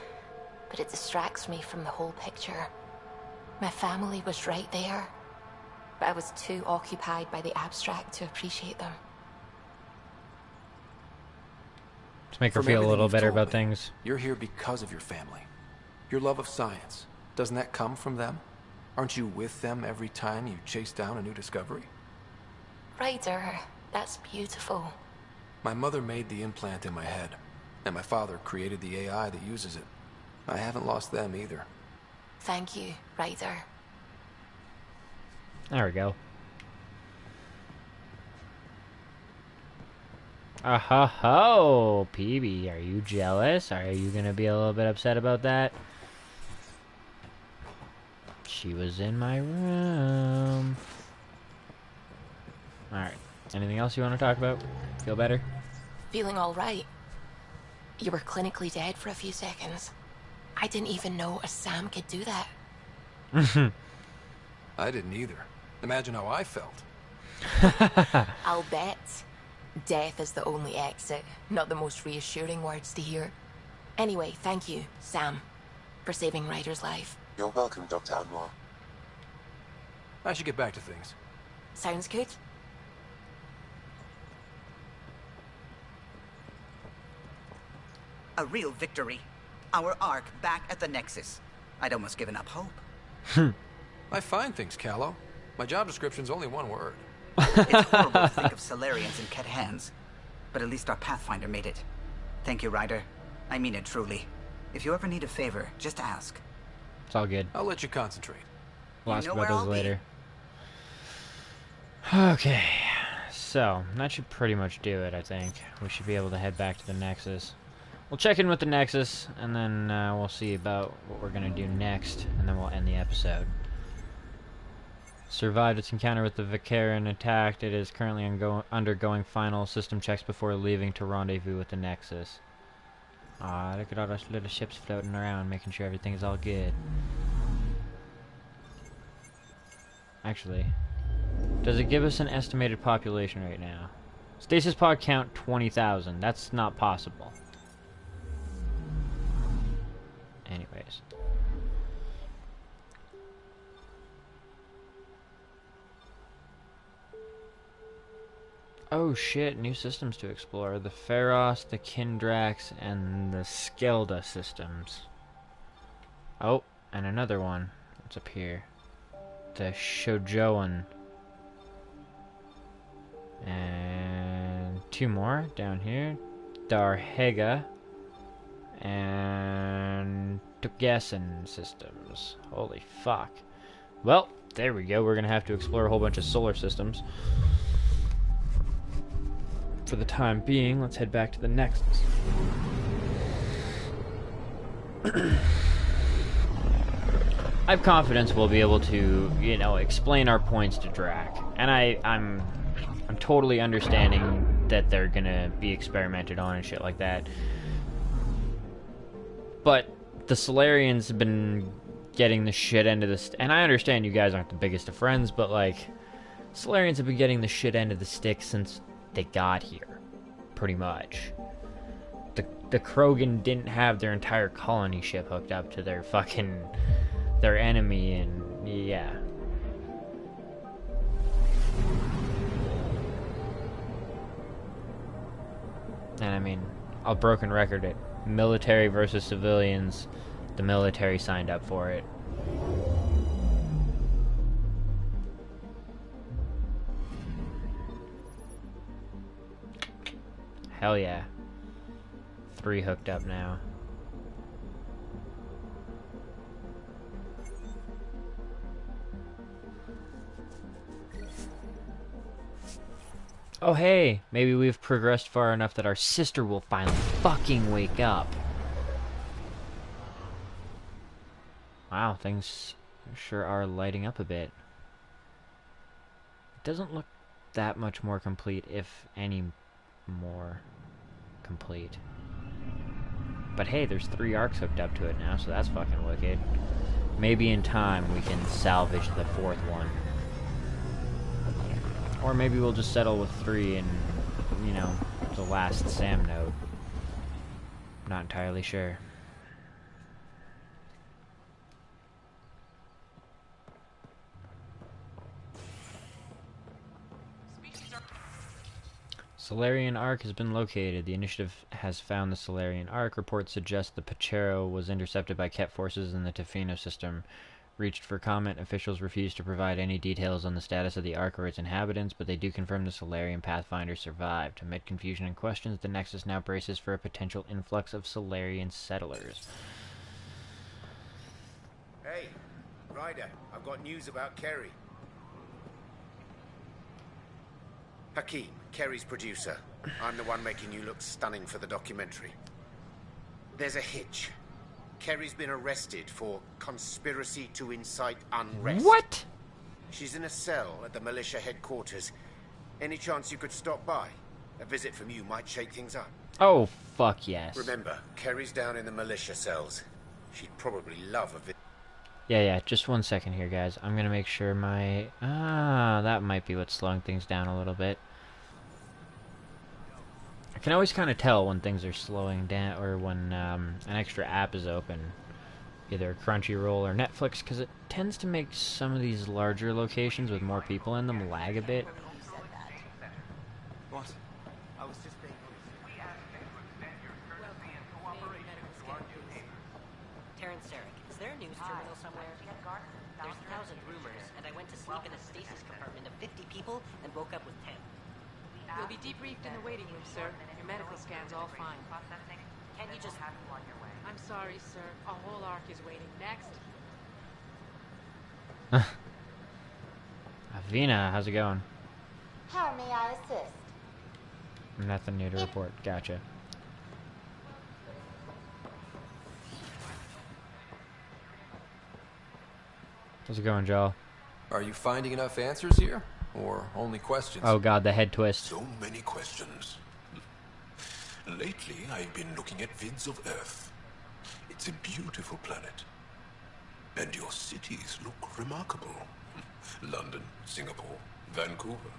S8: but it distracts me from the whole picture. My family was right there, but I was too occupied by the abstract to appreciate them.
S1: To make her feel a little better about things.
S10: You're here because of your family. Your love of science. Doesn't that come from them? Aren't you with them every time you chase down a new discovery?
S8: Ryder, that's beautiful.
S10: My mother made the implant in my head, and my father created the AI that uses it. I haven't lost them either.
S8: Thank you, Ryder.
S1: There we go. Ho, PB, are you jealous? Are you gonna be a little bit upset about that? She was in my room. Alright. Anything else you want to talk about? Feel better?
S8: Feeling all right. You were clinically dead for a few seconds. I didn't even know a Sam could do that.
S10: I didn't either. Imagine how I felt.
S8: I'll bet. Death is the only exit, not the most reassuring words to hear. Anyway, thank you, Sam, for saving Ryder's life.
S5: You're welcome, Dr. Anwar.
S10: I should get back to things.
S8: Sounds good.
S6: A real victory. Our Ark back at the Nexus. I'd almost given up hope.
S10: I find things, Callow. My job description's only one word.
S6: It's horrible to think of Solarians in Ket hands, but at least our Pathfinder made it. Thank you, Ryder. I mean it truly. If you ever need a favor, just ask.
S1: It's all good.
S10: I'll let you concentrate.
S1: We'll ask about those later. Okay, so that should pretty much do it, I think. We should be able to head back to the Nexus. We'll check in with the Nexus, and then we'll see about what we're going to do next, and then we'll end the episode. Survived its encounter with the Vicarian attack. It is currently undergoing final system checks before leaving to rendezvous with the Nexus. Ah, look at all those little ships floating around, making sure everything is all good. Actually, does it give us an estimated population right now? Stasis pod count 20,000. That's not possible. Anyways. Oh shit, new systems to explore. The Pharos, the Kindrax, and the Skelda systems. Oh, and another one. What's up here? The Shojoan. And two more down here. Darhega. And Tugessen systems. Holy fuck. Well, there we go. We're gonna have to explore a whole bunch of solar systems. For the time being, let's head back to the Nexus. I have confidence we'll be able to, you know, explain our points to Drac. And I'm totally understanding that they're gonna be experimented on and shit like that. But the Solarians have been getting the shit end of this, and I understand you guys aren't the biggest of friends, but like, Solarians have been getting the shit end of the stick since they got here, pretty much. The Krogan didn't have their entire colony ship hooked up to their enemy, and yeah. And I mean, I'll broken record it. Military versus civilians, the military signed up for it. Hell yeah. 3 hooked up now. Oh hey, maybe we've progressed far enough that our sister will finally fucking wake up. Wow, things sure are lighting up a bit. It doesn't look that much more complete, if any more complete. But hey, there's 3 arcs hooked up to it now, so that's fucking wicked. Maybe in time we can salvage the 4th one. Or maybe we'll just settle with 3 and, you know, the last SAM node. Not entirely sure. Solarian Arc has been located. The initiative has found the Solarian Arc. Reports suggest the Pachero was intercepted by Ket forces in the Tofino system. Reached for comment, officials refused to provide any details on the status of the Ark or its inhabitants, but they do confirm the Solarian Pathfinder survived. Amid confusion and questions, the Nexus now braces for a potential influx of Solarian settlers.
S20: Hey, Ryder, I've got news about Kerry. Hakeem, Kerry's producer. I'm the one making you look stunning for the documentary. There's a hitch. Kerry's been arrested for conspiracy to incite unrest.
S1: What?
S20: She's in a cell at the militia headquarters. Any chance you could stop by? A visit from you might shake things up.
S1: Oh, fuck yes.
S20: Remember, Kerry's down in the militia cells. She'd probably love a visit.
S1: Yeah, just 1 second here, guys. I'm gonna make sure my... that might be what's slowing things down a little bit. I can always kind of tell when things are slowing down, or when an extra app is open. Either Crunchyroll or Netflix, because it tends to make some of these larger locations with more people in them lag a bit.
S20: What? I was just
S21: Terrence Sarek, is there a news terminal somewhere? There's 1,000 rumors, and I went to sleep in a stasis compartment of 50 people and woke up with 10.
S22: You'll be debriefed in the waiting room, sir. Your medical scan's all fine.
S21: Can't you just...
S22: I'm sorry, sir. A whole arc is waiting. Next.
S1: Avina, how's it going?
S23: How may I assist?
S1: Nothing new to report. Gotcha. How's it going, Joel?
S10: Are you finding enough answers here? Or only questions?
S1: Oh god, the head twist.
S15: So many questions. Lately, I've been looking at vids of Earth. It's a beautiful planet. And your cities look remarkable. London, Singapore, Vancouver.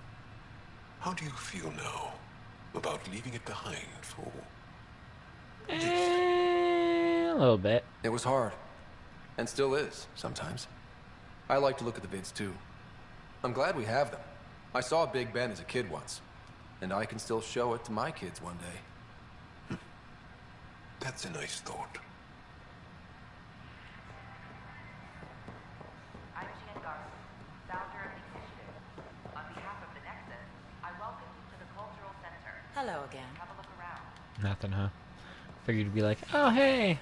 S15: How do you feel now about leaving it behind for...
S1: A little bit.
S10: It was hard. And still is, sometimes. I like to look at the vids, too. I'm glad we have them. I saw Big Ben as a kid once. And I can still show it to my kids one day.
S15: That's a nice thought.
S24: I'm Jan Garson, founder of the initiative. On behalf of the Nexus, I welcome you to the Cultural Center.
S21: Hello again.
S24: Have a look around.
S1: Nothing, huh? Figured you'd be like, oh hey,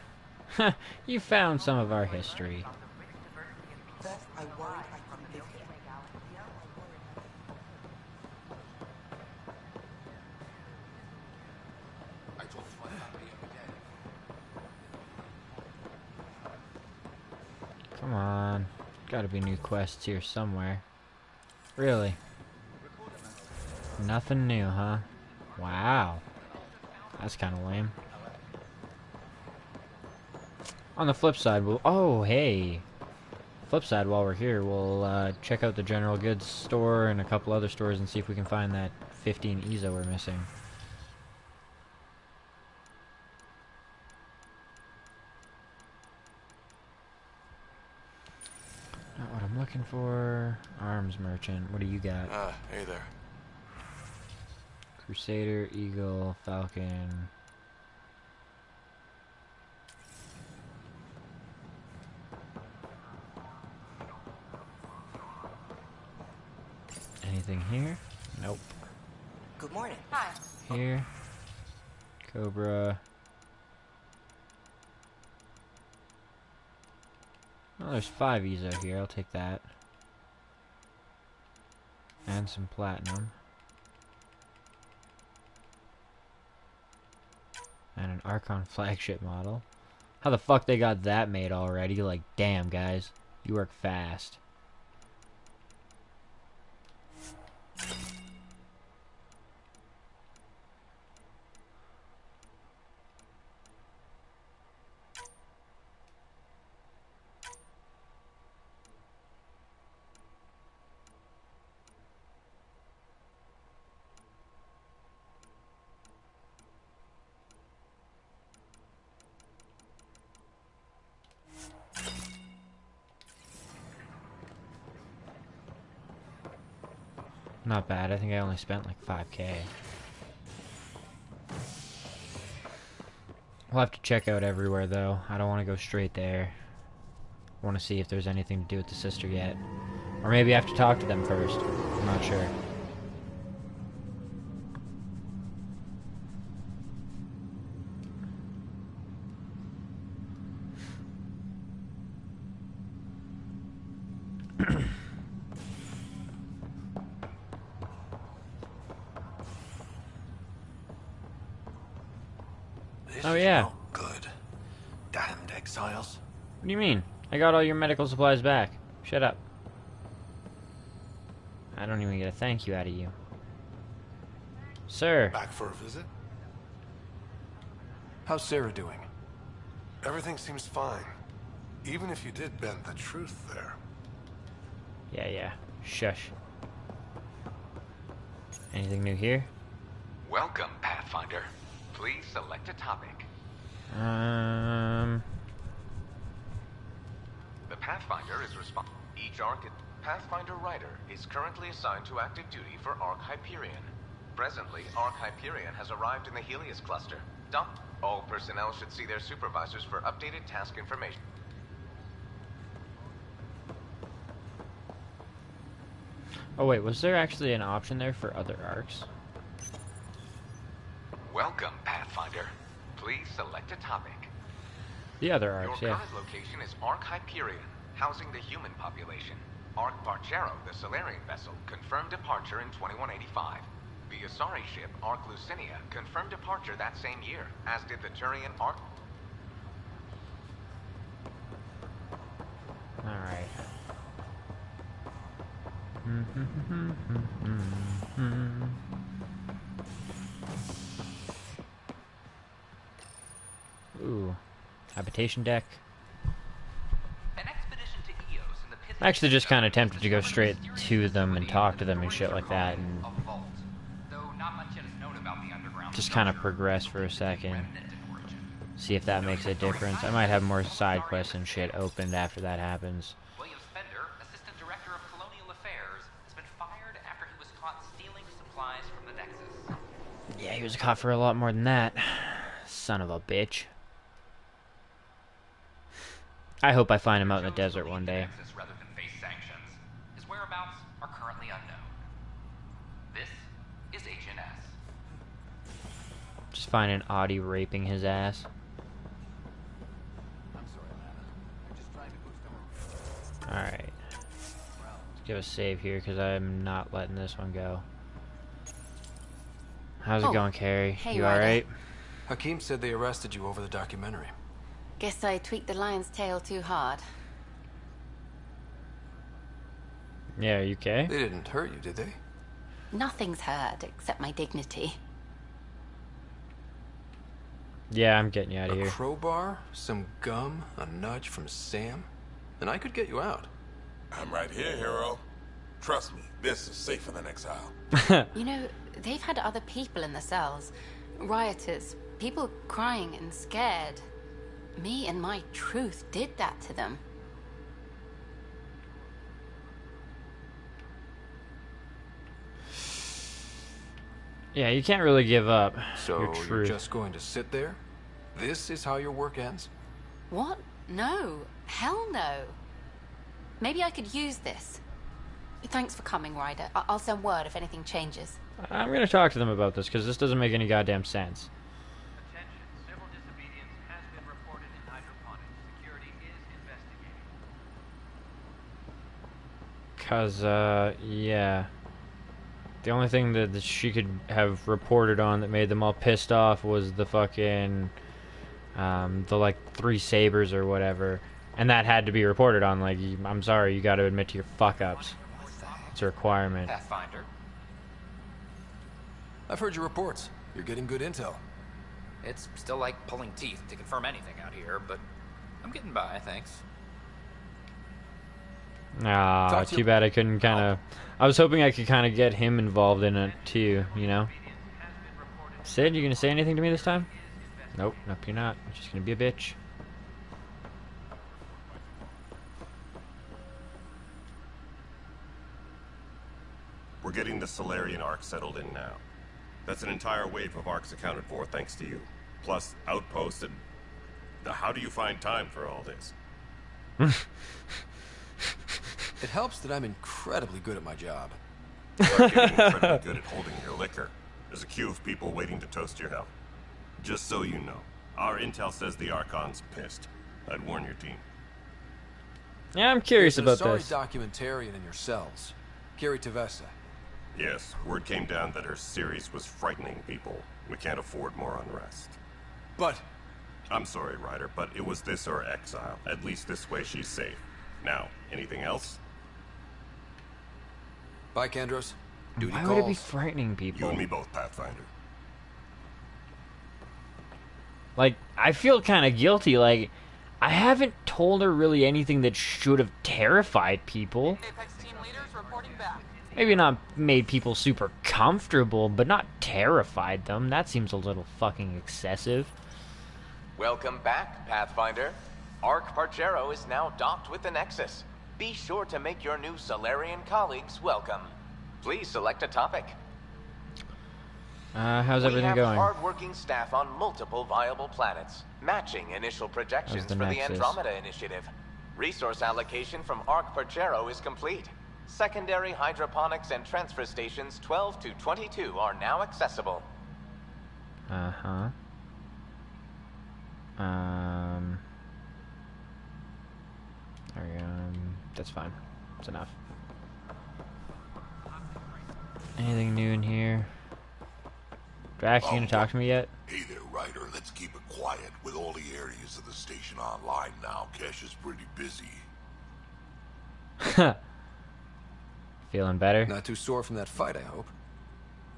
S1: you found some of our history.
S6: Beth, I worried I couldn't live here.
S20: I talk to my family every day.
S1: Come on. Gotta be new quests here somewhere. Really? Nothing new, huh? Wow. That's kind of lame. On the flip side, we'll... Oh, hey! Flip side, while we're here, we'll check out the general goods store and a couple other stores and see if we can find that 15 EZO we're missing. Not what I'm looking for. Arms merchant. What do you got?
S16: Hey there.
S1: Crusader, Eagle, Falcon. Anything here? Nope.
S6: Good morning.
S21: Hi.
S1: Here. Cobra. Oh, there's 5 EZO here. I'll take that. And some platinum. And an Archon flagship model. How the fuck they got that made already? Like, damn, guys. You work fast. Not bad. I think I only spent like 5K. We'll have to check out everywhere though. I don't want to go straight there. I want to see if there's anything to do with the sister yet. Or maybe I have to talk to them first. I'm not sure. Oh yeah.
S16: Good. Damned exiles.
S1: What do you mean? I got all your medical supplies back. Shut up. I don't even get a thank you out of you. Sir.
S15: Back for a visit?
S10: How's Sarah doing?
S15: Everything seems fine. Even if you did bend the truth there.
S1: Yeah. Shush. Anything new here?
S3: Welcome, Pathfinder. Please select a topic. The Pathfinder is responsible. Each Pathfinder Rider is currently assigned to active duty for Arc Hyperion. Presently, Arc Hyperion has arrived in the Helios cluster. All personnel should see their supervisors for updated task information.
S1: Oh wait, was there actually an option there for other arcs?
S3: Welcome, Pathfinder. Please select a topic.
S1: The other arcs,
S3: Your
S1: yeah.
S3: current location is Arc Hyperion, housing the human population. Arc Barchero, the Solarian vessel, confirmed departure in 2185. The Asari ship, Arc Lucinia, confirmed departure that same year, as did the Turian Arc...
S1: Alright. Ooh. Habitation deck.
S21: An expedition to Eos in the
S1: I'm actually just kind of tempted to go straight to them and talk to them and shit like that and just kind of progress for a second. See if that makes a difference. I might have more side quests and shit opened after that happens.
S21: William Spender, Assistant Director of Colonial Affairs, has been fired after he was caught stealing supplies from the Nexus.
S1: Yeah, he was caught for a lot more than that. Son of a bitch. I hope I find him out in the desert one day.
S21: Rather than face sanctions. His whereabouts are currently unknown. This is Agent S.
S1: Just find an Audi raping his ass. Alright. Let's give a save here because I'm not letting this one go. How's it going, Carrie?
S7: Hey,
S1: you
S7: Ryder.
S1: alright?
S10: Hakeem said they arrested you over the documentary.
S7: Guess I tweaked the lion's tail too hard.
S1: Yeah, are you okay?
S10: They didn't hurt you, did they?
S8: Nothing's hurt except my dignity.
S1: Yeah, I'm getting you out of
S10: A
S1: here.
S10: crowbar, some gum, a nudge from Sam, and I could get you out.
S4: I'm right here, hero. Trust me, this is safer than exile.
S8: You know, they've had other people in the cells. Rioters, people crying and scared. Me and my truth did that to them.
S1: Yeah, you can't really give up
S10: So
S1: your
S10: you're
S1: truth.
S10: just going to sit there? This is how your work ends?
S8: What? No. Hell no. Maybe I could use this. Thanks for coming, Ryder. I'll send word if anything changes.
S1: I'm gonna talk to them about this, because this doesn't make any goddamn sense.
S7: Civil disobedience has been reported in hydroponics. Security is investigating.
S1: Cause, yeah. The only thing that she could have reported on that made them all pissed off was the fucking, the, like, 3 sabers or whatever. And that had to be reported on, like, I'm sorry, you gotta admit to your fuck-ups. It's a requirement.
S9: Pathfinder.
S10: I've heard your reports. You're getting good intel.
S9: It's still like pulling teeth to confirm anything out here, but I'm getting by, thanks.
S1: Ah, too bad I couldn't kind of... I was hoping I could kind of get him involved in it, too, you know? Sid, you gonna say anything to me this time? Nope, nope, you're not. You're just gonna be a bitch.
S11: We're getting the Solarian Arc settled in now. That's an entire wave of arcs accounted for, thanks to you. Plus, outposts and... How do you find time for all this?
S10: It helps that I'm incredibly good at my job.
S11: You're getting incredibly good at holding your liquor. There's a queue of people waiting to toast your health. Just so you know, our intel says the Archon's pissed. I'd warn your team.
S1: Yeah, I'm curious
S10: There's
S1: about
S10: a
S1: this.
S10: sorry documentarian in your cells. Carrie Tavessa.
S11: Yes, word came down that her series was frightening people. We can't afford more unrest.
S10: But...
S11: I'm sorry, Ryder, but it was this or exile. At least this way she's safe. Now, anything else?
S10: Bye, Kandros. Duty
S1: Why
S10: calls.
S1: would it be frightening people?
S11: You and me both, Pathfinder.
S1: Like, I feel kind of guilty. Like, I haven't told her really anything that should have terrified people. Maybe not made people super comfortable, but not terrified them. That seems a little fucking excessive.
S3: Welcome back, Pathfinder. Arc Parchero is now docked with the Nexus. Be sure to make your new Solarian colleagues welcome. Please select a topic.
S1: How's everything
S3: we
S1: going?
S3: have hard-working staff on multiple viable planets, matching initial projections
S1: the
S3: for the
S1: Nexus?
S3: Andromeda initiative. Resource allocation from Arc Parchero is complete. Secondary hydroponics and transfer stations 12 to 22 are now accessible.
S1: Uh-huh. That's fine. That's enough. Anything new in here? Drax, you gonna talk to me yet?
S4: Hey there, Ryder. Let's keep it quiet. With all the areas of the station online now, Kesh is pretty busy.
S1: Feeling better?
S10: Not too sore from that fight, I hope.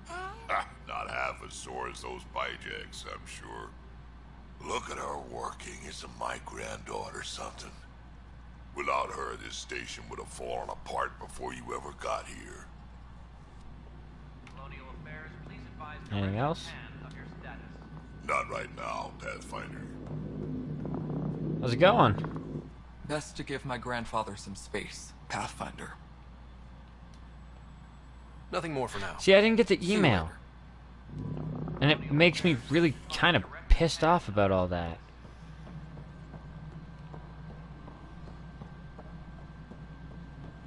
S4: Not half as sore as those bijacks, I'm sure. Look at her working. Isn't my granddaughter something? Without her, this station would have fallen apart before you ever got here.
S1: Anything else?
S4: Not right now, Pathfinder.
S1: How's it going?
S12: Best to give my grandfather some space, Pathfinder.
S10: Nothing more for now.
S1: See, I didn't get the email. And it makes me really kind of pissed off about all that.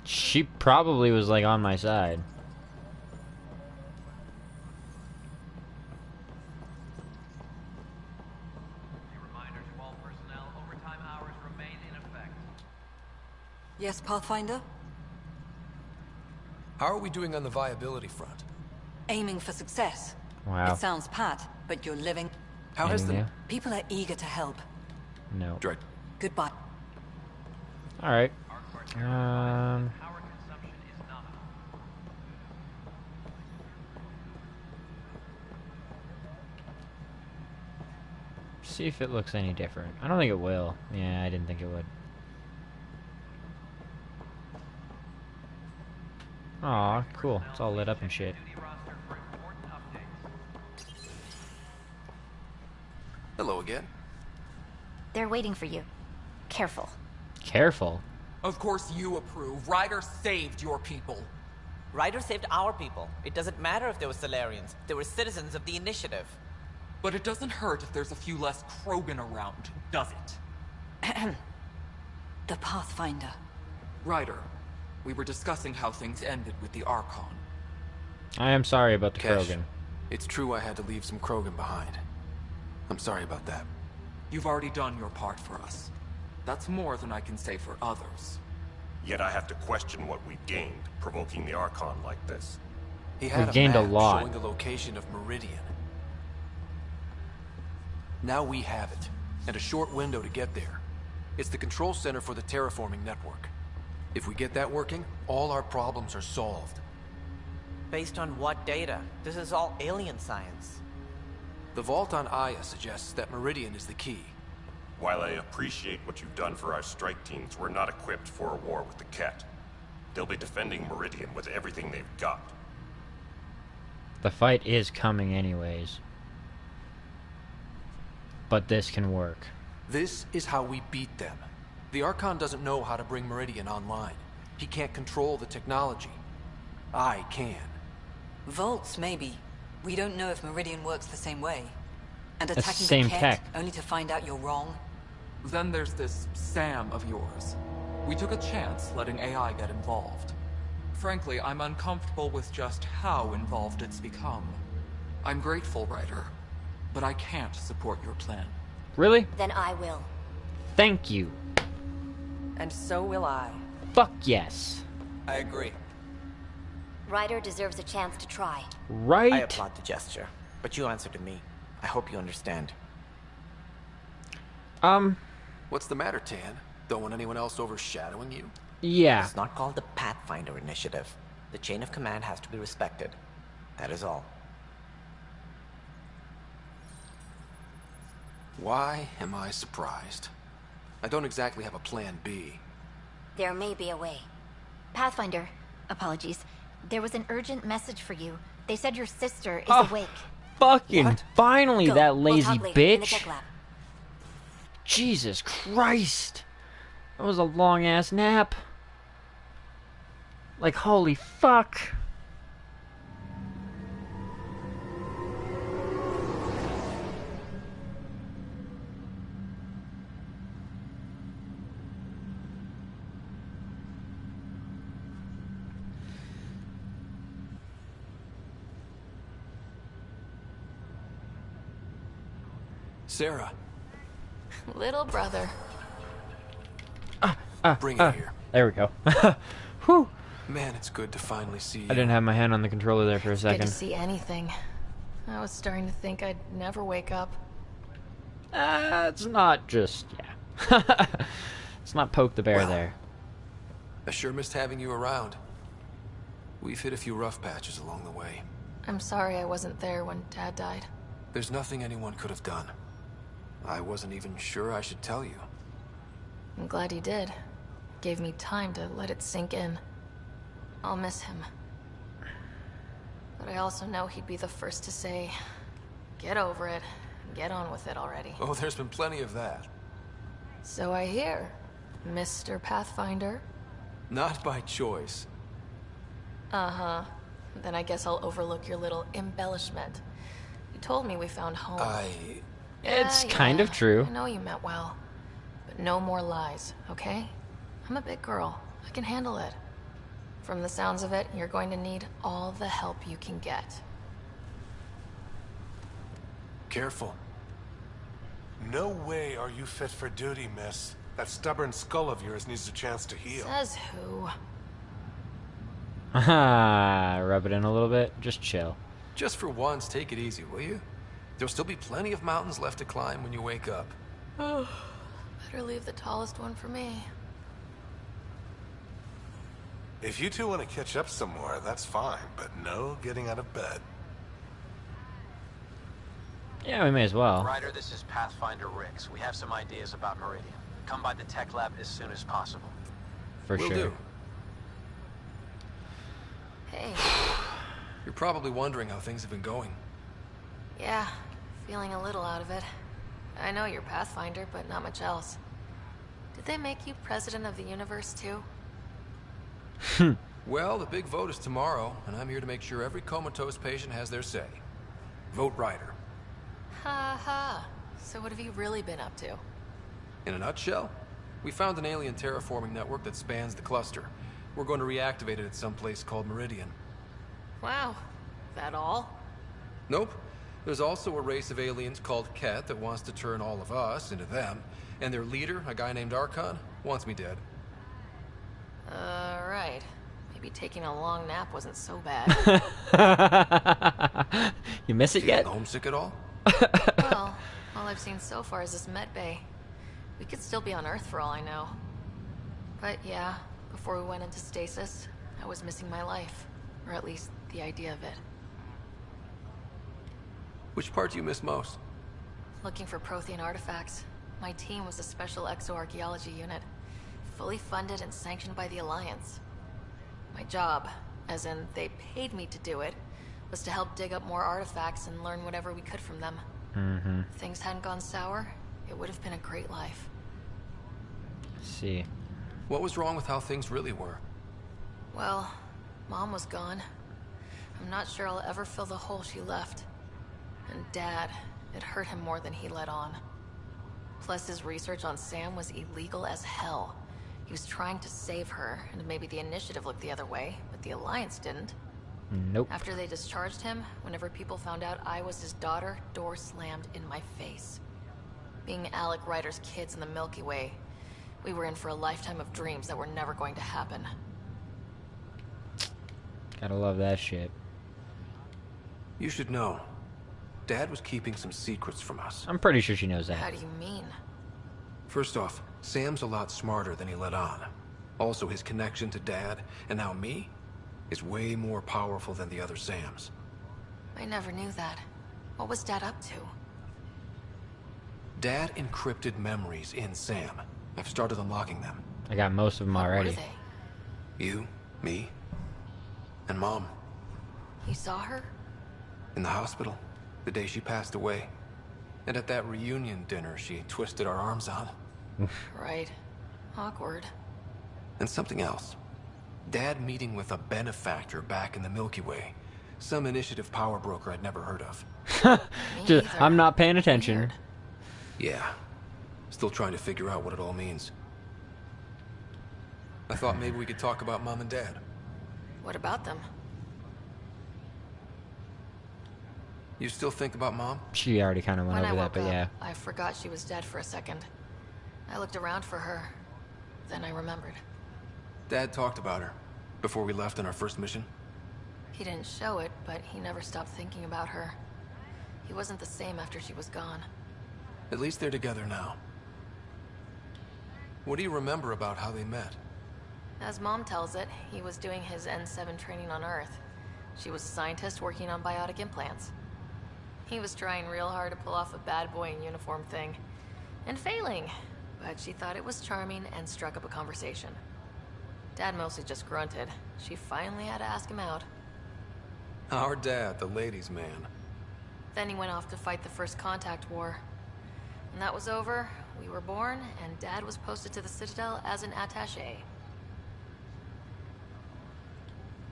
S1: She probably was, like, on my side.
S12: Yes, Pathfinder?
S10: How are we doing on the viability front?
S12: Aiming for success.
S1: Wow.
S12: It sounds pat, but you're living.
S10: How has the...
S12: People are eager to help.
S1: No.
S12: Goodbye.
S1: Alright. see if it looks any different. I don't think it will. Yeah, I didn't think it would. Aw, cool. It's all lit up and shit.
S10: Hello again.
S13: They're waiting for you. Careful.
S1: Careful?
S12: Of course you approve. Ryder saved your people.
S14: Ryder saved our people. It doesn't matter if they were Solarians. They were citizens of the Initiative.
S12: But it doesn't hurt if there's a few less Krogan around, does it?
S17: The Pathfinder.
S12: Ryder, we were discussing how things ended with the Archon.
S1: I am sorry about the
S10: Kesh,
S1: Krogan.
S10: it's true I had to leave some Krogan behind. I'm sorry about that.
S12: You've already done your part for us. That's more than I can say for others.
S11: Yet I have to question what we've gained, provoking the Archon like this.
S10: He had
S1: We've gained a
S10: map
S1: lot.
S10: showing the location of Meridian. Now we have it, and a short window to get there. It's the control center for the terraforming network. If we get that working, all our problems are solved.
S14: Based on what data? This is all alien science.
S10: The vault on Aya suggests that Meridian is the key.
S11: While I appreciate what you've done for our strike teams, we're not equipped for a war with the Ket. They'll be defending Meridian with everything they've got.
S1: The fight is coming anyways. But this can work.
S10: This is how we beat them. The Archon doesn't know how to bring Meridian online. He can't control the technology. I can.
S17: Vaults, maybe. We don't know if Meridian works the same way. And
S1: It's the
S17: attacking
S1: same
S17: the Ket,
S1: tech.
S17: only to find out you're wrong.
S12: Then there's this Sam of yours. We took a chance letting AI get involved. Frankly, I'm uncomfortable with just how involved it's become. I'm grateful, Ryder, but I can't support your plan.
S1: Really?
S13: Then I will.
S1: Thank you.
S14: And so will I.
S1: Fuck yes.
S14: I agree.
S13: Ryder deserves a chance to try.
S1: Right?
S14: I applaud the gesture, but you answer to me. I hope you understand.
S10: What's the matter, Tan? Don't want anyone else overshadowing you?
S1: Yeah.
S14: It's not called the Pathfinder Initiative. The chain of command has to be respected. That is all.
S10: Why am I surprised? I don't exactly have a plan B.
S13: There may be a way. Pathfinder, apologies. There was an urgent message for you. They said your sister is awake.
S1: Fucking finally,
S13: Go.
S1: that
S13: We'll
S1: lazy
S13: talk later, in the
S1: bitch.
S13: tech lab.
S1: Jesus Christ. That was a long ass nap. Like, holy fuck.
S10: Sarah,
S19: Little brother.
S10: bring it here.
S1: There we go. Whew.
S10: Man, it's good to finally see you.
S1: I didn't have my hand on the controller there for a
S19: Good
S1: second.
S19: to see anything. I was starting to think I'd never wake up.
S1: It's not just, yeah. It's not poke the bear
S10: Well,
S1: there.
S10: I sure missed having you around. We've hit a few rough patches along the way.
S19: I'm sorry I wasn't there when Dad died.
S10: There's nothing anyone could have done. I wasn't even sure I should tell you.
S19: I'm glad he did. Gave me time to let it sink in. I'll miss him. But I also know he'd be the first to say, get over it, get on with it already.
S10: Oh, there's been plenty of that.
S19: So I hear, Mr. Pathfinder.
S10: Not by choice.
S19: Uh-huh. Then I guess I'll overlook your little embellishment. You told me we found home.
S1: It's kind of true.
S19: I know you meant well. But no more lies, okay? I'm a big girl. I can handle it. From the sounds of it, you're going to need all the help you can get.
S10: Careful.
S18: No way are you fit for duty, miss. That stubborn skull of yours needs a chance to heal.
S19: Says who?
S1: Haha, rub it in a little bit. Just chill.
S10: Just for once, take it easy, will you? There'll still be plenty of mountains left to climb when you wake up.
S19: Oh, better leave the tallest one for me.
S18: If you two want to catch up some more, that's fine, but no getting out of bed.
S1: Yeah, we may as well.
S2: Ryder, this is Pathfinder Rix. We have some ideas about Meridian. Come by the tech lab as soon as possible.
S1: For
S10: Will
S1: sure.
S10: do.
S19: Hey.
S10: You're probably wondering how things have been going.
S19: Yeah, feeling a little out of it. I know you're Pathfinder, but not much else. Did they make you president of the universe, too?
S10: Well, the big vote is tomorrow, and I'm here to make sure every comatose patient has their say. Vote Ryder.
S19: Ha ha. So what have you really been up to?
S10: In a nutshell, we found an alien terraforming network that spans the cluster. We're going to reactivate it at some place called Meridian.
S19: Wow. That all?
S10: Nope. There's also a race of aliens called Ket that wants to turn all of us into them, and their leader, a guy named Archon, wants me dead.
S19: Right. Maybe taking a long nap wasn't so bad.
S1: You miss it yet?
S10: Homesick at all?
S19: Well, all I've seen so far is this med bay. We could still be on Earth for all I know. But yeah, before we went into stasis, I was missing my life. Or at least the idea of it.
S10: Which part do you miss most?
S19: Looking for Prothean artifacts. My team was a special exoarchaeology unit. Fully funded and sanctioned by the Alliance. My job, as in they paid me to do it, was to help dig up more artifacts and learn whatever we could from them.
S1: Mm-hmm.
S19: If things hadn't gone sour, it would have been a great life.
S1: See.
S10: What was wrong with how things really were?
S19: Well, Mom was gone. I'm not sure I'll ever fill the hole she left. And Dad, it hurt him more than he let on. Plus, his research on Sam was illegal as hell. He was trying to save her, and maybe the Initiative looked the other way, but the Alliance didn't.
S1: Nope.
S19: After they discharged him, whenever people found out I was his daughter, doors slammed in my face. Being Alec Ryder's kids in the Milky Way, we were in for a lifetime of dreams that were never going to happen.
S1: Gotta love that shit.
S10: You should know. Dad was keeping some secrets from us.
S1: I'm pretty sure she knows that.
S19: How do you mean?
S10: First off, Sam's a lot smarter than he let on. Also, his connection to Dad, and now me, is way more powerful than the other Sams.
S19: I never knew that. What was Dad up to?
S10: Dad encrypted memories in Sam. I've started unlocking them.
S1: I got most of them already.
S19: What were they?
S10: You, me, and Mom.
S19: You saw her?
S10: In the hospital, the day she passed away. And at that reunion dinner she twisted our arms on.
S19: Right. Awkward.
S10: And something else. Dad meeting with a benefactor back in the Milky Way. Some Initiative power broker I'd never heard of.
S1: I'm not paying attention.
S19: Weird.
S10: Yeah. Still trying to figure out what it all means. I thought maybe we could talk about Mom and Dad.
S19: What about them?
S10: You still think about Mom?
S1: She already kind of went
S19: When I
S1: over that,
S19: woke
S1: but
S19: up,
S1: yeah.
S19: I forgot she was dead for a second. I looked around for her. Then I remembered.
S10: Dad talked about her before we left on our first mission.
S19: He didn't show it, but he never stopped thinking about her. He wasn't the same after she was gone.
S10: At least they're together now. What do you remember about how they met?
S19: As Mom tells it, he was doing his N7 training on Earth. She was a scientist working on biotic implants. He was trying real hard to pull off a bad boy in uniform thing. And failing. But she thought it was charming and struck up a conversation. Dad mostly just grunted. She finally had to ask him out.
S10: Our dad, the ladies' man.
S19: Then he went off to fight the First Contact War. When that was over, we were born, and Dad was posted to the Citadel as an attaché.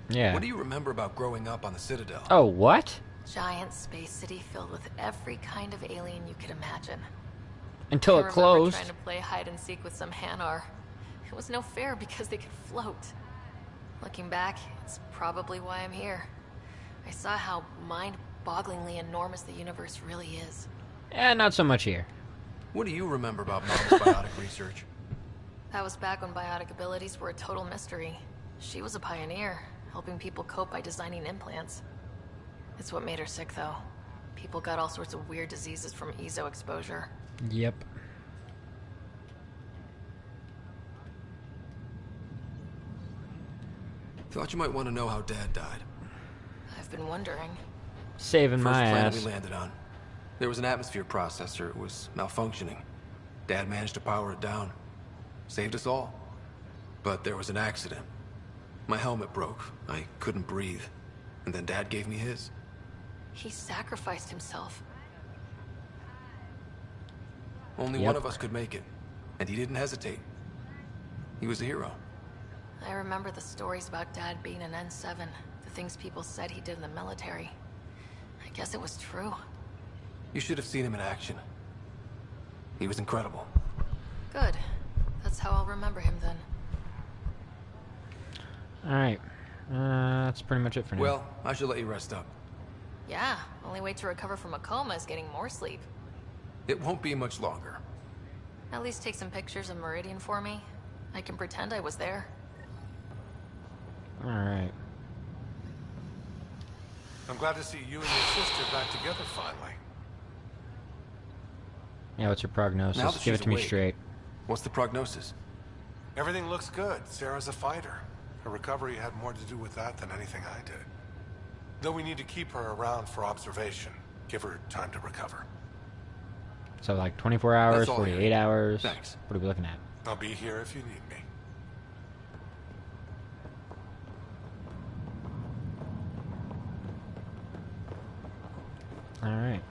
S1: Yeah.
S10: What do you remember about growing up on the Citadel?
S1: Oh, what?
S19: Giant space city filled with every kind of alien you could imagine.
S1: Until
S19: I
S1: it
S19: remember
S1: closed.
S19: trying to play hide and seek with some Hanar. It was no fair because they could float. Looking back, it's probably why I'm here. I saw how mind-bogglingly enormous the universe really is.
S1: Not so much here.
S10: What do you remember about Mom's biotic research?
S19: That was back when biotic abilities were a total mystery. She was a pioneer, helping people cope by designing implants. It's what made her sick, though. People got all sorts of weird diseases from EZO exposure.
S1: Yep.
S10: Thought you might want to know how Dad died.
S19: I've been wondering.
S1: Saving
S10: First
S1: my
S10: planet
S1: ass.
S10: we landed on. There was an atmosphere processor. It was malfunctioning. Dad managed to power it down. Saved us all. But there was an accident. My helmet broke. I couldn't breathe. And then Dad gave me his.
S19: He sacrificed himself.
S10: Only one of us could make it. And he didn't hesitate. He was a hero.
S19: I remember the stories about Dad being an N7. The things people said he did in the military. I guess it was true.
S10: You should have seen him in action. He was incredible.
S19: Good. That's how I'll remember him then.
S1: Alright. That's pretty much it for now.
S10: Well, I should let you rest up.
S19: Yeah, only way to recover from a coma is getting more sleep.
S10: It won't be much longer.
S19: At least take some pictures of Meridian for me. I can pretend I was there.
S1: Alright.
S18: I'm glad to see you and your sister back together finally.
S1: Yeah, what's your prognosis?
S10: Now that
S1: Give it
S10: she's
S1: to me
S10: awake,
S1: straight.
S10: What's the prognosis?
S18: Everything looks good. Sarah's a fighter. Her recovery had more to do with that than anything I did. Though we need to keep her around for observation. Give her time to recover.
S1: So like 24 hours,
S18: That's all
S1: 48 hours.
S18: Thanks.
S1: What are we looking at?
S18: I'll be here if you need me.
S1: Alright.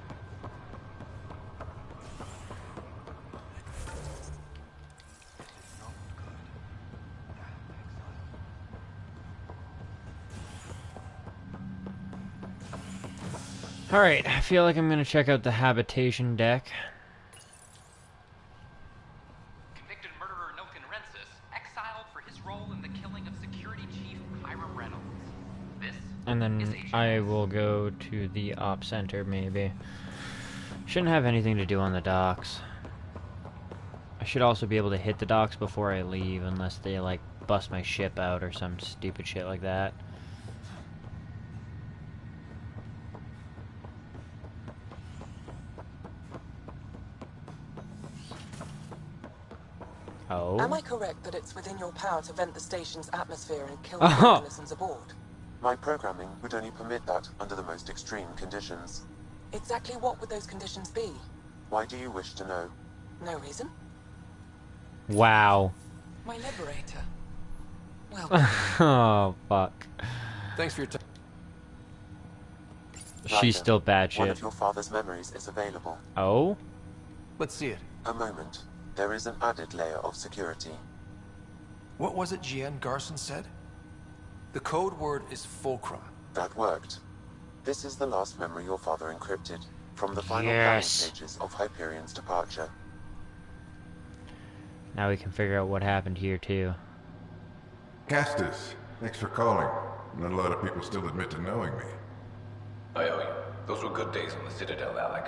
S1: Alright, I feel like I'm gonna check out the habitation deck.
S9: Convicted murderer Noken Rensis, exiled for his role in the killing of Security Chief Hiram Reynolds. This
S1: And then I will go to the op center, maybe. Shouldn't have anything to do on the docks. I should also be able to hit the docks before I leave, unless they, like, bust my ship out or some stupid shit like that. Oh?
S5: Am I correct that it's within your power to vent the station's atmosphere and kill
S1: Oh.
S5: the organisms aboard?
S22: My programming would only permit that under the most extreme conditions.
S5: Exactly what would those conditions be?
S22: Why do you wish to know?
S5: No reason?
S1: Wow.
S5: My liberator. Well,
S1: Oh, fuck.
S10: Thanks for your time.
S1: She's still bad
S22: One
S1: shit.
S22: of your father's memories is available.
S1: Oh?
S10: Let's see it.
S22: A moment. There is an added layer of security.
S10: What was it GN Garson said? The code word is fulcrum.
S22: That worked. This is the last memory your father encrypted, from the final planning
S1: Yes.
S22: stages of Hyperion's departure.
S1: Now we can figure out what happened here, too.
S23: Castus, thanks for calling. Not a lot of people still admit to knowing me.
S24: I owe you. Those were good days on the Citadel, Alec.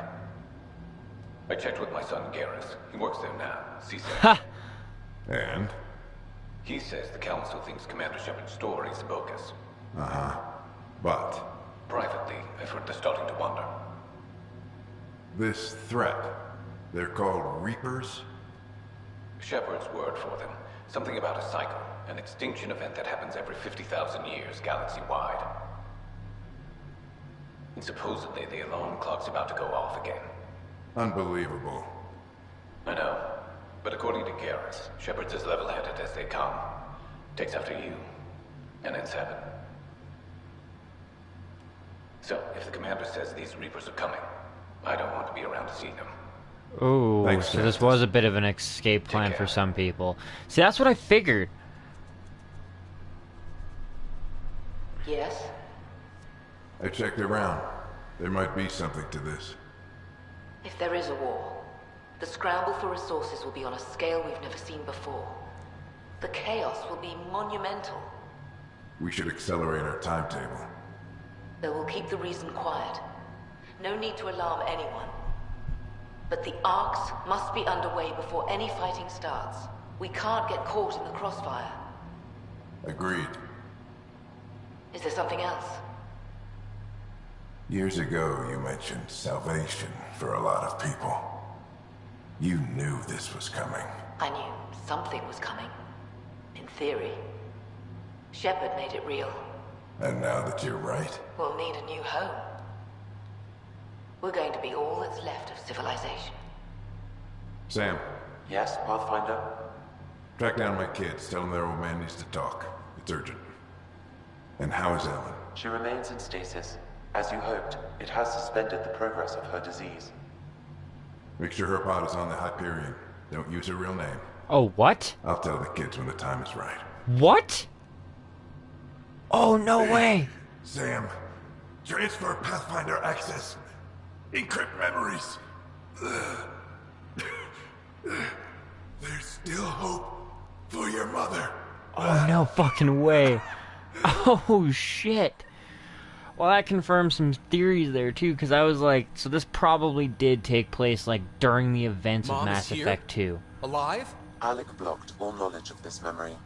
S24: I checked with my son Garrus. He works there now. CSEC.
S23: And?
S24: He says the Council thinks Commander Shepard's story is bogus.
S23: Uh-huh. But
S24: Privately, I've heard they're starting to wonder.
S23: this threat, they're called Reapers?
S24: Shepard's word for them. Something about a cycle. An extinction event that happens every 50,000 years, galaxy-wide. And supposedly the alarm clock's about to go off again.
S23: Unbelievable.
S24: I know. But according to Garrus, Shepard's as level-headed as they come. Takes after you. And then 7. So, if the commander says these Reapers are coming, I don't want to be around to see them.
S1: Ooh,
S23: Thanks,
S1: so this was a bit of an escape plan for some people. See, that's what I figured.
S5: yes?
S23: I checked around. There might be something to this.
S5: If there is a war, the scramble for resources will be on a scale we've never seen before. The chaos will be monumental.
S23: We should accelerate our timetable.
S5: They will keep the reason quiet. No need to alarm anyone. But the arcs must be underway before any fighting starts. We can't get caught in the crossfire.
S23: Agreed.
S5: Is there something else?
S23: Years ago, you mentioned salvation for a lot of people. You knew this was coming.
S5: I knew something was coming. In theory. Shepard made it real.
S23: And now that you're right,
S5: We'll need a new home. We're going to be all that's left of civilization.
S23: Sam,
S22: Yes, Pathfinder?
S23: track down my kids. Tell them their old man needs to talk. It's urgent. And how is Ellen?
S22: She remains in stasis. As you hoped, it has suspended the progress of her disease.
S23: Make sure her pod is on the Hyperion. Don't use her real name.
S1: Oh, what?
S23: I'll tell the kids when the time is right.
S1: What? Oh, no way!
S23: Sam, transfer Pathfinder access. Encrypt memories. There's still hope for your mother.
S1: Oh, no fucking way. Oh, shit. Well, that confirms some theories there, too, because I was like, so this probably did take place, like, during the events of Mass Effect 2.
S12: Alive?
S22: Alec blocked all knowledge of this memory.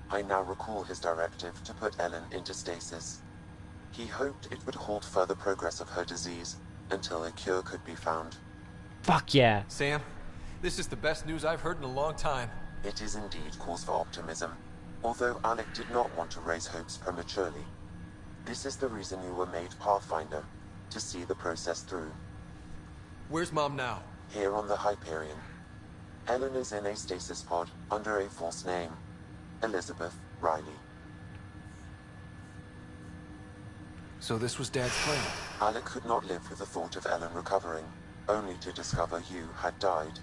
S22: I now recall his directive to put Ellen into stasis. He hoped it would halt further progress of her disease until a cure could be found.
S1: Fuck yeah.
S10: Sam, this is the best news I've heard in a long time.
S22: It is indeed cause for optimism, although Alec did not want to raise hopes prematurely. This is the reason you were made Pathfinder, to see the process through.
S10: Where's Mom now?
S22: Here on the Hyperion. Ellen is in a stasis pod under a false name. Elizabeth Riley.
S10: So this was Dad's plan?
S22: Alec could not live with the thought of Ellen recovering, only to discover you had died.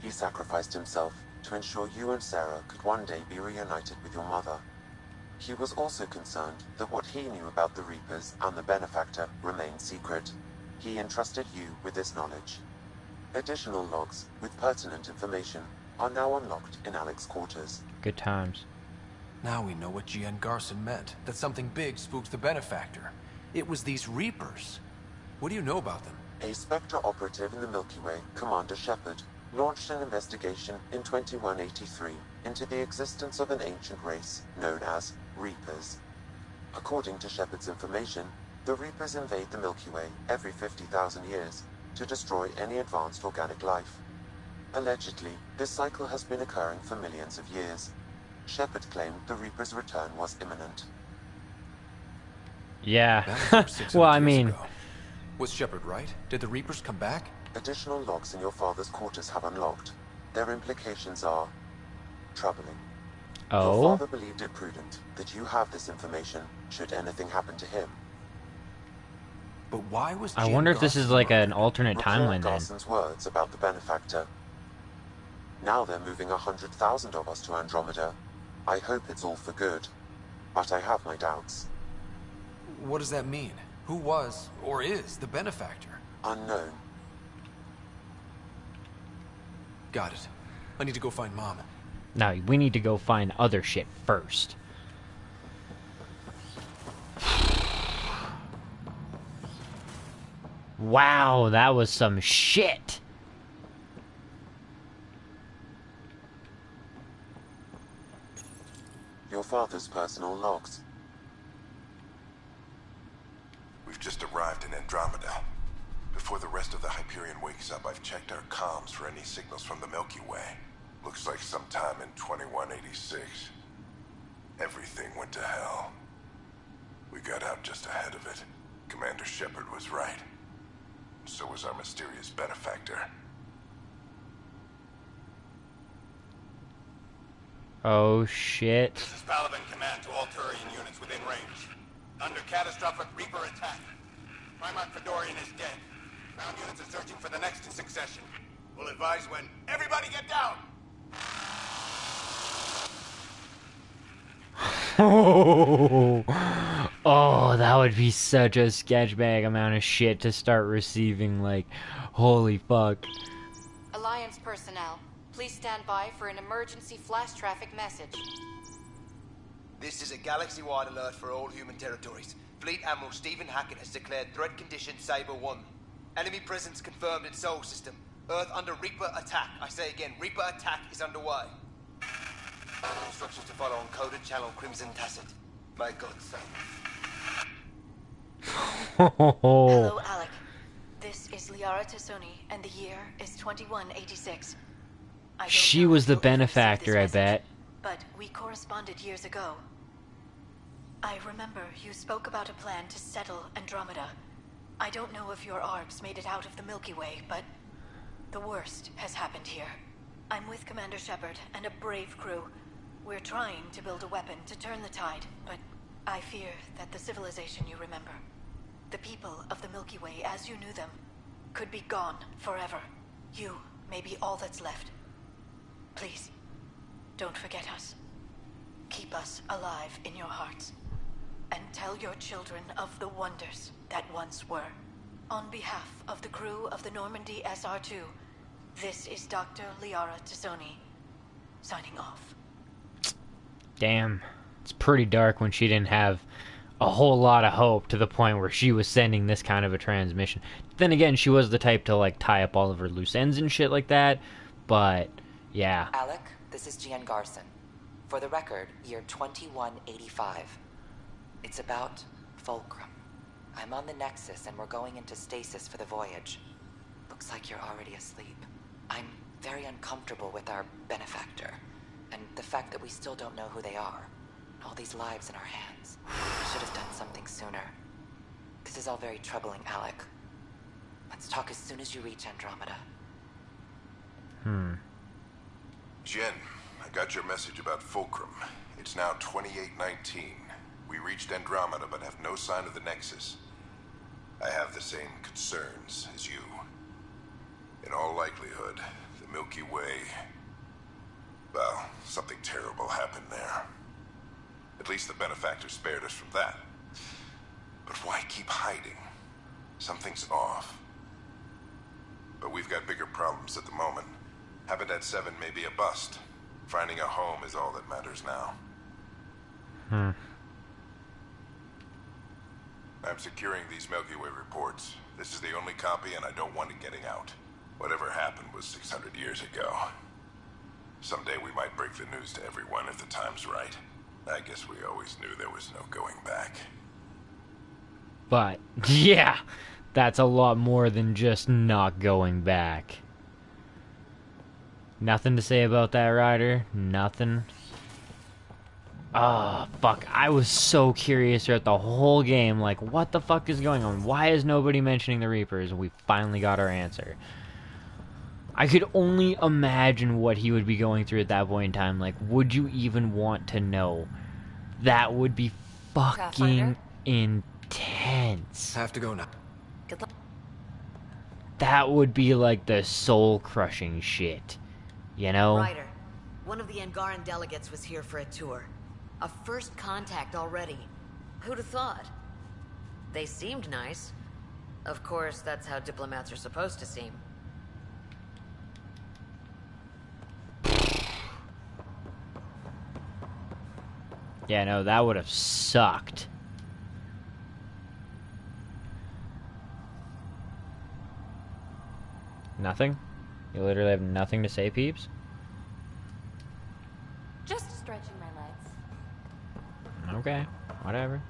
S22: He sacrificed himself to ensure you and Sarah could one day be reunited with your mother. He was also concerned that what he knew about the Reapers and the Benefactor remained secret. He entrusted you with this knowledge. Additional logs with pertinent information are now unlocked in Alec's quarters.
S1: Good times.
S10: Now we know what GN Garson meant, that something big spooked the Benefactor. It was these Reapers. What do you know about them?
S22: A Spectre operative in the Milky Way, Commander Shepard, launched an investigation in 2183 into the existence of an ancient race known as Reapers. According to Shepard's information, the Reapers invade the Milky Way every 50,000 years to destroy any advanced organic life. Allegedly, this cycle has been occurring for millions of years. Shepard claimed the Reapers' return was imminent.
S1: Yeah. Well, I mean...
S10: Was Shepard right? Did the Reapers come back?
S22: Additional logs in your father's quarters have unlocked. Their implications are troubling.
S1: Oh?
S22: Your father believed it prudent that you have this information should anything happen to him.
S10: But why was
S1: I wonder if this is like an alternate timeline then.
S22: Carson's words about the Benefactor. Now they're moving 100,000 of us to Andromeda. I hope it's all for good, but I have my doubts.
S10: What does that mean? Who was, or is, the Benefactor?
S22: Unknown.
S10: Got it. I need to go find Mom.
S1: No, we need to go find other shit first. Wow, that was some shit.
S22: Your father's personal logs.
S23: We've just arrived in Andromeda. Before the rest of the Hyperion wakes up, I've checked our comms for any signals from the Milky Way. Looks like sometime in 2186. Everything went to hell. We got out just ahead of it. Commander Shepard was right. So was our mysterious Benefactor.
S1: Oh shit.
S6: This is Paladin Command to all Turian units within range. Under catastrophic Reaper attack. Primarch Fedorian is dead. Ground units are searching for the next in succession. We'll advise when. Everybody get down!
S1: Oh, that would be such a sketchbag amount of shit to start receiving, like, holy fuck.
S15: Alliance personnel, please stand by for an emergency flash traffic message.
S16: This is a galaxy-wide alert for all human territories. Fleet Admiral Stephen Hackett has declared threat condition Saber 1. Enemy presence confirmed in Sol System. Earth under Reaper attack. I say again, Reaper attack is underway. Instructions to follow on coded channel Crimson Tacit. My God, son.
S15: Hello, Alec. This is Liara Tassoni, and the year is 2186.
S1: She was the Benefactor, I bet.
S15: But we corresponded years ago. I remember you spoke about a plan to settle Andromeda. I don't know if your ARCs made it out of the Milky Way, but the worst has happened here. I'm with Commander Shepard and a brave crew. We're trying to build a weapon to turn the tide, but I fear that the civilization you remember, the people of the Milky Way as you knew them, could be gone forever. You may be all that's left. Please, don't forget us. Keep us alive in your hearts. And tell your children of the wonders that once were. On behalf of the crew of the Normandy SR-2, this is Dr. Liara Tassoni, signing off.
S1: Damn. It's pretty dark when she didn't have a whole lot of hope to the point where she was sending this kind of a transmission. Then again, she was the type to, like, tie up all of her loose ends and shit like that. But, yeah.
S7: Alec, this is Gian Garson. For the record, year 2185. It's about Fulcrum. I'm on the Nexus and we're going into stasis for the voyage. Looks like you're already asleep. I'm very uncomfortable with our benefactor, and the fact that we still don't know who they are. All these lives in our hands. We should have done something sooner. This is all very troubling, Alec. Let's talk as soon as you reach Andromeda.
S23: Jen, I got your message about Fulcrum. It's now 2819. We reached Andromeda but have no sign of the Nexus. I have the same concerns as you. In all likelihood, the Milky Way... well, something terrible happened there. At least the benefactor spared us from that. But why keep hiding? Something's off. But we've got bigger problems at the moment. Habitat 7 may be a bust. Finding a home is all that matters now. I'm securing these Milky Way reports. This is the only copy and I don't want it getting out. Whatever happened was 600 years ago. Someday we might break the news to everyone if the time's right. I guess we always knew there was no going back.
S1: But, yeah, that's a lot more than just not going back. Nothing to say about that, Ryder? Nothing? Oh, fuck. I was so curious throughout the whole game. Like, what the fuck is going on? Why is nobody mentioning the Reapers? And we finally got our answer. I could only imagine what he would be going through at that point in time. Like, would you even want to know? That would be fucking intense.
S10: Have to go now.
S7: Good luck.
S1: That would be like the soul-crushing shit. You know?
S8: Ryder, one of the Angaran delegates was here for a tour. A first contact already. Who'd have thought? They seemed nice. Of course, that's how diplomats are supposed to seem.
S1: Yeah, no, that would have sucked. Nothing? You literally have nothing to say, peeps?
S19: Just stretching my legs.
S1: Okay, whatever.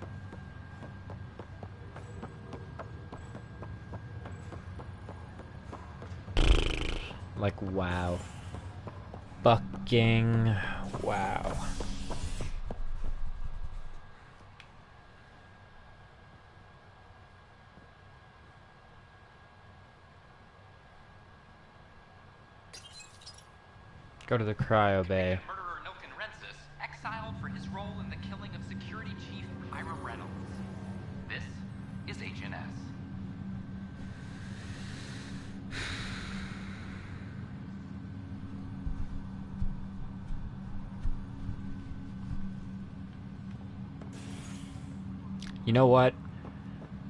S1: Like, wow. Fucking wow. Go to the cryo bay.
S9: Murderer Noken Rensis, exiled for his role in the killing of Security Chief Hiram Reynolds. This is Agent S.
S1: You know what?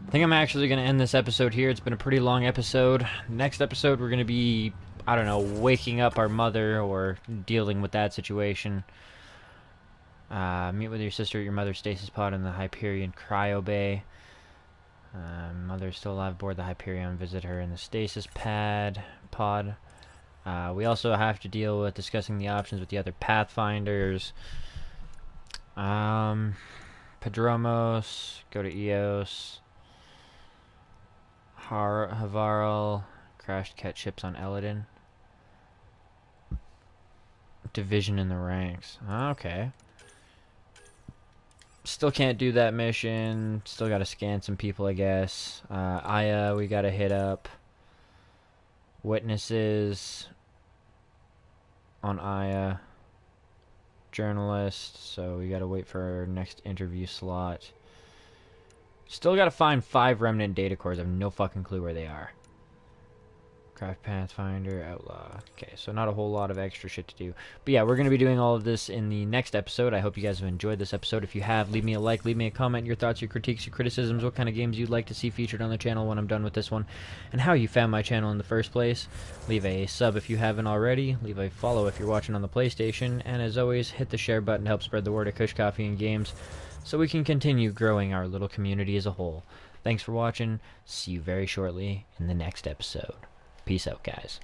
S1: I think I'm actually going to end this episode here. It's been a pretty long episode. Next episode, we're going to be, I don't know, waking up our mother or dealing with that situation. Meet with your sister at your mother's stasis pod in the Hyperion cryo bay. Mother's still alive aboard the Hyperion. Visit her in the stasis pod. We also have to deal with discussing the options with the other Pathfinders. Padromos, go to Eos. Havarl, crashed cat ships on Eladin. Division in the ranks. Okay. Still can't do that mission. Still gotta scan some people, I guess. Aya, we gotta hit up. Witnesses on Aya. Journalist, so we gotta wait for our next interview slot. Still gotta find 5 remnant data cores. I have no fucking clue where they are. Craft Pathfinder, Outlaw. Okay, so not a whole lot of extra shit to do. But yeah, we're going to be doing all of this in the next episode. I hope you guys have enjoyed this episode. If you have, leave me a like, leave me a comment, your thoughts, your critiques, your criticisms, what kind of games you'd like to see featured on the channel when I'm done with this one, and how you found my channel in the first place. Leave a sub if you haven't already. Leave a follow if you're watching on the PlayStation. And as always, hit the share button to help spread the word of Kush Coffee and Games so we can continue growing our little community as a whole. Thanks for watching. See you very shortly in the next episode. Peace out, guys.